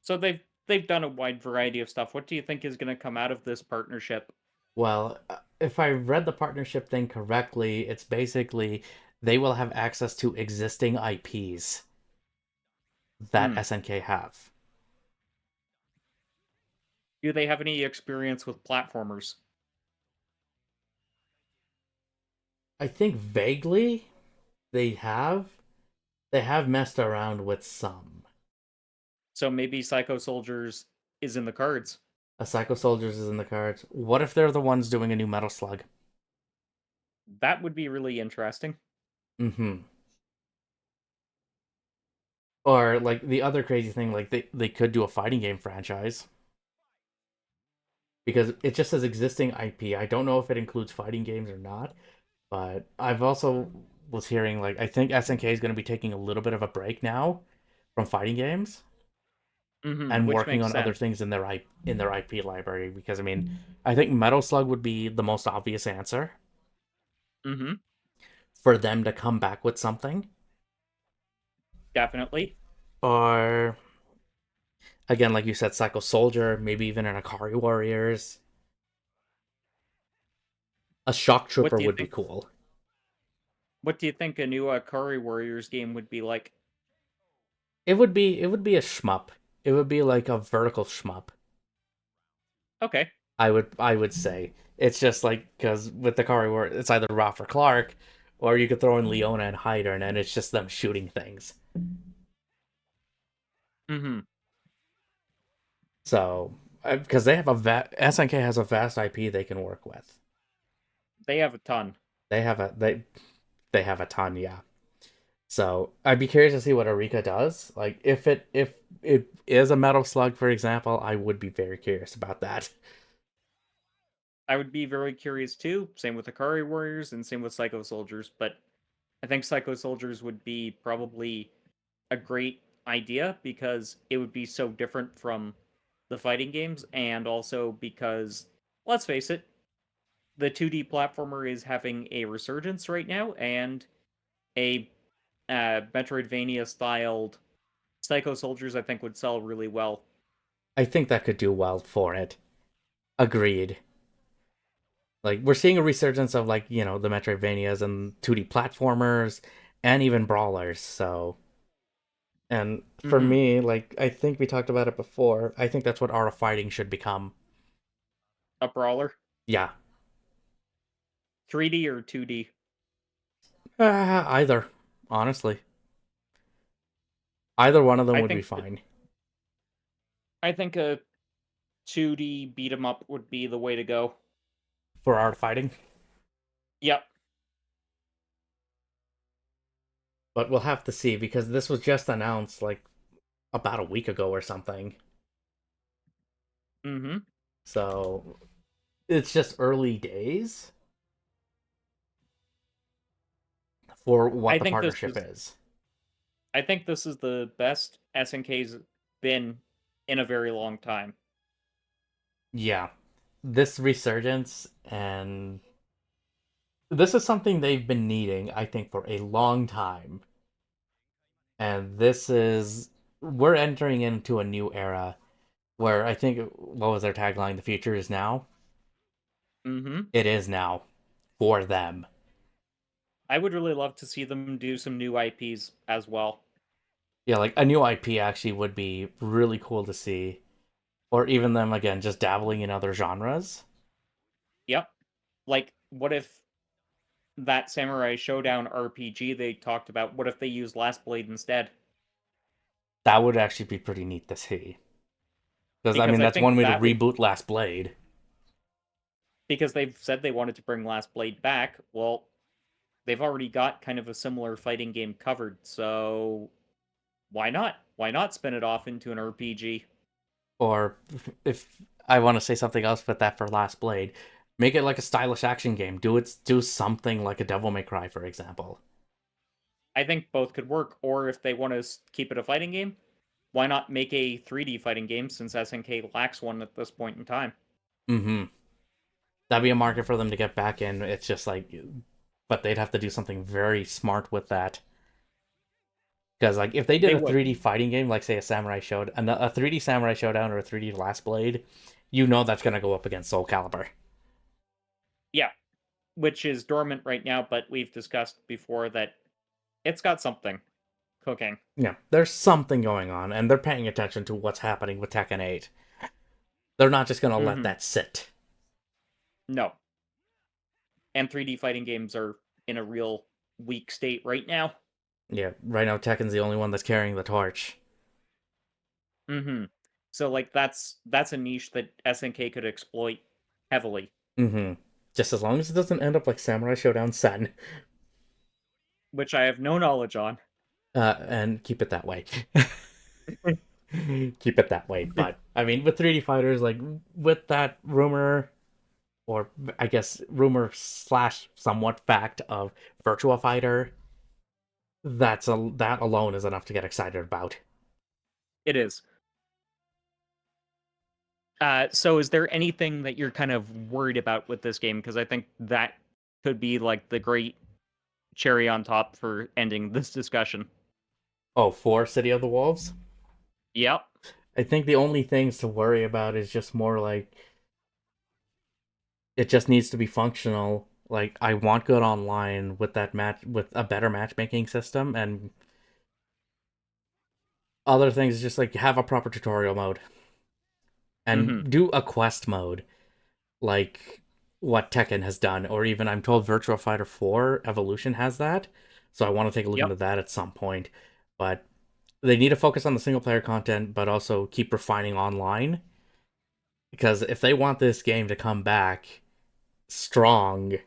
S1: So they've done a wide variety of stuff. What do you think is going to come out of this partnership?
S2: Well, if I read the partnership thing correctly, it's basically they will have access to existing IPs that
S1: Hmm.
S2: SNK have.
S1: Do they have any experience with platformers?
S2: I think vaguely they have. They have messed around with some.
S1: So maybe Psycho Soldiers is in the cards.
S2: A Psycho Soldiers is in the cards. What if they're the ones doing a new Metal Slug?
S1: That would be really interesting.
S2: Mm-hmm. Or like the other crazy thing, like they could do a fighting game franchise because it just says existing IP. I don't know if it includes fighting games or not, but I've also was hearing like I think SNK is going to be taking a little bit of a break now from fighting games and
S1: Which
S2: working
S1: makes
S2: on other
S1: sense.
S2: things in their IP library because I mean, I think Metal Slug would be the most obvious answer
S1: Mm-hmm.
S2: for them to come back with something.
S1: Definitely.
S2: Or again, like you said, Psycho Soldier, maybe even an Akari Warriors. A Shock
S1: What
S2: Trooper
S1: do you
S2: would be
S1: think?
S2: cool.
S1: What do you think a new Curry Warriors game would be like?
S2: It would be a shmup. It would be like a vertical shmup.
S1: Okay.
S2: I would say it's just like because with the Akari War, it's either Raph or Clark, or you could throw in Leona and Hyder, and then it's just them shooting things.
S1: Mm-hmm.
S2: So because they have SNK has a vast IP they can work with.
S1: They have a ton.
S2: They have they have a ton, yeah. So I'd be curious to see what Arika does. Like if it is a Metal Slug, for example, I would be very curious about that.
S1: I would be very curious too. Same with the Curry Warriors and same with Psycho Soldiers, but I think Psycho Soldiers would be probably a great idea because it would be so different from the fighting games, and also because, let's face it, the 2D platformer is having a resurgence right now, and a Metroidvania styled Psycho Soldiers I think would sell really well.
S2: I think that could do well for it. Agreed. Like we're seeing a resurgence of like, the Metroidvanias and 2D platformers and even brawlers, so and for
S1: Mm-hmm.
S2: me, like I think we talked about it before, I think that's what Art of Fighting should become.
S1: A brawler,
S2: Yeah.
S1: 3D or 2D.
S2: Either, honestly. Either one of them
S1: I
S2: would be
S1: think
S2: fine
S1: I think a 2D beat 'em up would be the way to go.
S2: for Art of Fighting,
S1: Yep.
S2: but we'll have to see because this was just announced like about a week ago or something.
S1: Mm-hmm.
S2: So it's just early days for what
S1: I
S2: the
S1: think this
S2: partnership
S1: is
S2: is.
S1: I think this is the best SNK's been in a very long time.
S2: Yeah. This resurgence and this is something they've been needing, I think, for a long time. And this is we're entering into a new era where I think what was their tagline? The future is now.
S1: Mm-hmm.
S2: It is now for them.
S1: I would really love to see them do some new IPs as well.
S2: Yeah, like a new IP actually would be really cool to see. Or even them again just dabbling in other genres.
S1: Yep. Like, what if that Samurai Showdown RPG they talked about, what if they used Last Blade instead?
S2: That would actually be pretty neat to see. Because I
S1: Because
S2: mean
S1: I
S2: that's one
S1: think
S2: way to
S1: that would
S2: reboot Last Blade.
S1: because they've said they wanted to bring Last Blade back. Well, they've already got kind of a similar fighting game covered, so why not? Why not spin it off into an RPG?
S2: Or if I want to say something else with that for Last Blade, make it like a stylish action game. Do something like a Devil May Cry, for example.
S1: I think both could work, or if they want to keep it a fighting game, why not make a 3D fighting game since SNK lacks one at this point in time?
S2: Mm-hmm. That'd be a market for them to get back in. It's just like but they'd have to do something very smart with that. Because like if they did
S1: They
S2: a
S1: would.
S2: 3D fighting game, like say a 3D Samurai Showdown or a 3D Last Blade, you know that's gonna go up against Soul Calibur.
S1: Yeah, which is dormant right now, but we've discussed before that it's got something cooking.
S2: Yeah, there's something going on, and they're paying attention to what's happening with Tekken 8. They're not just gonna let
S1: Hmm.
S2: that sit.
S1: No. And 3D fighting games are in a real weak state right now.
S2: Yeah, right now Tekken's the only one that's carrying the torch.
S1: Hmm. So like that's a niche that SNK could exploit heavily,
S2: Mm-hmm. Just as long as it doesn't end up like Samurai Showdown Sun,
S1: which I have no knowledge on.
S2: and keep it that way. Keep it that way. But I mean, with 3D fighters, like with that rumor, or I guess rumor slash somewhat fact of Virtua Fighter, that alone is enough to get excited about.
S1: It is. So is there anything that you're kind of worried about with this game? Because I think that could be like the great cherry on top for ending this discussion.
S2: Oh, for City of the Wolves?
S1: Yep.
S2: I think the only things to worry about is just more like it just needs to be functional. Like I want good online with that match with a better matchmaking system, and other things just like have a proper tutorial mode
S1: Hmm.
S2: and do a quest mode like what Tekken has done, or even I'm told Virtua Fighter 4 Evolution has that. So I want to take a look
S1: Yep.
S2: into that at some point. But they need to focus on the single player content, but also keep refining online. Because if they want this game to come back strong,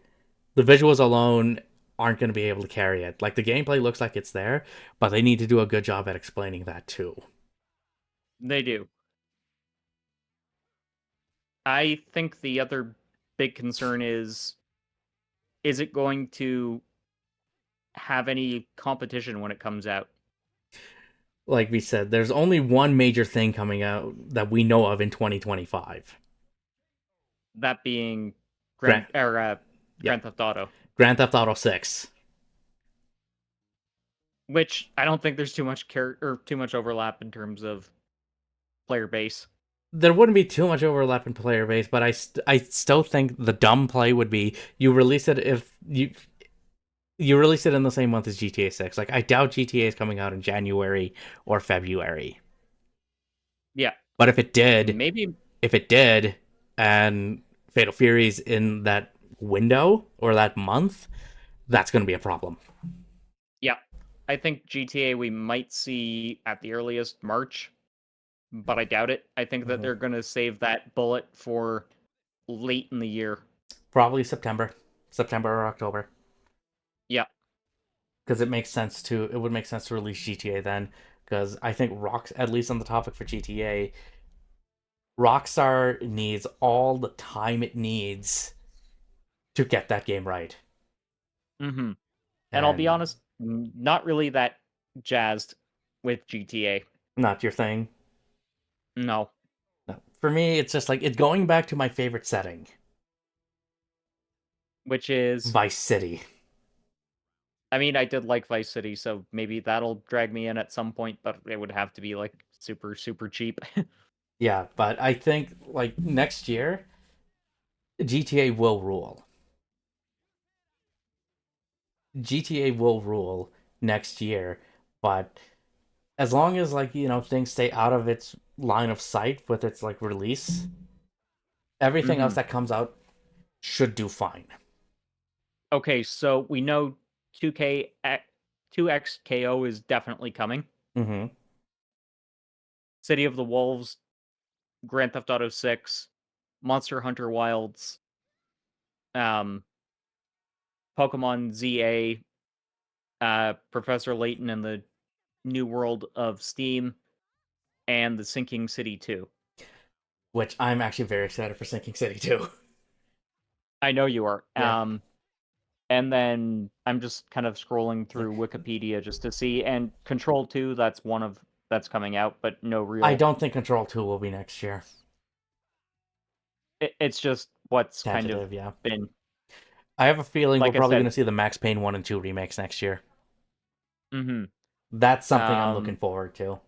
S2: the visuals alone aren't going to be able to carry it. Like the gameplay looks like it's there, but they need to do a good job at explaining that too.
S1: They do. I think the other big concern is it going to have any competition when it comes out?
S2: Like we said, there's only one major thing coming out that we know of in 2025.
S1: That being
S2: Grand, yep,
S1: Grand Theft Auto,
S2: Grand Theft Auto 6.
S1: which I don't think there's too much or too much overlap in terms of player base.
S2: There wouldn't be too much overlap in player base, but I still think the dumb play would be you release it if you release it in the same month as GTA 6. Like I doubt GTA is coming out in January or February.
S1: Yeah,
S2: But
S1: maybe.
S2: if it did, and Fatal Fury's in that window or that month, that's going to be a problem.
S1: Yeah, I think GTA we might see at the earliest March, but I doubt it. I think that
S2: Mhm.
S1: they're going to save that bullet for late in the year.
S2: Probably September or October,
S1: Yeah.
S2: because it would make sense to release GTA then. Because I think at least on the topic for GTA, Rockstar needs all the time it needs to get that game right.
S1: Hmm. And I'll be
S2: And
S1: honest, not really that jazzed with GTA.
S2: not your thing.
S1: No,
S2: No. For me, it's just like it's going back to my favorite setting,
S1: which is,
S2: Vice City.
S1: I mean, I did like Vice City, so maybe that'll drag me in at some point, but it would have to be like super, super cheap.
S2: Yeah, but I think like next year, GTA will rule. GTA will rule next year, but as long as like things stay out of its line of sight with its like release, everything else
S1: Hmm.
S2: that comes out should do fine.
S1: Okay, so we know 2K 2XKO is definitely coming.
S2: Mm-hmm.
S1: City of the Wolves, Grand Theft Auto 6, Monster Hunter Wilds, um, Pokemon ZA, Professor Layton and the New World of Steam, and the Sinking City 2.
S2: Which I'm actually very excited for Sinking City too.
S1: I know you are.
S2: Yeah.
S1: And then I'm just kind of scrolling
S2: It's like
S1: through Wikipedia just to see, and Control 2, that's coming out, but no
S2: I
S1: real.
S2: don't think Control 2 will be next year.
S1: It's just what's kind of
S2: Tentative, yeah.
S1: been.
S2: I have a feeling we're
S1: Like I
S2: probably
S1: said,
S2: going to see the Max Payne 1 and 2 remakes next year.
S1: hmm
S2: That's something I'm looking
S1: um,
S2: forward to.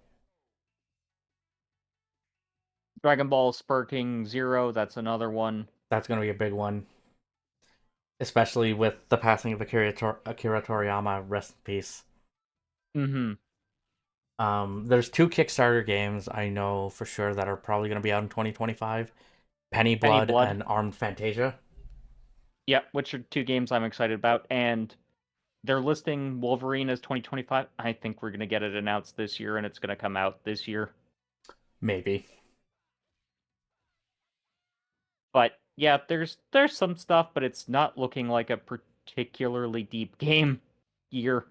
S1: Dragon Ball Spur King Zero, that's another one.
S2: That's going to be a big one, especially with the passing of Akira Toriyama. Rest in peace.
S1: hmm
S2: There's two Kickstarter games I know for sure that are probably going to be out in 2025: Penny
S1: Penny
S2: Blood
S1: Blood.
S2: and Armed Fantasia.
S1: Yep, which are two games I'm excited about. And they're listing Wolverine as 2025. I think we're going to get it announced this year and it's going to come out this year.
S2: Maybe.
S1: But yeah, there's some stuff, but it's not looking like a particularly deep game year.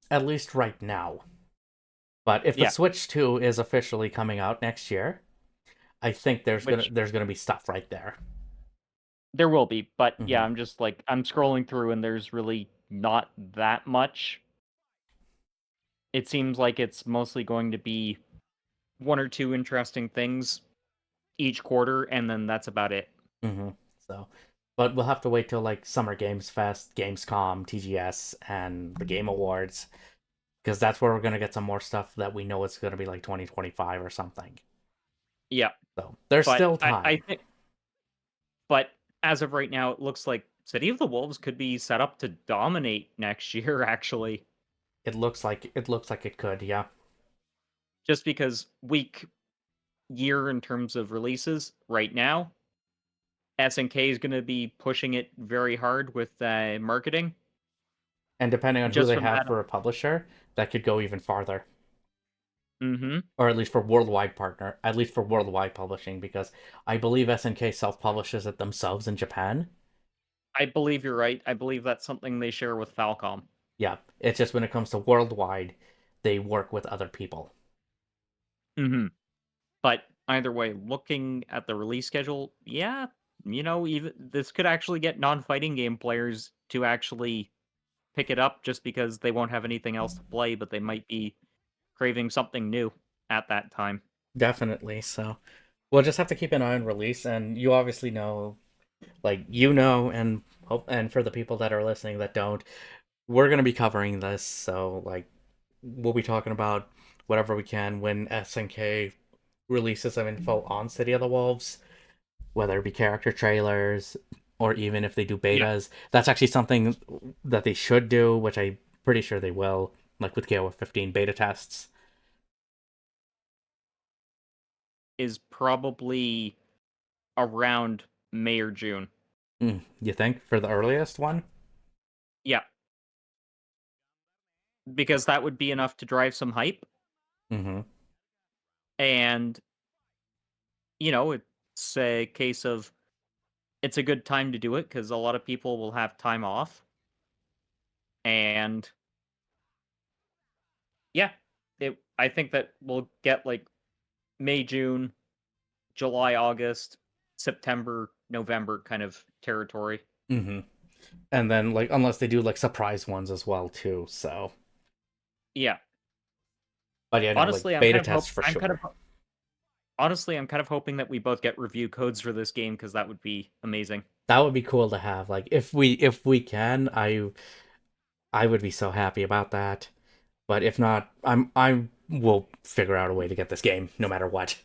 S2: At least right now. But if the
S1: Yeah,
S2: Switch 2 is officially coming out next year, I think
S1: which
S2: there's gonna be stuff right there.
S1: there will be. But yeah,
S2: Hmm.
S1: I'm just like I'm scrolling through and there's really not that much. It seems like it's mostly going to be one or two interesting things each quarter, and then that's about it.
S2: Hmm. So, but we'll have to wait till like Summer Games Fest, Gamescom, TGS, and the Game Awards, because that's where we're gonna get some more stuff that we know it's gonna be like 2025 or something.
S1: Yeah,
S2: So there's
S1: but
S2: still
S1: I
S2: time.
S1: think, but as of right now, it looks like City of the Wolves could be set up to dominate next year. Actually,
S2: It looks like it could, yeah.
S1: just because weak year in terms of releases right now, SNK is going to be pushing it very hard with marketing.
S2: And depending on who
S1: Just
S2: they
S1: from
S2: have
S1: that,
S2: for a publisher, that could go even farther.
S1: hmm
S2: Or at least for worldwide partner, at least for worldwide publishing, because I believe SNK self-publishes it themselves in Japan.
S1: I believe you're right. I believe that's something they share with Falcom.
S2: Yeah, it's just when it comes to worldwide, they work with other people.
S1: hmm But either way, looking at the release schedule, yeah, even this could actually get non-fighting game players to actually pick it up just because they won't have anything else to play, but they might be craving something new at that time.
S2: Definitely. So we'll just have to keep an eye on release, and you obviously know, like you know, and hope, and for the people that are listening that don't, we're gonna be covering this. So like, we'll be talking about whatever we can when SNK releases some info on City of the Wolves, whether it be character trailers or even if they do
S1: Yeah,
S2: betas. That's actually something that they should do, which I'm pretty sure they will, like with KOF 15 beta tests.
S1: is probably around May or June.
S2: You think for the earliest one?
S1: Yeah, because that would be enough to drive some hype,
S2: Mm-hmm.
S1: and it's a case of it's a good time to do it because a lot of people will have time off, and yeah, I think that we'll get like May, June, July, August, September, November kind of territory.
S2: Mm-hmm. And then like unless they do like surprise ones as well too. So,
S1: Yeah.
S2: but yeah, no, like
S1: Honestly,
S2: beta tests for sure.
S1: I'm kind of hoping that we both get review codes for this game because that would be amazing.
S2: That would be cool to have. Like if we can, I would be so happy about that. But if not, I will figure out a way to get this game no matter what.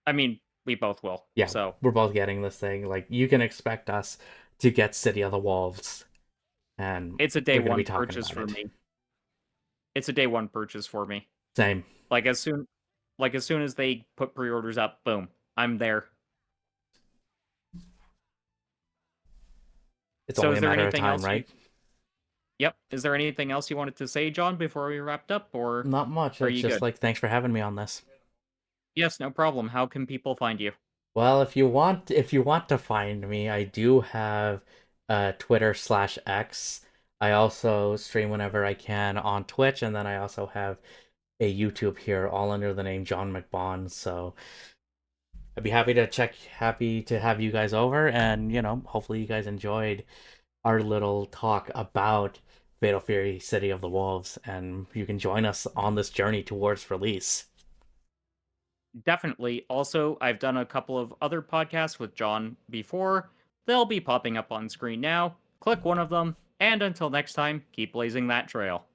S1: I mean, we both will.
S2: Yeah,
S1: So,
S2: we're both getting this thing. Like you can expect us to get City of the Wolves, and
S1: it's a day
S2: we're gonna be
S1: one
S2: talking
S1: purchase
S2: about
S1: for
S2: it.
S1: me. It's a day one purchase for me.
S2: Same.
S1: Like as soon as they put pre-orders up, boom, I'm there.
S2: It's
S1: So
S2: only
S1: is
S2: a
S1: there
S2: matter of
S1: anything
S2: time,
S1: else you
S2: right?
S1: Yep. Is there anything else you wanted to say, John, before we wrapped up, or
S2: Not much.
S1: are
S2: It's
S1: you
S2: just
S1: good?
S2: like thanks for having me on this.
S1: Yes, no problem. How can people find you?
S2: Well, if you want to find me, I do have Twitter/X. I also stream whenever I can on Twitch, and then I also have a YouTube here, all under the name John McBond. So I'd be happy to have you guys over, and hopefully you guys enjoyed our little talk about Fatal Fury City of the Wolves, and you can join us on this journey towards release.
S1: Definitely. Also, I've done a couple of other podcasts with John before. They'll be popping up on screen now. Click one of them, and until next time, keep blazing that trail.